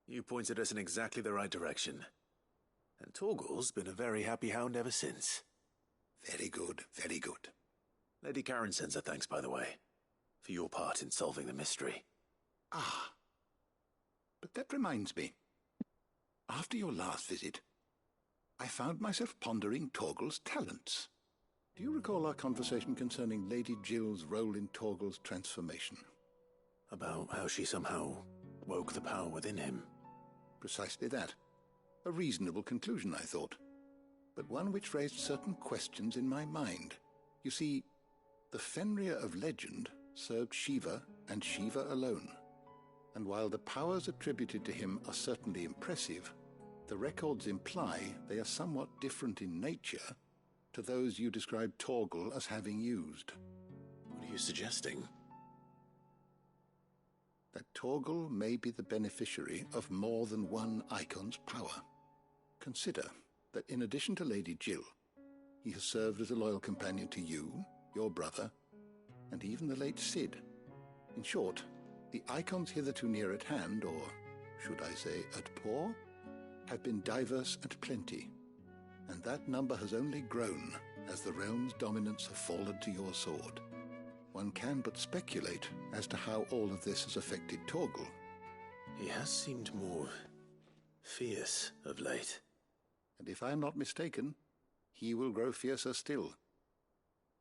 You pointed us in exactly the right direction. And Torgal's been a very happy hound ever since. Very good, very good. Lady Karen sends her thanks, by the way, for your part in solving the mystery. Ah. But that reminds me. After your last visit, I found myself pondering Torgal's talents. Do you recall our conversation concerning Lady Jill's role in Torgal's transformation? About how she somehow woke the power within him. Precisely that. A reasonable conclusion, I thought, but one which raised certain questions in my mind. You see, the Fenrir of legend served Shiva and Shiva alone. And while the powers attributed to him are certainly impressive, the records imply they are somewhat different in nature to those you describe Torgal as having used. What are you suggesting? That Torgal may be the beneficiary of more than one icon's power. Consider that in addition to Lady Jill, he has served as a loyal companion to you, your brother, and even the late Cid. In short, the icons hitherto near at hand, or should I say at paw, have been diverse and plenty, and that number has only grown as the realm's dominance have fallen to your sword. One can but speculate as to how all of this has affected Torgal. He has seemed more fierce of late. And if I am not mistaken, he will grow fiercer still.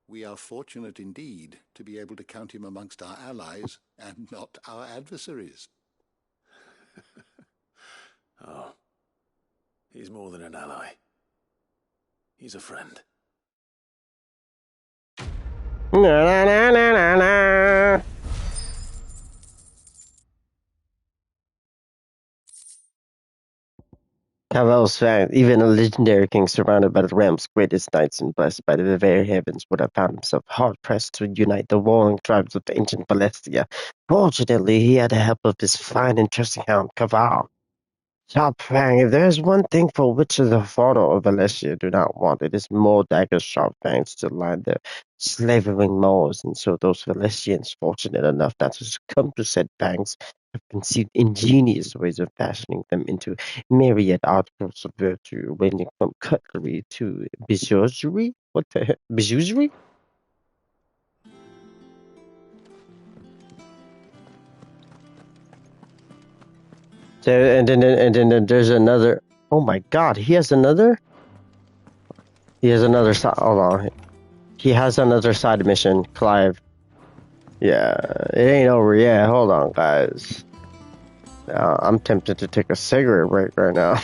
We are fortunate indeed to be able to count him amongst our allies and not our adversaries. Oh, he's more than an ally. He's a friend. Cavell's fact, even a legendary king surrounded by the realm's greatest knights and blessed by the very heavens would have found himself hard-pressed to unite the warring tribes of ancient Balestia. Fortunately, he had the help of his fine and trusty hound, Cavall. Sharp Fang, if there is one thing for which the father of Alessia do not want, it is more daggers, sharp fangs to line their slavering maws, and so those Valesians, fortunate enough not to succumb to said fangs, have conceived ingenious ways of fashioning them into myriad articles of virtue, ranging from cutlery to bijouterie. What the heck? Bijouterie? So, and then there's another. Oh my God, he has another. He has another side. Hold on, he has another side mission, Clive. Yeah, it ain't over yet. Hold on, guys. I'm tempted to take a cigarette break right now,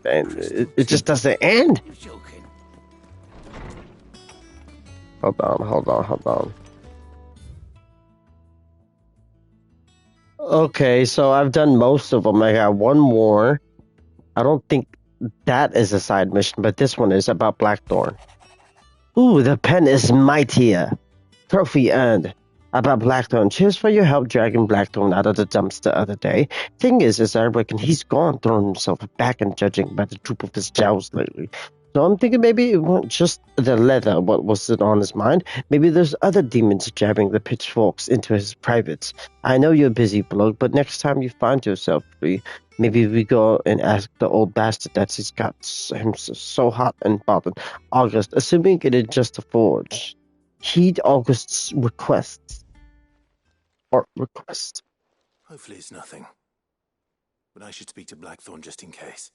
and it just doesn't end. Hold on. Okay, so I've done most of them. I got one more. I don't think that is a side mission, but this one is about Blackthorn. Ooh, the pen is mightier. Trophy earned. About Blackthorn. Cheers for your help dragging Blackthorn out of the dumps the other day. Thing is I reckon he's gone, throwing himself back and judging by the droop of his jowls lately. So I'm thinking maybe it wasn't just the leather what was it on his mind. Maybe there's other demons jabbing the pitchforks into his privates. I know you're a busy bloke, but next time you find yourself free, maybe we go and ask the old bastard that he's got him so hot and bothered. August, assuming it is just a forge. Heed August's requests. Or request. Hopefully it's nothing. But I should speak to Blackthorn just in case.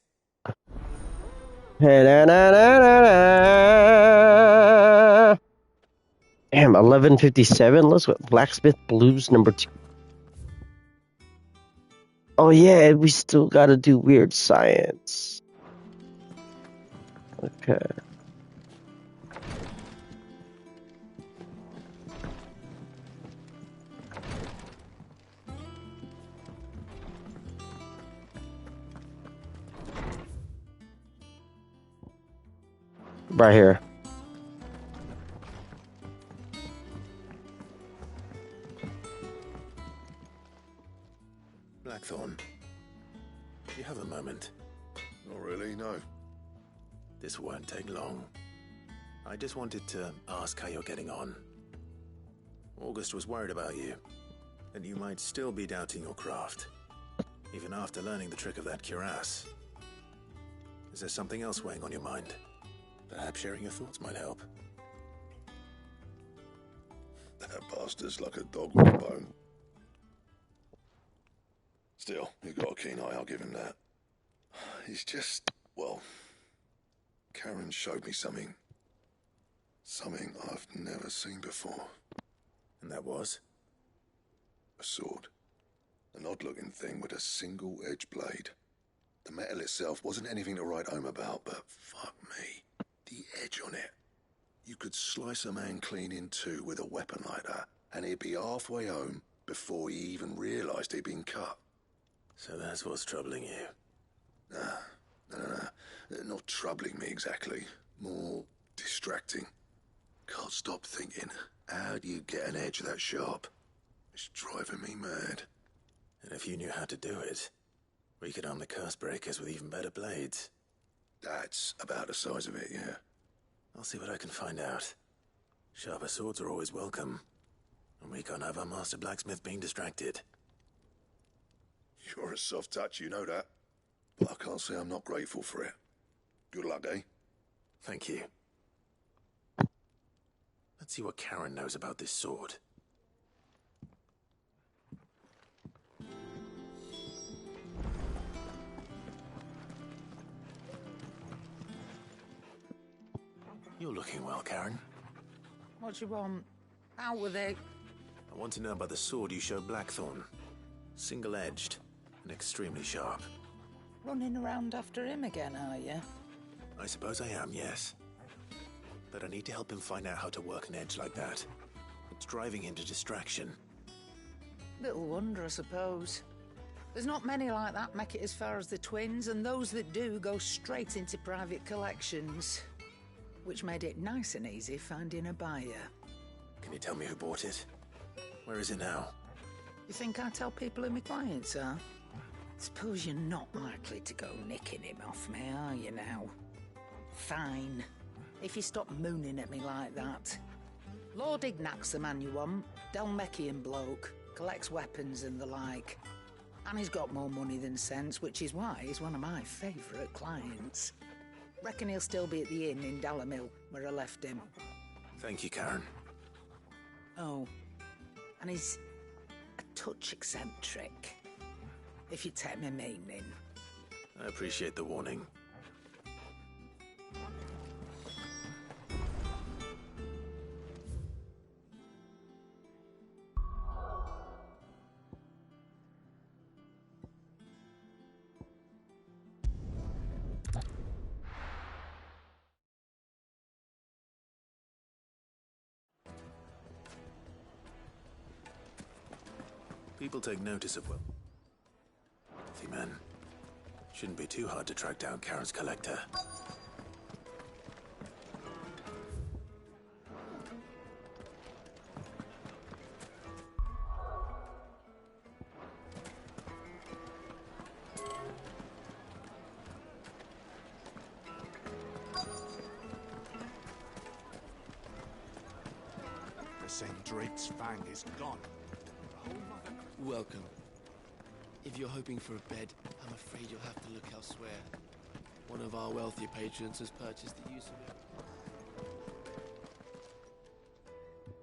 Damn, 11:57. Let's go. Blacksmith Blues #2. Oh yeah, we still gotta do weird science. Okay. Right here. Blackthorn, do you have a moment? Not really, no. This won't take long. I just wanted to ask how you're getting on. August was worried about you, that you might still be doubting your craft, even after learning the trick of that cuirass. Is there something else weighing on your mind? Perhaps sharing your thoughts might help. That bastard's like a dog with a bone. Still, you've got a keen eye, I'll give him that. He's just, well, Karen showed me something. Something I've never seen before. And that was? A sword. An odd-looking thing with a single-edged blade. The metal itself wasn't anything to write home about, but fuck me. The edge on it. You could slice a man clean in two with a weapon like that, and he'd be halfway home before he even realised he'd been cut. So that's what's troubling you? Nah. Not troubling me exactly. More distracting. Can't stop thinking, how do you get an edge that sharp? It's driving me mad. And if you knew how to do it, we could arm the curse breakers with even better blades. That's about the size of it, yeah. I'll see what I can find out. Sharper swords are always welcome. And we can't have our master blacksmith being distracted. You're a soft touch, you know that. But I can't say I'm not grateful for it. Good luck, eh? Thank you. Let's see what Karen knows about this sword. You're looking well, Karen. What you want? Out with it. I want to know about the sword you showed Blackthorn. Single-edged and extremely sharp. Running around after him again, are you? I suppose I am, yes. But I need to help him find out how to work an edge like that. It's driving him to distraction. Little wonder, I suppose. There's not many like that make it as far as the twins, and those that do go straight into private collections. Which made it nice and easy finding a buyer. Can you tell me who bought it? Where is it now? You think I tell people who my clients are? Suppose you're not likely to go nicking him off me, are you now? Fine. If you stop mooning at me like that. Lord Ignac's the man you want. Dalmekian bloke. Collects weapons and the like. And he's got more money than sense, which is why he's one of my favourite clients. Reckon he'll still be at the inn in Dalamil, where I left him. Thank you, Karen. Oh, and he's a touch eccentric, if you take my meaning. I appreciate the warning. People take notice of wealthy men. Shouldn't be too hard to track down Karen's collector. Drake's fang is gone. Welcome. If you're hoping for a bed, I'm afraid you'll have to look elsewhere. One of our wealthier patrons has purchased the use of it.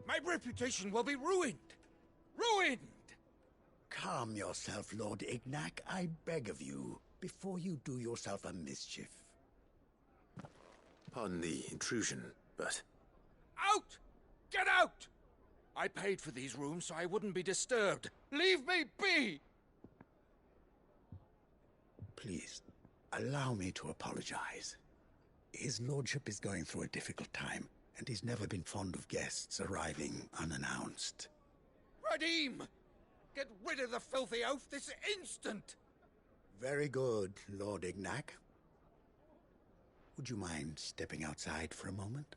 My reputation will be ruined! Ruined! Calm yourself, Lord Ignac, I beg of you, before you do yourself a mischief. Pardon the intrusion, but... Out! Get out! I paid for these rooms so I wouldn't be disturbed. Leave me be! Please, allow me to apologize. His lordship is going through a difficult time, and he's never been fond of guests arriving unannounced. Radim! Get rid of the filthy oaf this instant! Very good, Lord Ignac. Would you mind stepping outside for a moment?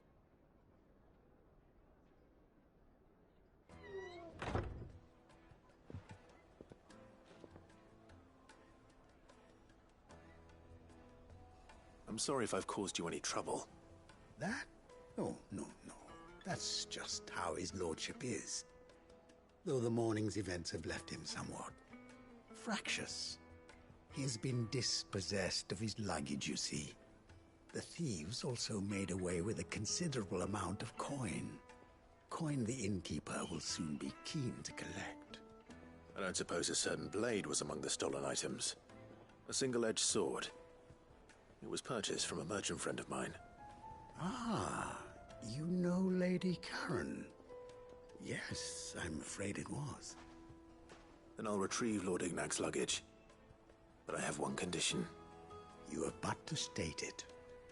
I'm sorry if I've caused you any trouble. That? Oh, no. That's just how his lordship is. Though the morning's events have left him somewhat fractious. He has been dispossessed of his luggage, you see. The thieves also made away with a considerable amount of coin. Coin the innkeeper will soon be keen to collect. I don't suppose a certain blade was among the stolen items. A single-edged sword. It was purchased from a merchant friend of mine. Ah, you know Lady Karen. Yes, I'm afraid it was. Then I'll retrieve Lord Ignac's luggage. But I have one condition. You have but to state it.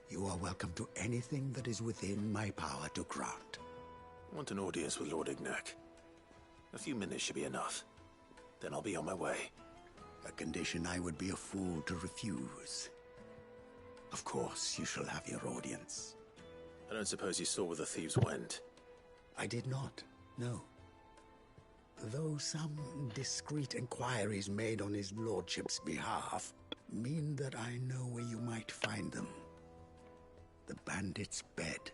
You are welcome to anything that is within my power to grant. I want an audience with Lord Ignac. A few minutes should be enough. Then I'll be on my way. A condition I would be a fool to refuse. Of course, you shall have your audience. I don't suppose you saw where the thieves went. I did not, no. Though some discreet inquiries made on his lordship's behalf mean that I know where you might find them. The bandit's bed.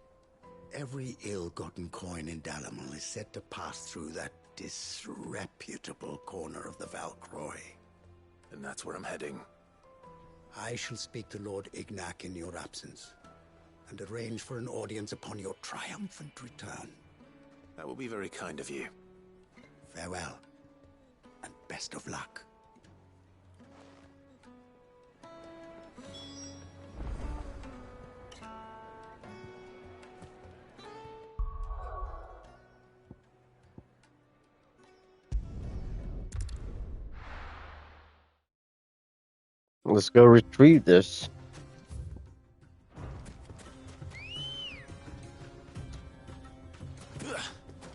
Every ill-gotten coin in Dalamil is said to pass through that disreputable corner of the Valcroy. And that's where I'm heading. I shall speak to Lord Ignac in your absence, and arrange for an audience upon your triumphant return. That will be very kind of you. Farewell, and best of luck. Let's go retrieve this.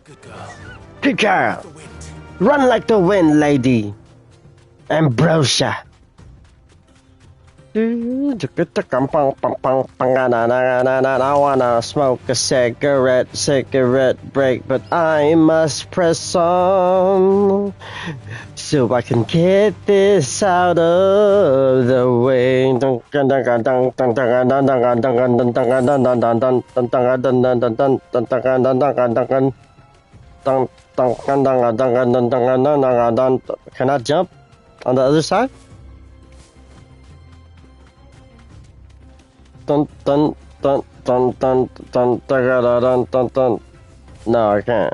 Good girl. Good girl. Run like the wind, lady. Ambrosia. I wanna smoke a cigarette break, but I must press on so I can get this out of the way. Can I jump on the other side? Dun dun dun dun dun dun dun dun dun. No, I can't.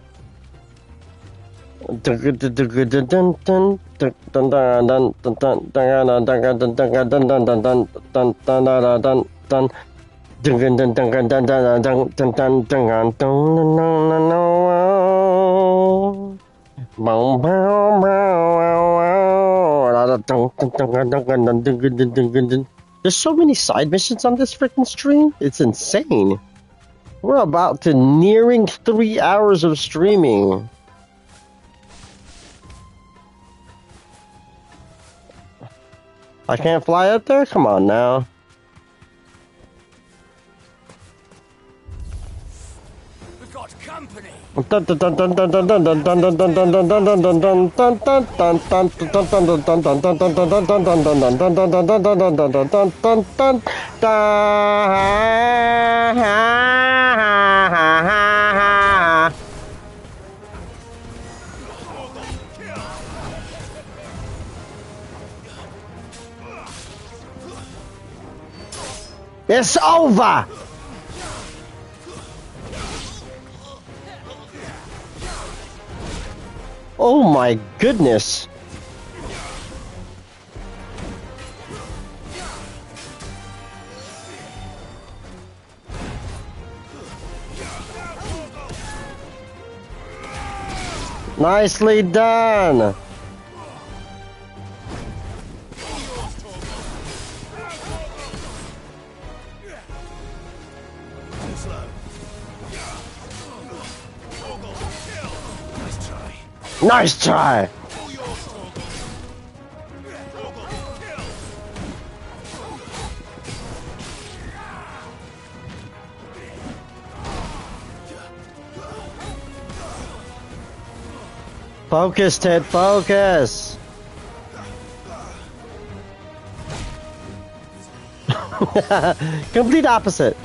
There's so many side missions on this freaking stream. It's insane. We're about to nearing 3 hours of streaming. I can't fly up there? Come on now. We've got company. It's over! Oh my goodness! Nicely done! Nice try! Focus, Ted, focus! Complete opposite.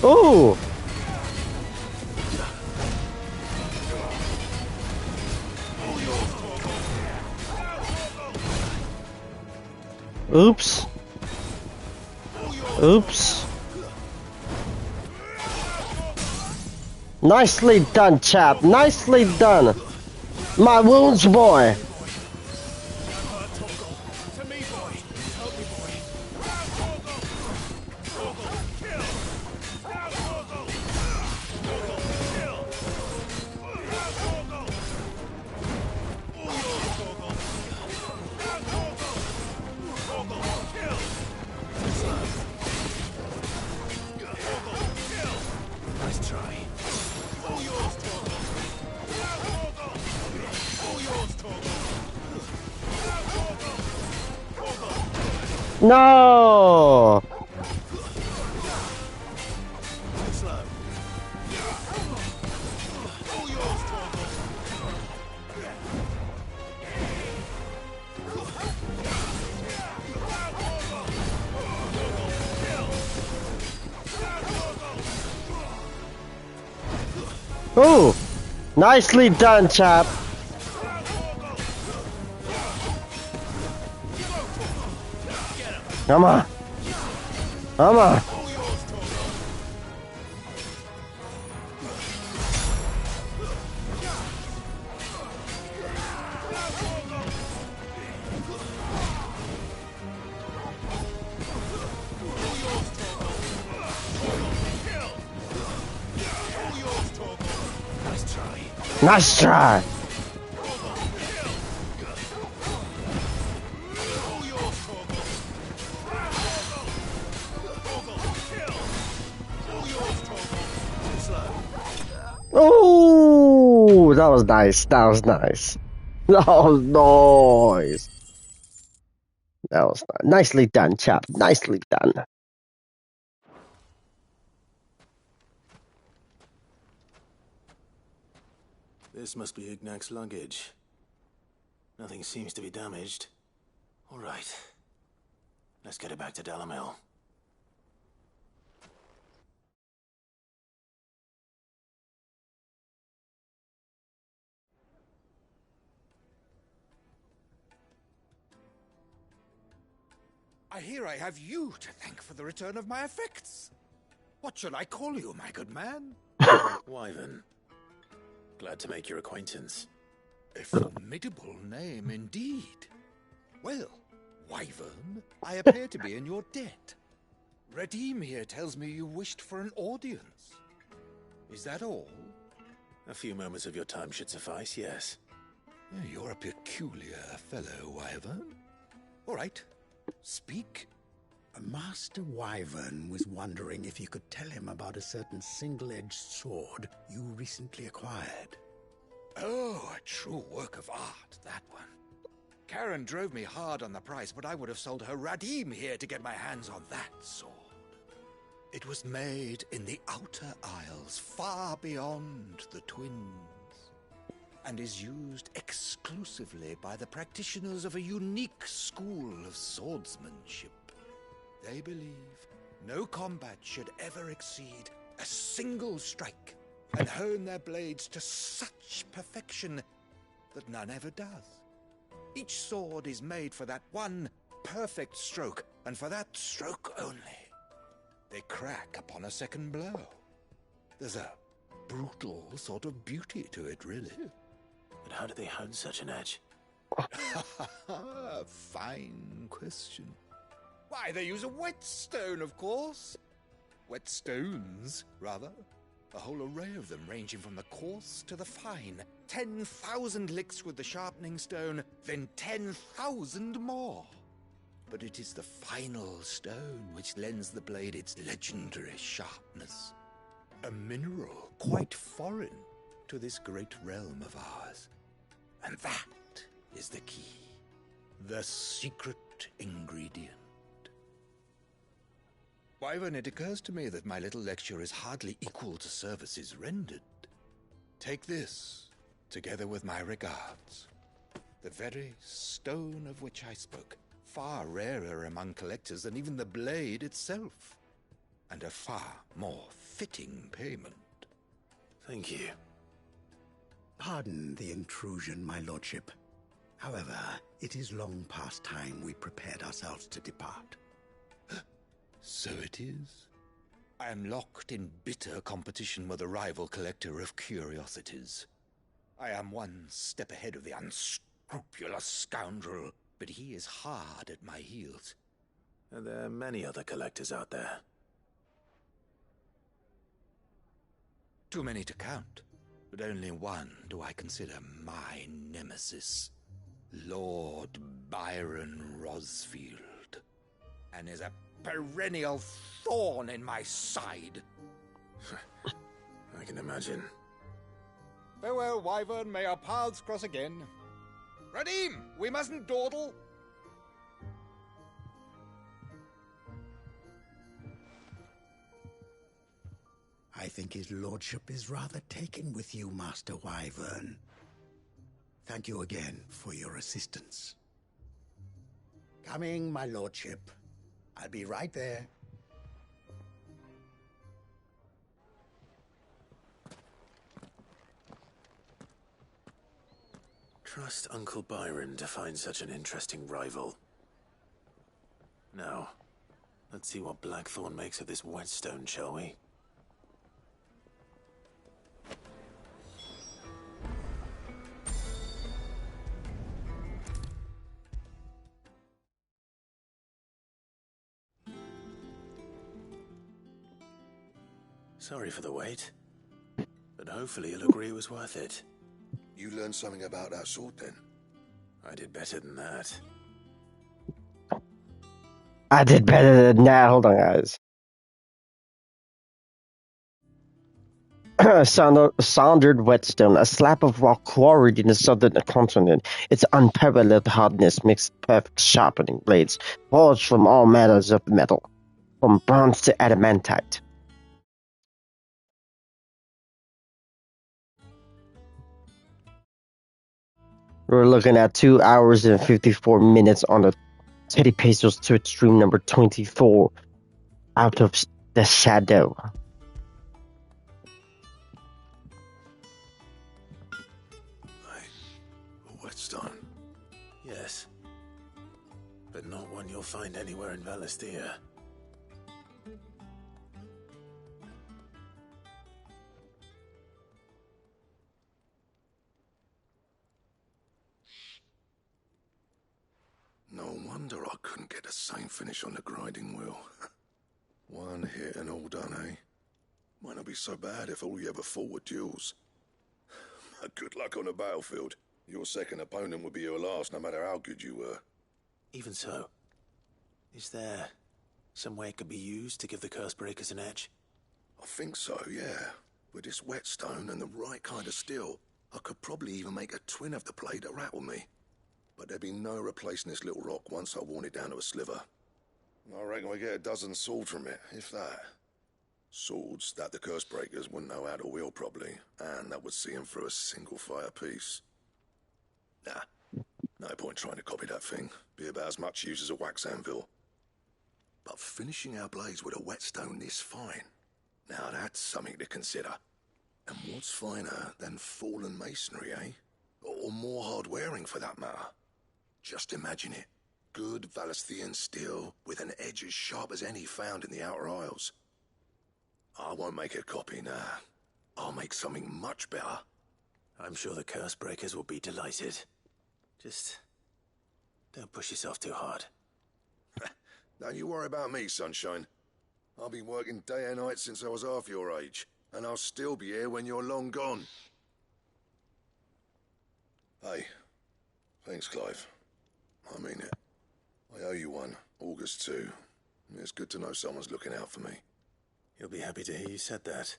Ooh! Oops. Oops. Nicely done, chap. Nicely done. My wounds, boy. No! Ooh! Nicely done, chap. Come on. Come on. Nice try. Oh, that was nice. That was nice. That was nice. That was nicely done, chap. Nicely done. This must be Ignac's luggage. Nothing seems to be damaged. All right. Let's get it back to Dalamil. I hear I have you to thank for the return of my effects. What shall I call you, my good man? Wyvern. Glad to make your acquaintance. A formidable name indeed. Well, Wyvern, I appear to be in your debt. Redeem here tells me you wished for an audience. Is that all? A few moments of your time should suffice, yes. You're a peculiar fellow, Wyvern. All right. Speak. Master Wyvern was wondering if you could tell him about a certain single-edged sword you recently acquired. Oh, a true work of art, that one. Karen drove me hard on the price, but I would have sold her Radim here to get my hands on that sword. It was made in the Outer Isles, far beyond the Twins, and is used exclusively by the practitioners of a unique school of swordsmanship. They believe no combat should ever exceed a single strike and hone their blades to such perfection that none ever does. Each sword is made for that one perfect stroke, and for that stroke only. They crack upon a second blow. There's a brutal sort of beauty to it, really. But how do they hone such an edge? Fine question. Why, they use a whetstone, of course. Whetstones, rather. A whole array of them, ranging from the coarse to the fine. 10,000 licks with the sharpening stone, then 10,000 more. But it is the final stone which lends the blade its legendary sharpness. A mineral quite foreign to this great realm of ours. And that is the key. The secret ingredient. Wyvern, it occurs to me that my little lecture is hardly equal to services rendered. Take this, together with my regards. The very stone of which I spoke, far rarer among collectors than even the blade itself, and a far more fitting payment. Thank you. Pardon the intrusion, my lordship. However, it is long past time we prepared ourselves to depart. So it is. I am locked in bitter competition with a rival collector of curiosities. I am one step ahead of the unscrupulous scoundrel, but he is hard at my heels. Are there many other collectors out there? Too many to count, but only one do I consider my nemesis. Lord Byron Rosfield, and is a perennial thorn in my side. I can imagine. Farewell, Wyvern, may our paths cross again. Radim, we mustn't dawdle. I think his lordship is rather taken with you, Master Wyvern. Thank you again for your assistance. Coming, my lordship. I'll be right there. Trust Uncle Byron to find such an interesting rival. Now, let's see what Blackthorn makes of this whetstone, shall we? Sorry for the wait, but hopefully you'll agree it was worth it. You learned something about that sword, then? I did better than that. I did better than that. Hold on, guys. Sounded whetstone, a slab of rock quarried in the southern continent. Its unparalleled hardness makes perfect sharpening blades, forged from all manners of metal, from bronze to adamantite. We're looking at 2 hours and 54 minutes on the TeddyPESO's Twitch stream number 24, Out of the Shadow. A whetstone? Yes. But not one you'll find anywhere in Valisthea. No wonder I couldn't get the same finish on the grinding wheel. One hit and all done, eh? Might not be so bad if all you ever fought were duels. Good luck on the battlefield. Your second opponent would be your last, no matter how good you were. Even so, is there some way it could be used to give the curse breakers an edge? I think so, yeah. With this whetstone and the right kind of steel, I could probably even make a twin of the blade that rattled me. But there'd be no replacing this little rock once I worn it down to a sliver. I reckon we get a dozen swords from it, if that. Swords that the curse breakers wouldn't know how to wield properly, and that would see them through a single fire piece. Nah, no point trying to copy that thing. Be about as much use as a wax anvil. But finishing our blades with a whetstone this fine, now that's something to consider. And what's finer than fallen masonry, eh? Or more hard-wearing, for that matter. Just imagine it. Good Valisthian steel with an edge as sharp as any found in the Outer Isles. I won't make a copy, nah. I'll make something much better. I'm sure the curse breakers will be delighted. Just don't push yourself too hard. Don't you worry about me, Sunshine. I've been working day and night since I was half your age, and I'll still be here when you're long gone. Hey, thanks, Clive. I mean it. I owe you one, August too. It's good to know someone's looking out for me. You'll be happy to hear you said that.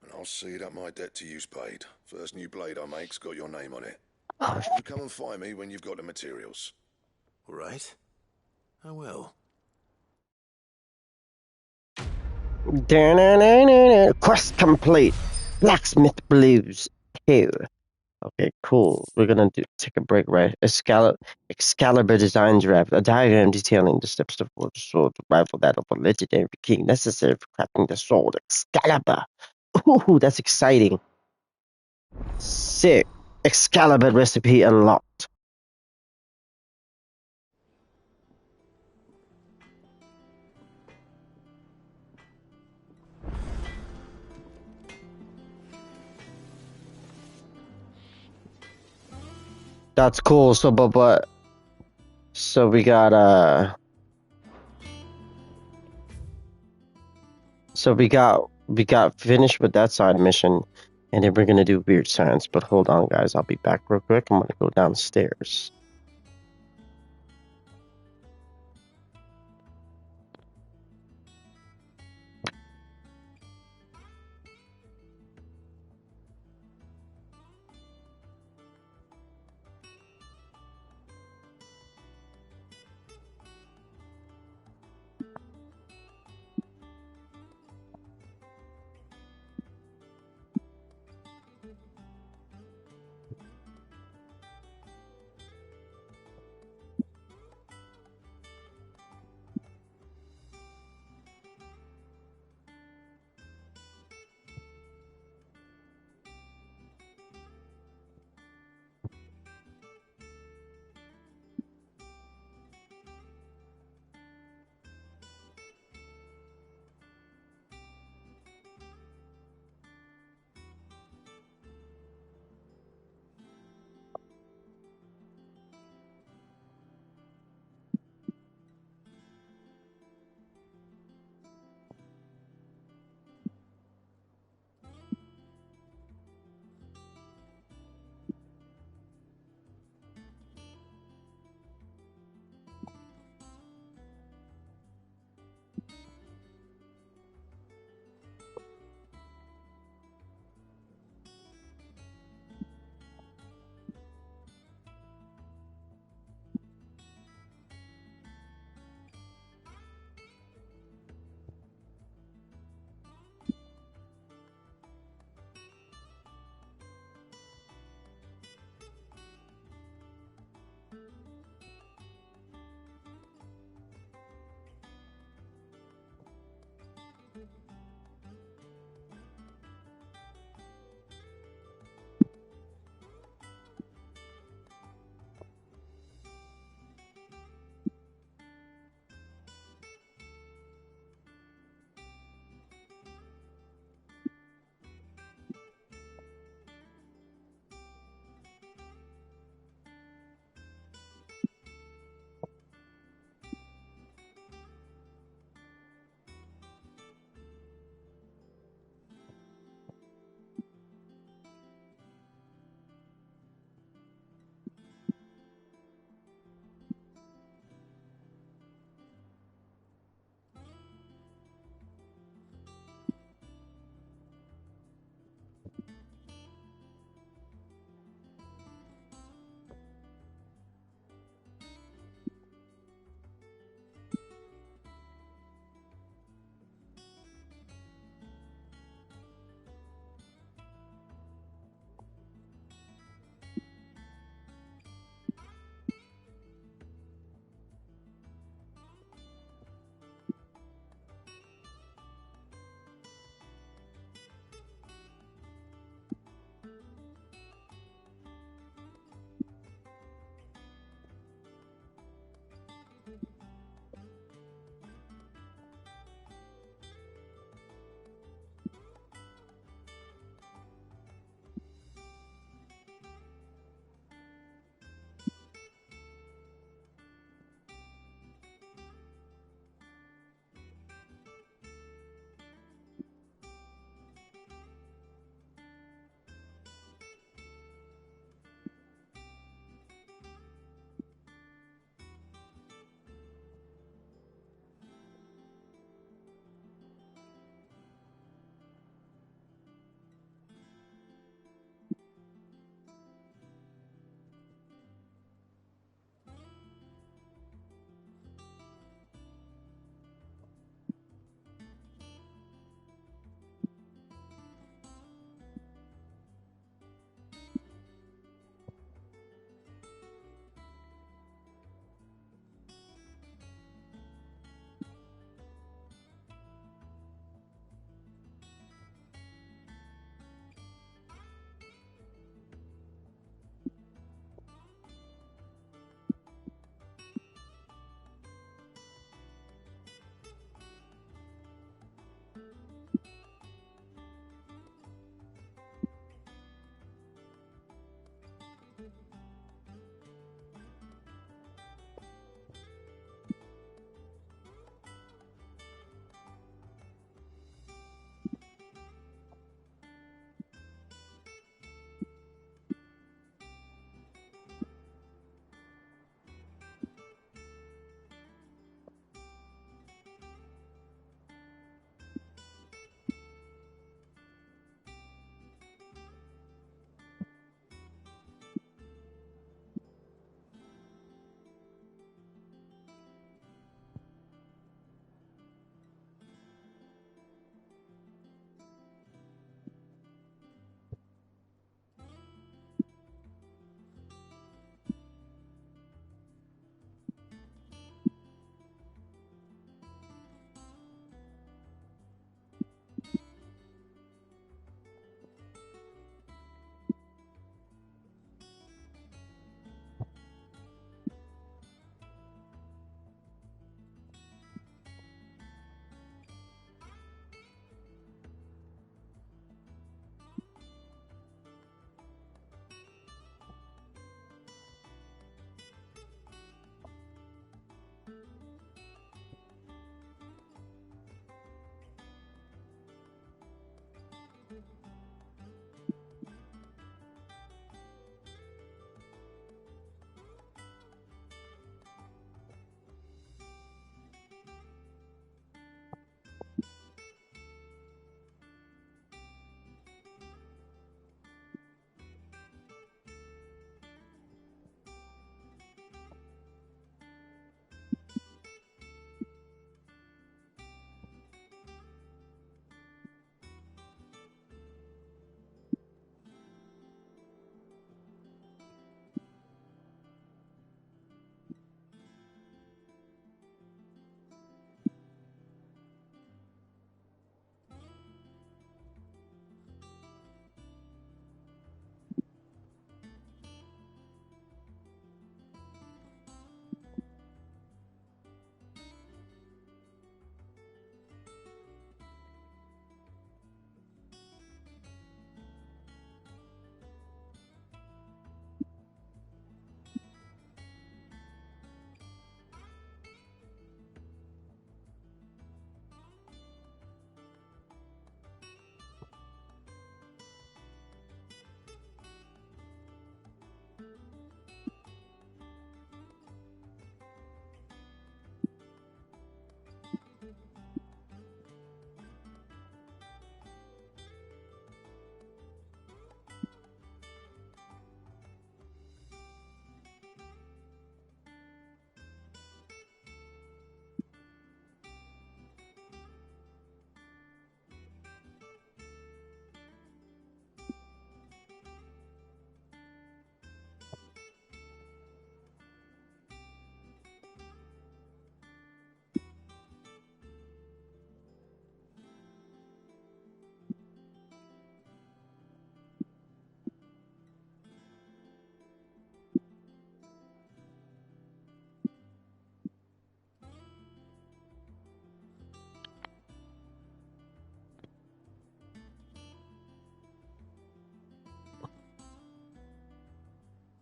And I'll see that my debt to you's paid. First new blade I make's got your name on it. Oh. You come and find me when you've got the materials. All right. I will. Quest complete. Blacksmith Blues 2. Okay, cool. We're gonna take a break, right? Excalibur Designs Rap. A diagram detailing the steps to forge the sword to rival that of a legendary king necessary for crafting the sword Excalibur. Ooh, that's exciting. Sick. Excalibur recipe unlocked. That's cool. So, but so we got we got finished with that side mission, and then we're gonna do weird science. But hold on, guys. I'll be back real quick. I'm gonna go downstairs.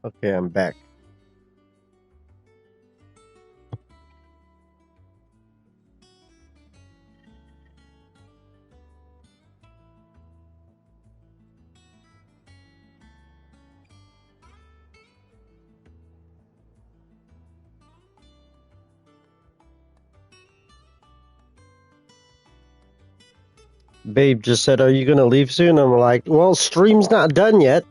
Okay, I'm back. Babe just said, "Are you gonna leave soon?" I'm like, "Well, stream's not done yet."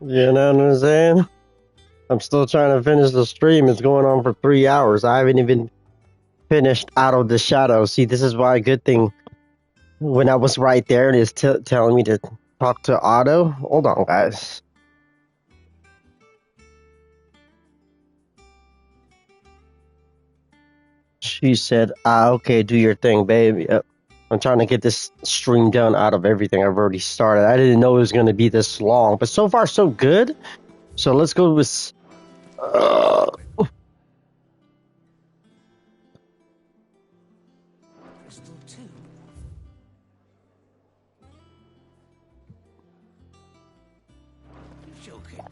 You know what I'm saying? I'm still trying to finish the stream. It's going on for 3 hours. I haven't even finished Out of the Shadow. See, this is why a good thing when I was right there and it's telling me to talk to Otto. Hold on, guys. She said, okay, do your thing, babe. Yep. I'm trying to get this stream done out of everything I've already started. I didn't know it was going to be this long, but so far so good. So let's go with... pocket.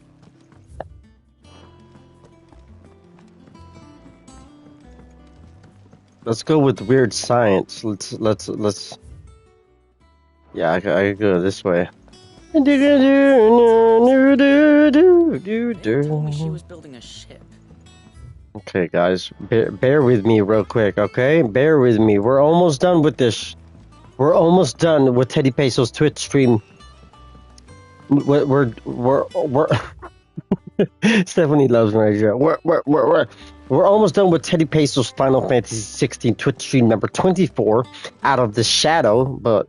Let's go with weird science. Let's. Yeah, I could go this way. Ned told me she was building a ship. Okay, guys, bear with me real quick, okay? Bear with me. We're almost done with this. We're almost done with TeddyPESO's Twitch stream. We're Stephanie loves my joke. We're almost done with TeddyPESO's Final Fantasy 16 Twitch stream number 24, Out of the Shadow, but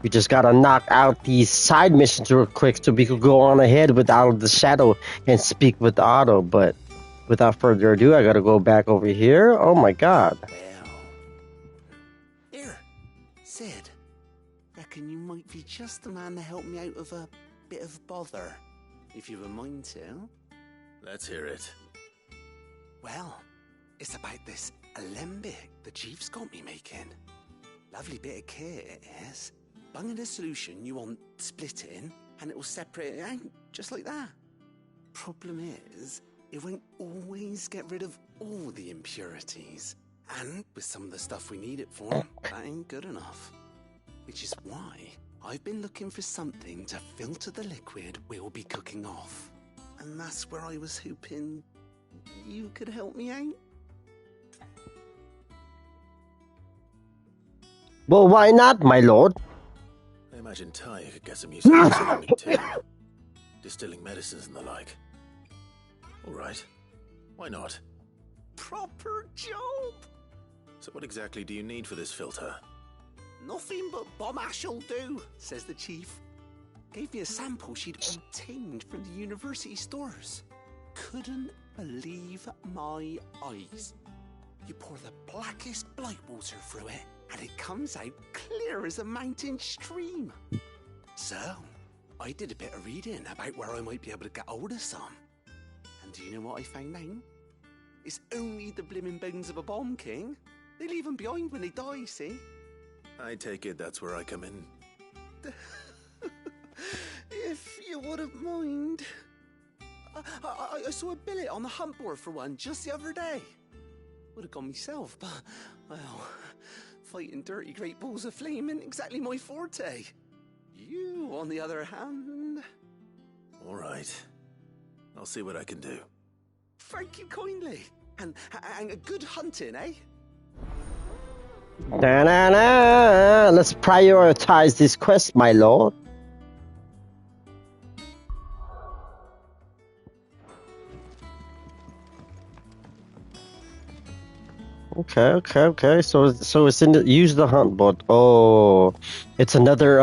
we just gotta knock out these side missions real quick so we could go on ahead with Out of the Shadow and speak with Otto, but without further ado, I gotta go back over here. Oh my god. Here, Sid. Reckon you might be just the man to help me out of a bit of bother, if you wouldn't mind to. Let's hear it. Well, it's about this alembic the chief's got me making. Lovely bit of kit it is. Bung in a solution you want splitting, and it will separate it out, just like that. Problem is, it won't always get rid of all the impurities. And with some of the stuff we need it for, that ain't good enough. Which is why I've been looking for something to filter the liquid we'll be cooking off. And that's where I was hoping you could help me out. Well, why not, my lord? I imagine Ty could get some use out of ceramic too. Distilling medicines and the like. Alright. Why not? Proper job! So what exactly do you need for this filter? Nothing but bomb ash'll do, says the chief. Gave me a sample she'd obtained from the university stores. Couldn't believe my eyes. You pour the blackest blight water through it, and it comes out clear as a mountain stream. So, I did a bit of reading about where I might be able to get hold of some. And do you know what I found out? It's only the blimmin' bones of a bomb king. They leave them behind when they die, see? I take it that's where I come in. If you wouldn't mind. I saw a billet on the hunt board for one just the other day. Would have gone myself, but, well, fighting dirty great balls of flame isn't exactly my forte. You, on the other hand... Alright. I'll see what I can do. Thank you kindly. And a good hunting, eh? Da-na-na. Let's prioritize this quest, my lord. Okay. So it's in the, use the hunt bot. Oh, it's another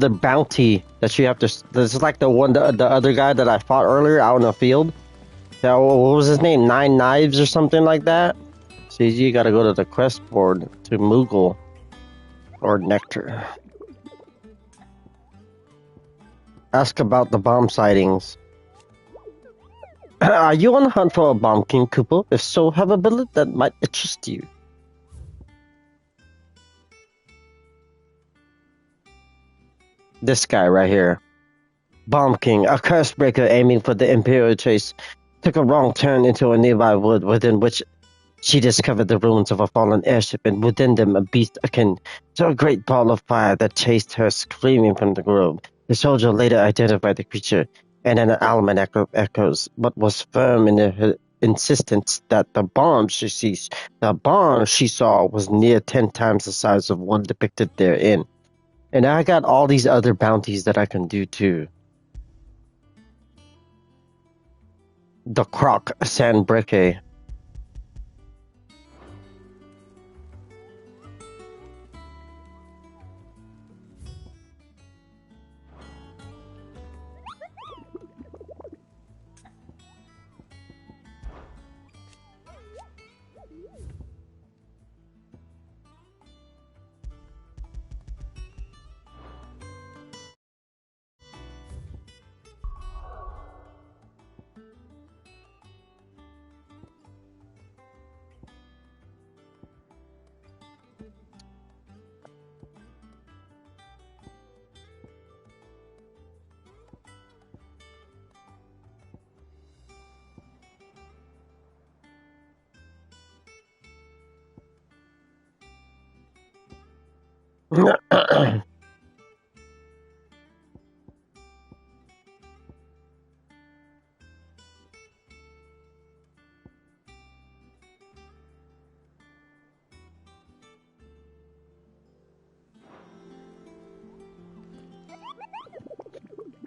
bounty that you have to. This is like the other guy that I fought earlier out in the field. Yeah, what was his name? 9 Knives or something like that. So you gotta go to the quest board to Moogle or Nectar. Ask about the bomb sightings. Are you on the hunt for a bomb king, Cooper? If so, have a billet that might interest you. This guy right here. Bomb King, a curse breaker aiming for the Imperial chase, took a wrong turn into a nearby wood within which she discovered the ruins of a fallen airship and within them a beast akin to a great ball of fire that chased her screaming from the grove. The soldier later identified the creature, and an almanac echoes, but was firm in her insistence that the bomb she saw was near 10 times the size of one depicted therein. And I got all these other bounties that I can do too. The Croc Sandbreke.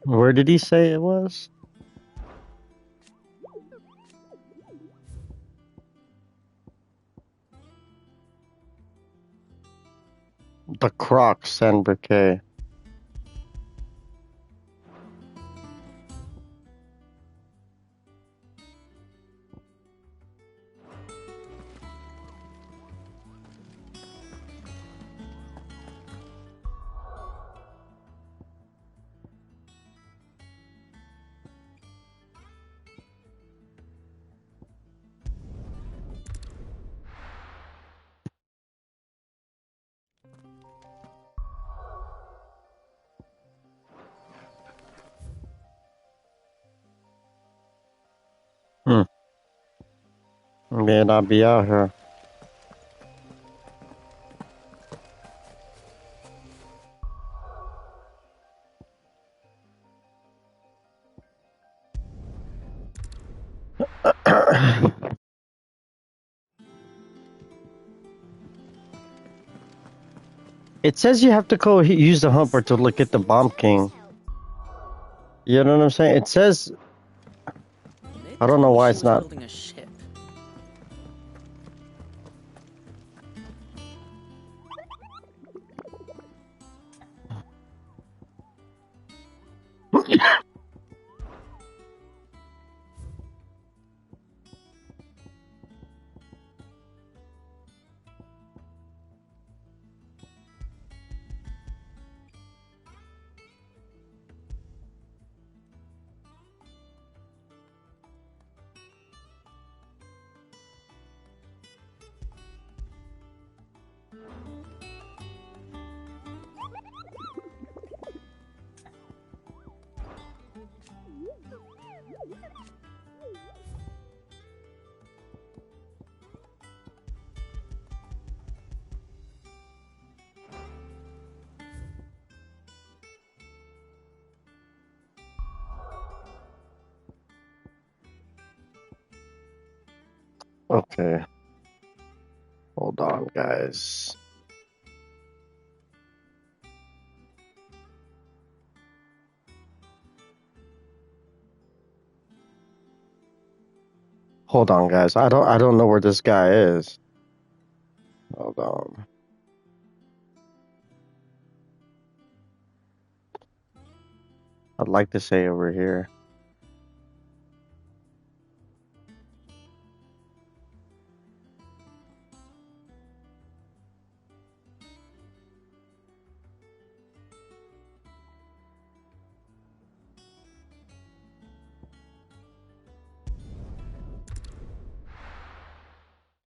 Where did he say it was? The Croc Sandbriquet. May not be out here. It says you have to go use the humper to look at the Bomb King. You know what I'm saying? It says... I don't know why it's not... Building a ship. Okay. Hold on, guys. Hold on, guys. I don't know where this guy is. Hold on. I'd like to say over here.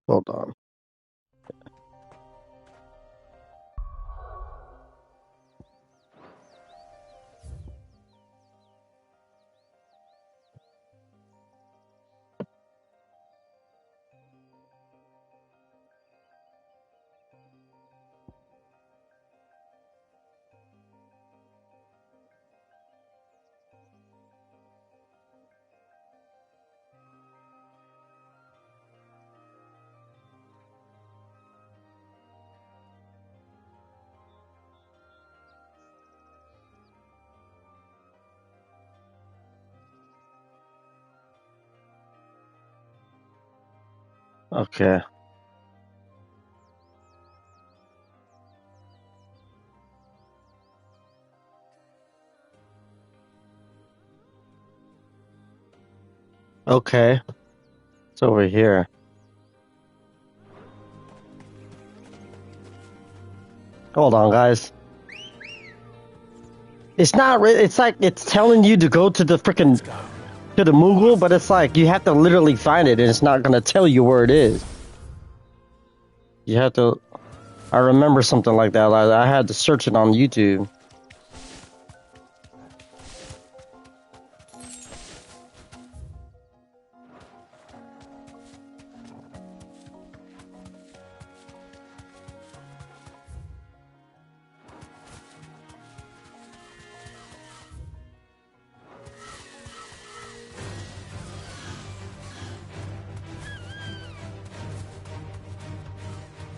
Hold on. Okay. Okay. It's over here. Hold on, guys. It's not. It's like it's telling you to go to the freaking to the Moogle, but it's like you have to literally find it, and it's not gonna tell you where it is. You have to. I remember something like that. I had to search it on YouTube.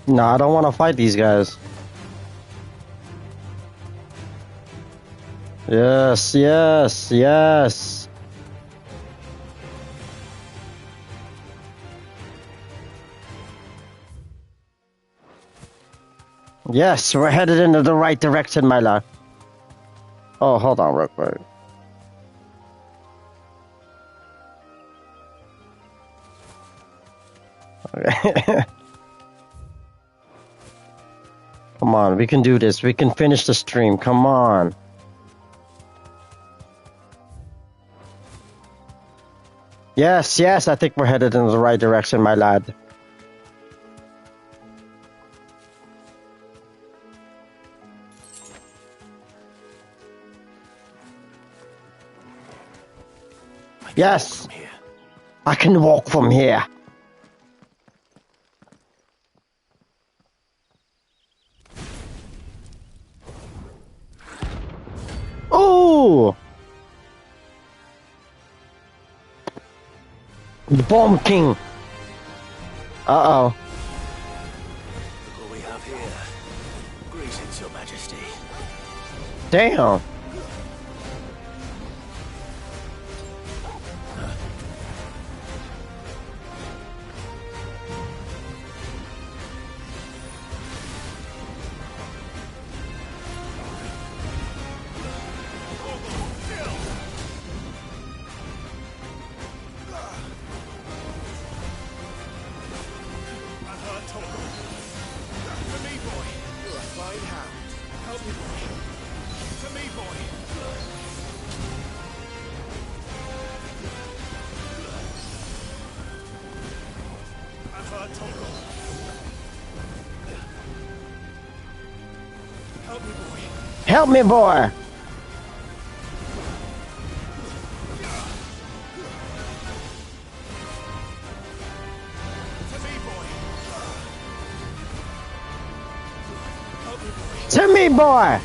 No, I don't want to fight these guys. Yes, yes, yes. Yes, we're headed into the right direction, my love. Oh, hold on real quick. Okay. Come on, we can do this. We can finish the stream. Come on. Yes, yes, I think we're headed in the right direction, my lad. Yes, I can walk from here. Ooh! Bomb King. Uh-oh. Look what we have here. Greetings, Your Majesty. Damn. Help me, boy. To me, boy.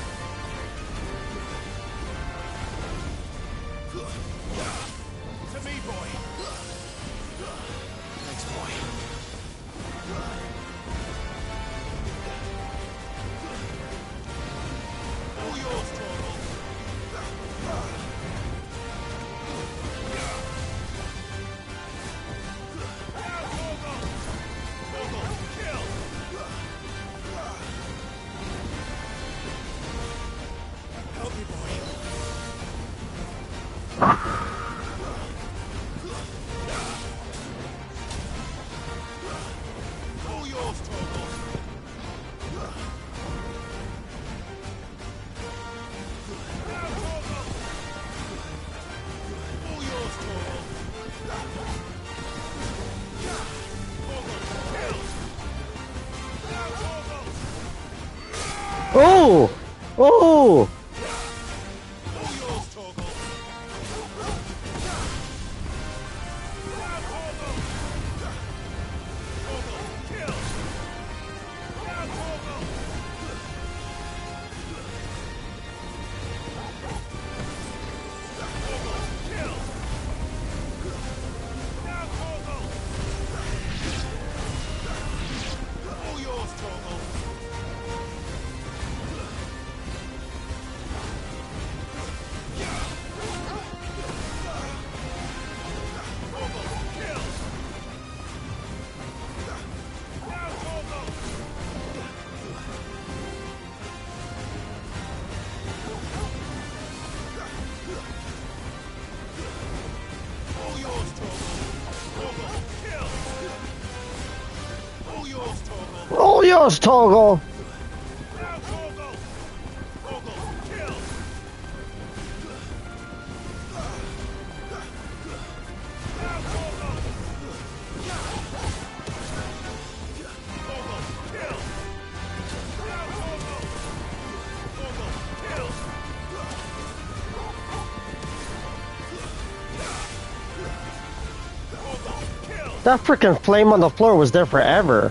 Oh! Oh! All yours, Toggle! That freaking flame on the floor was there forever.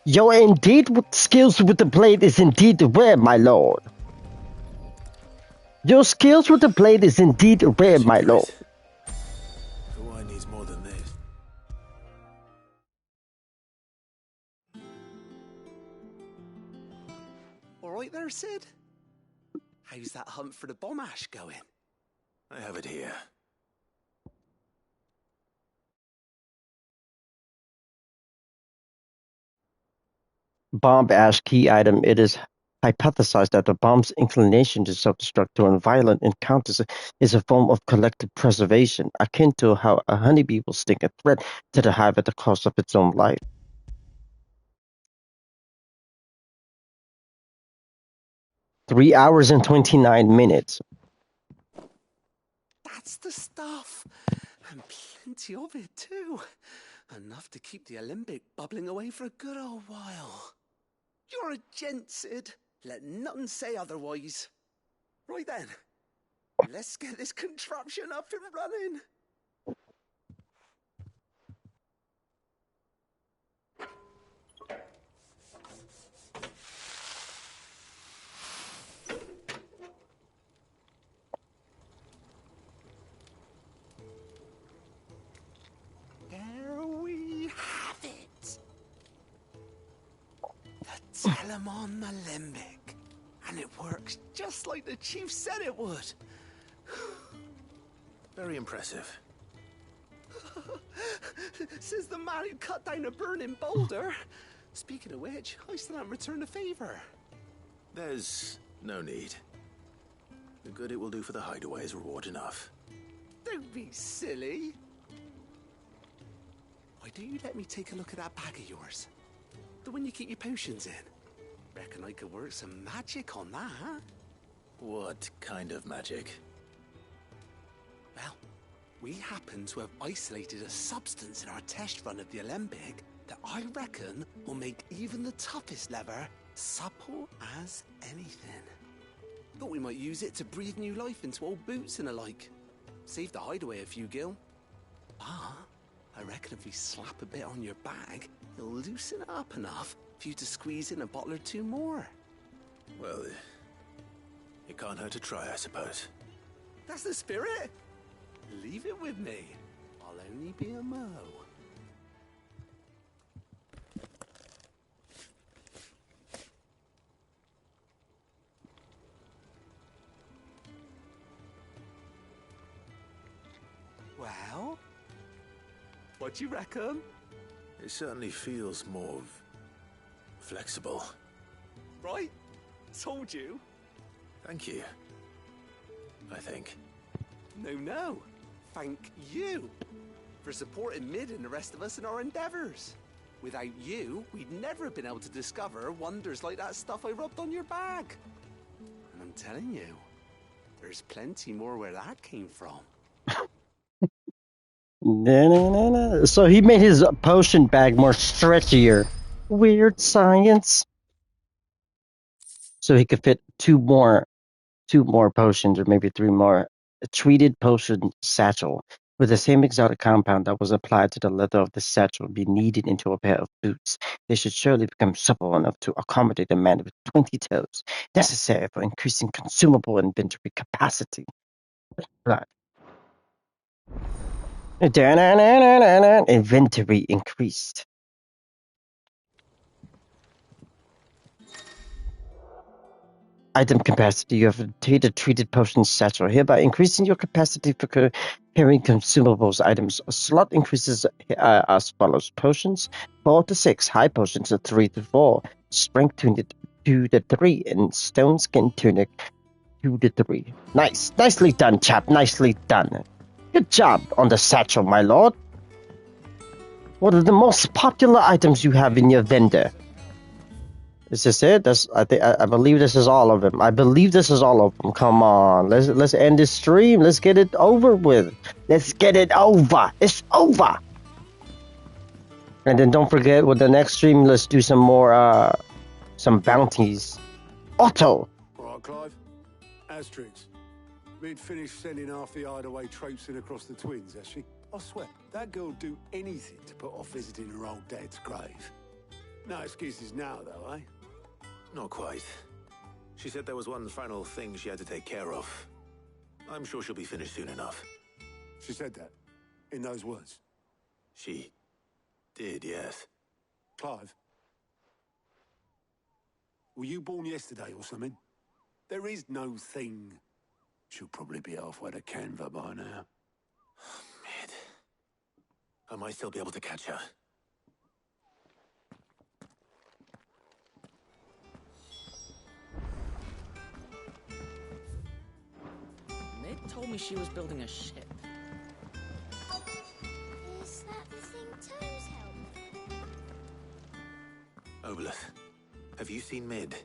Your indeed skills with the blade is indeed rare, my lord. Your skills with the blade is indeed rare, my lord. The wine needs more than this. All right there, Sid? How's that hunt for the bomb ash going? I have it here. Bomb ash key item. It is hypothesized that the bomb's inclination to self-destruct during violent encounters is a form of collective preservation, akin to how a honeybee will sting a threat to the hive at the cost of its own life. 3 hours and 29 minutes. That's the stuff. And plenty of it, too. Enough to keep the Olympic bubbling away for a good old while. You're a gent, Sid. Let nothing say otherwise. Right then, let's get this contraption up and running. There we have it. The Telemon Alembic. And it works just like the chief said it would. Very impressive. Says the man who cut down a burning boulder. Speaking of which, I still haven't returned the favor. There's no need. The good it will do for the hideaway is reward enough. Don't be silly. Why don't you let me take a look at that bag of yours? The one you keep your potions in. Reckon I could work some magic on that. What kind of magic? Well, we happen to have isolated a substance in our test run of the Alembic that I reckon will make even the toughest leather supple as anything. Thought we might use it to breathe new life into old boots and the like. Save the hideaway a few gil. But I reckon if we slap a bit on your bag, it'll loosen it up enough for you to squeeze in a bottle or two more. Well, it can't hurt to try, I suppose. That's the spirit. Leave it with me. I'll only be a mo. Well, what do you reckon? It certainly feels more flexible. Right? Told you. Thank you. I think. No. Thank you for supporting Mid and the rest of us in our endeavors. Without you, we'd never have been able to discover wonders like that stuff I rubbed on your bag. And I'm telling you, there's plenty more where that came from. So he made his potion bag more stretchier. Weird science. So he could fit two more potions, or maybe 3 more. A treated potion satchel with the same exotic compound that was applied to the leather of the satchel be kneaded into a pair of boots. They should surely become supple enough to accommodate a man with 20 toes, necessary for increasing consumable inventory capacity. Blood. Inventory increased. Item capacity. You have obtained a treated potion satchel, hereby increasing your capacity for carrying consumables items. A slot increases as follows: potions 4 to 6, high potions 3 to 4, strength tunic 2 to 3, and stone skin tunic 2 to 3. Nice, nicely done, chap. Nicely done. Good job on the satchel, my lord. What are the most popular items you have in your vendor? Is this it? I believe this is all of them. I believe this is all of them. Come on, let's end this stream. Let's get it over with. Let's get it over. It's over. And then don't forget, with the next stream, let's do some more some bounties. Otto. All right, Clive. Asterix. Mid finished sending half the hideaway traipsing across the twins, has she? I swear, that girl'd do anything to put off visiting her old dad's grave. No excuses now, though, eh? Not quite. She said there was one final thing she had to take care of. I'm sure she'll be finished soon enough. She said that? In those words? She did, yes. Clive? Were you born yesterday or something? There is no thing. She'll probably be halfway to Canva by now. Mid. I might still be able to catch her. Mid told me she was building a ship. Is that the thing Toes helped? Obolus, have you seen Mid?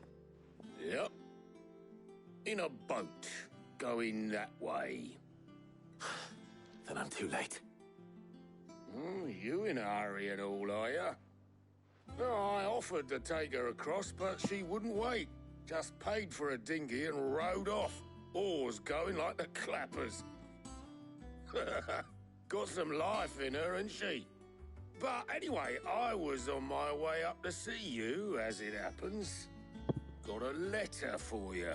Yep. In a boat, going that way. Then I'm too late. You in a hurry and all, are you? No, I offered to take her across, but she wouldn't wait. Just paid for a dinghy and rowed off. Oars going like the clappers. Got some life in her, ain't she? But anyway, I was on my way up to see you, as it happens. Got a letter for you.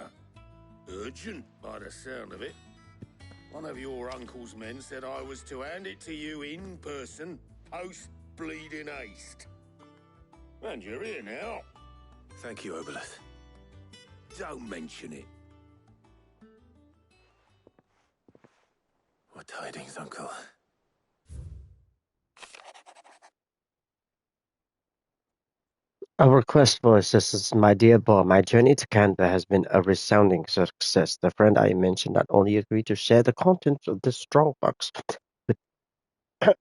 Urgent, by the sound of it. One of your uncle's men said I was to hand it to you in person, post-bleeding haste. And you're here now. Thank you, Obolus. Don't mention it. What tidings, Uncle? A request voice. This is my dear boy. My journey to Canada has been a resounding success. The friend I mentioned not only agreed to share the contents of this strongbox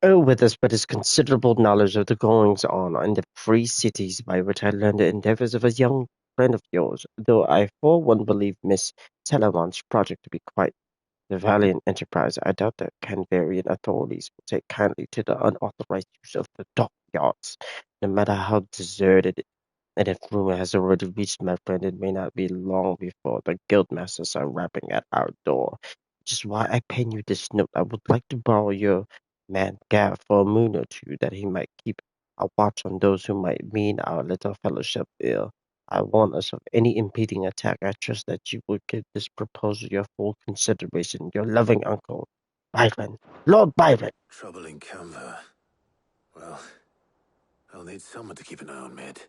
with us, but his considerable knowledge of the goings on in the free cities, by which I learned the endeavors of a young friend of yours, though I for one believe Miss Telemont's project to be quite the valiant enterprise. I doubt that Canvarian authorities will take kindly to the unauthorized use of the dockyards, no matter how deserted. And if rumor has already reached my friend, it may not be long before the guildmasters are rapping at our door. Which is why I pen you this note. I would like to borrow your man Gav for a moon or two, that he might keep a watch on those who might mean our little fellowship ill. I warn us of any impeding attack. I trust that you will give this proposal your full consideration. Your loving uncle, Byron. Lord Byron. Trouble in Canva. Well, I'll need someone to keep an eye on Mid.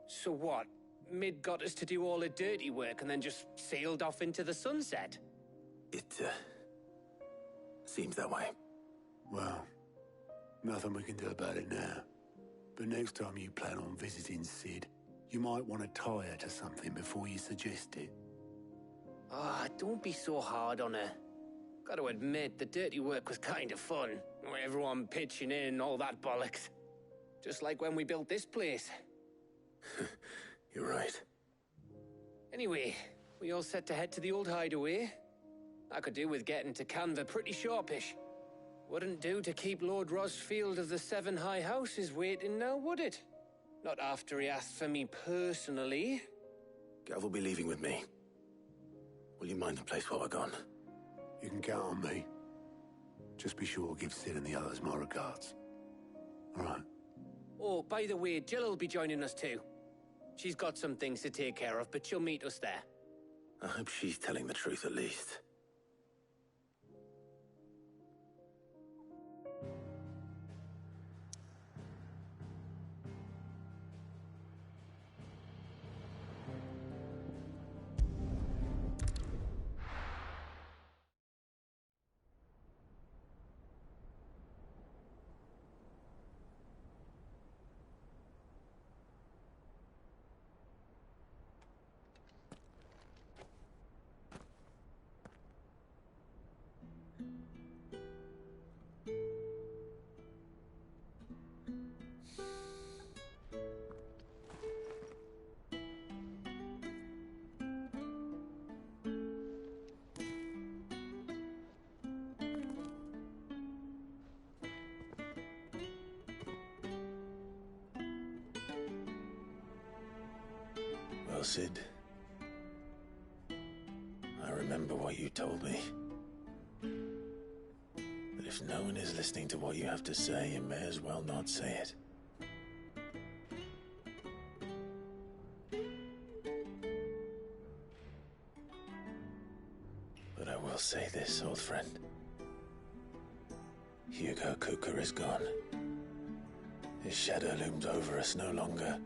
So what? Mid got us to do all the dirty work and then just sailed off into the sunset? It, seems that way. Well, nothing we can do about it now. But next time you plan on visiting Sid, you might want to tie her to something before you suggest it. Ah, don't be so hard on her. Gotta admit, the dirty work was kind of fun. Everyone pitching in and all that bollocks. Just like when we built this place. You're right. Anyway, we all set to head to the old hideaway. I could do with getting to Canva pretty sharpish. Wouldn't do to keep Lord Rosfield of the Seven High Houses waiting now, would it? Not after he asked for me personally. Gav will be leaving with me. Will you mind the place while we're gone? You can count on me. Just be sure to give Sid and the others my regards. All right. Oh, by the way, Jill will be joining us too. She's got some things to take care of, but she'll meet us there. I hope she's telling the truth at least. Well, Sid, I remember what you told me. If no one is listening to what you have to say, you may as well not say it. But I will say this, old friend. Hugo Kuka is gone. His shadow looms over us no longer.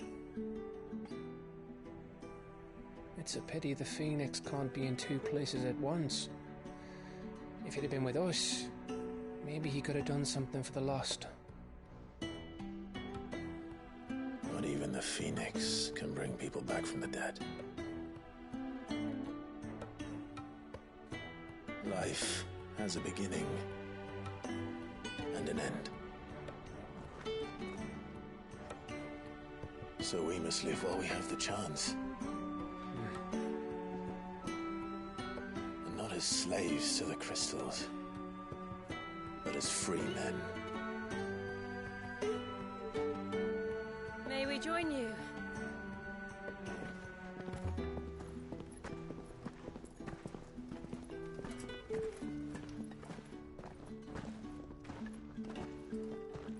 It's a pity the Phoenix can't be in two places at once. If he'd have been with us, maybe he could have done something for the lost. Not even the Phoenix can bring people back from the dead. Life has a beginning and an end. So we must live while we have the chance. And not as slaves to the crystals, but as free men. May we join you?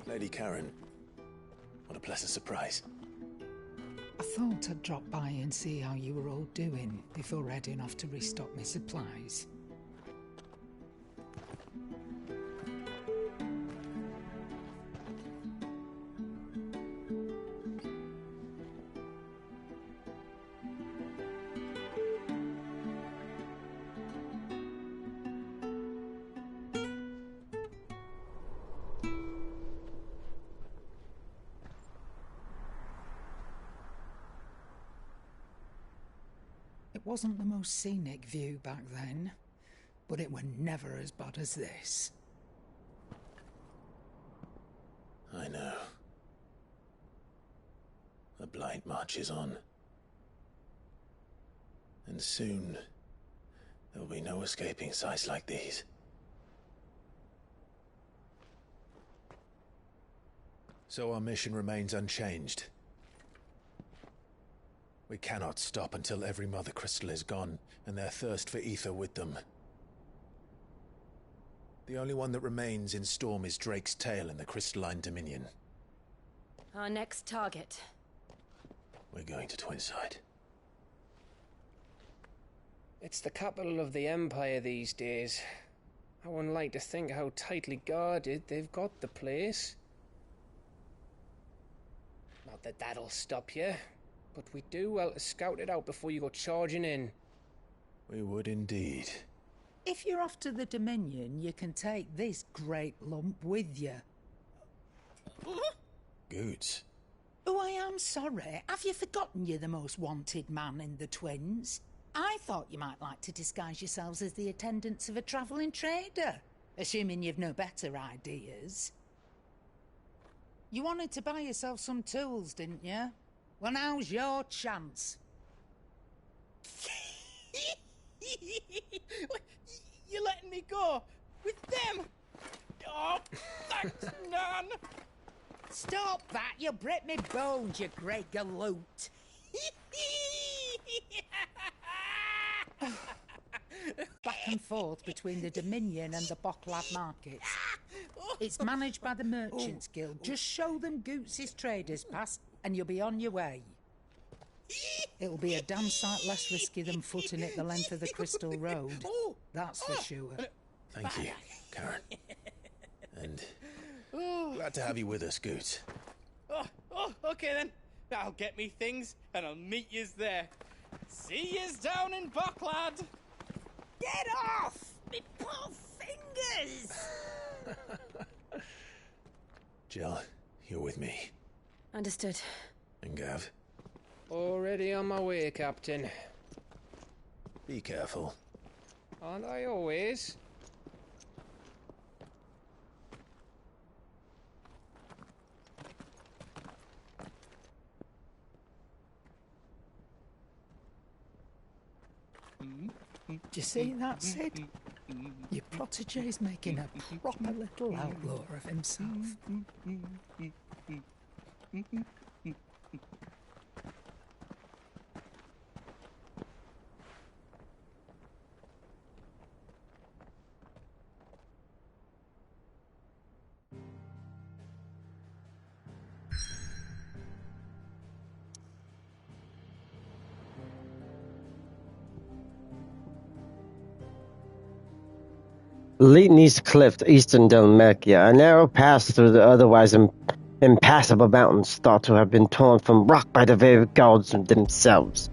Lady Karen, what a pleasant surprise. I thought I'd drop by and see how you were all doing before heading off to restock my supplies. It wasn't the most scenic view back then, but it were never as bad as this. I know. The blight marches on. And soon, there will be no escaping sights like these. So our mission remains unchanged. We cannot stop until every Mother Crystal is gone, and their thirst for ether with them. The only one that remains in Storm is Drake's Tail in the Crystalline Dominion. Our next target. We're going to Twinside. It's the capital of the Empire these days. I wouldn't like to think how tightly guarded they've got the place. Not that that'll stop you, but we do well to scout it out before you go charging in. We would indeed. If you're off to the Dominion, you can take this great lump with you. Goods. Oh, I am sorry. Have you forgotten you're the most wanted man in the Twins? I thought you might like to disguise yourselves as the attendants of a travelling trader, assuming you've no better ideas. You wanted to buy yourself some tools, didn't you? Well, now's your chance. You're letting me go with them? Oh, thanks, Nan. Stop that! You'll break me bones, you great galoot. Back and forth between the Dominion and the Bocklab markets. It's managed by the Merchants Guild. Just show them Goots' traders pass and you'll be on your way. It'll be a damn sight less risky than footing it the length of the Crystal Road. That's for sure. Thank you, Karen. And glad to have you with us, Goots. Okay then. I'll get me things and I'll meet yous there. See yous down in Bocklad. Get off! Me poor fingers! Jill, you're with me. Understood. And Gav? Already on my way, Captain. Be careful. Aren't I always? Do you see that, Sid? Your protege's making a proper little outlaw of himself. Litany's Cliff, eastern Dalmatia, a narrow pass through the otherwise impassable mountains thought to have been torn from rock by the very gods themselves.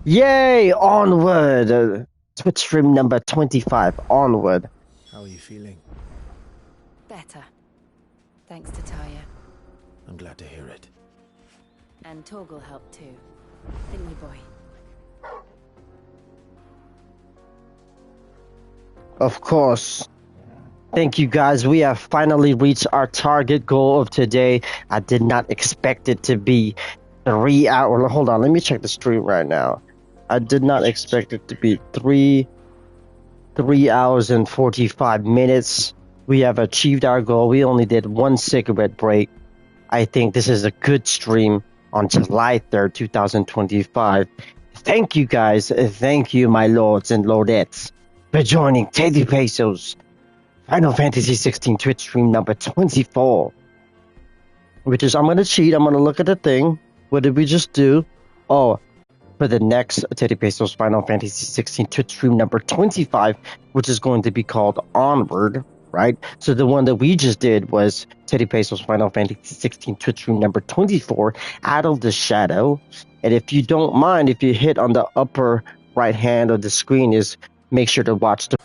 Yay! Onward! Twitch stream number 25. Onward. How are you feeling? Better. Thanks to Taya. I'm glad to hear it. And Torgal helped too. Didn't you, boy? Of course. Thank you guys. We have finally reached our target goal of today. I did not expect it to be 3 hours. Hold on, let me check the stream right now. I did not expect it to be 3 hours and 45 minutes. We have achieved our goal. We only did 1 cigarette break. I think this is a good stream on July 3rd, 2025. Thank you guys. Thank you, my lords and lordettes, for joining TeddyPESO's Final Fantasy 16 Twitch stream number 24. Which is, I'm going to cheat. I'm going to look at the thing. What did we just do? Oh, for the next TeddyPESO's Final Fantasy 16 Twitch stream number 25, which is going to be called Onward, right? So the one that we just did was TeddyPESO's Final Fantasy 16 Twitch stream number 24, Out of the Shadow. And if you don't mind, if you hit on the upper right hand of the screen, is make sure to watch the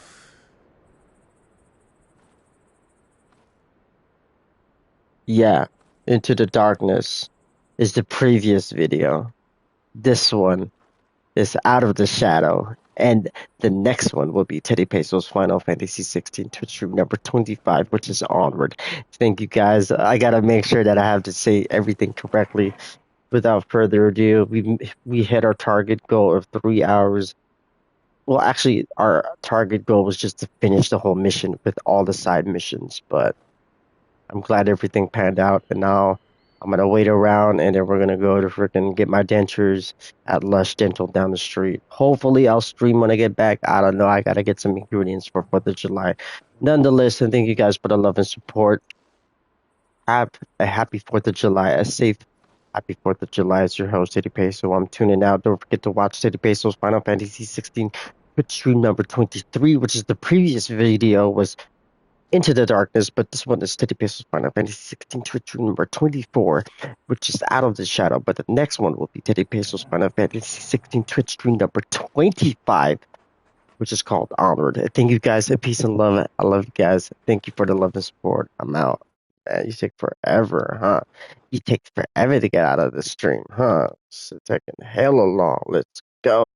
Into the Darkness is the previous video. This one is Out of the Shadow. And the next one will be TeddyPESO's Final Fantasy 16 Twitch stream number 25, which is Onward. Thank you guys. I gotta make sure that I have to say everything correctly. Without further ado, we hit our target goal of 3 hours. Well, actually, our target goal was just to finish the whole mission with all the side missions, but I'm glad everything panned out, and now I'm gonna wait around, and then we're gonna go to freaking get my dentures at Lush Dental down the street. Hopefully, I'll stream when I get back. I don't know. I gotta get some ingredients for 4th of July. Nonetheless, and thank you guys for the love and support. Have a happy 4th of July, a safe, happy 4th of July. It's your host, TeddyPESO. I'm tuning out. Don't forget to watch TeddyPESO's Final Fantasy 16 Twitch stream number 23, which is the previous video was Into the Darkness, but this one is TeddyPESO's Final Fantasy 16 Twitch stream number 24, which is Out of the Shadow. But the next one will be TeddyPESO's Final Fantasy 16 Twitch stream number 25, which is called Onward. Thank you guys. Peace and love. I love you guys. Thank you for the love and support. I'm out. Man, you take forever, huh? You take forever to get out of the stream, huh? It's taking hella long. Let's go.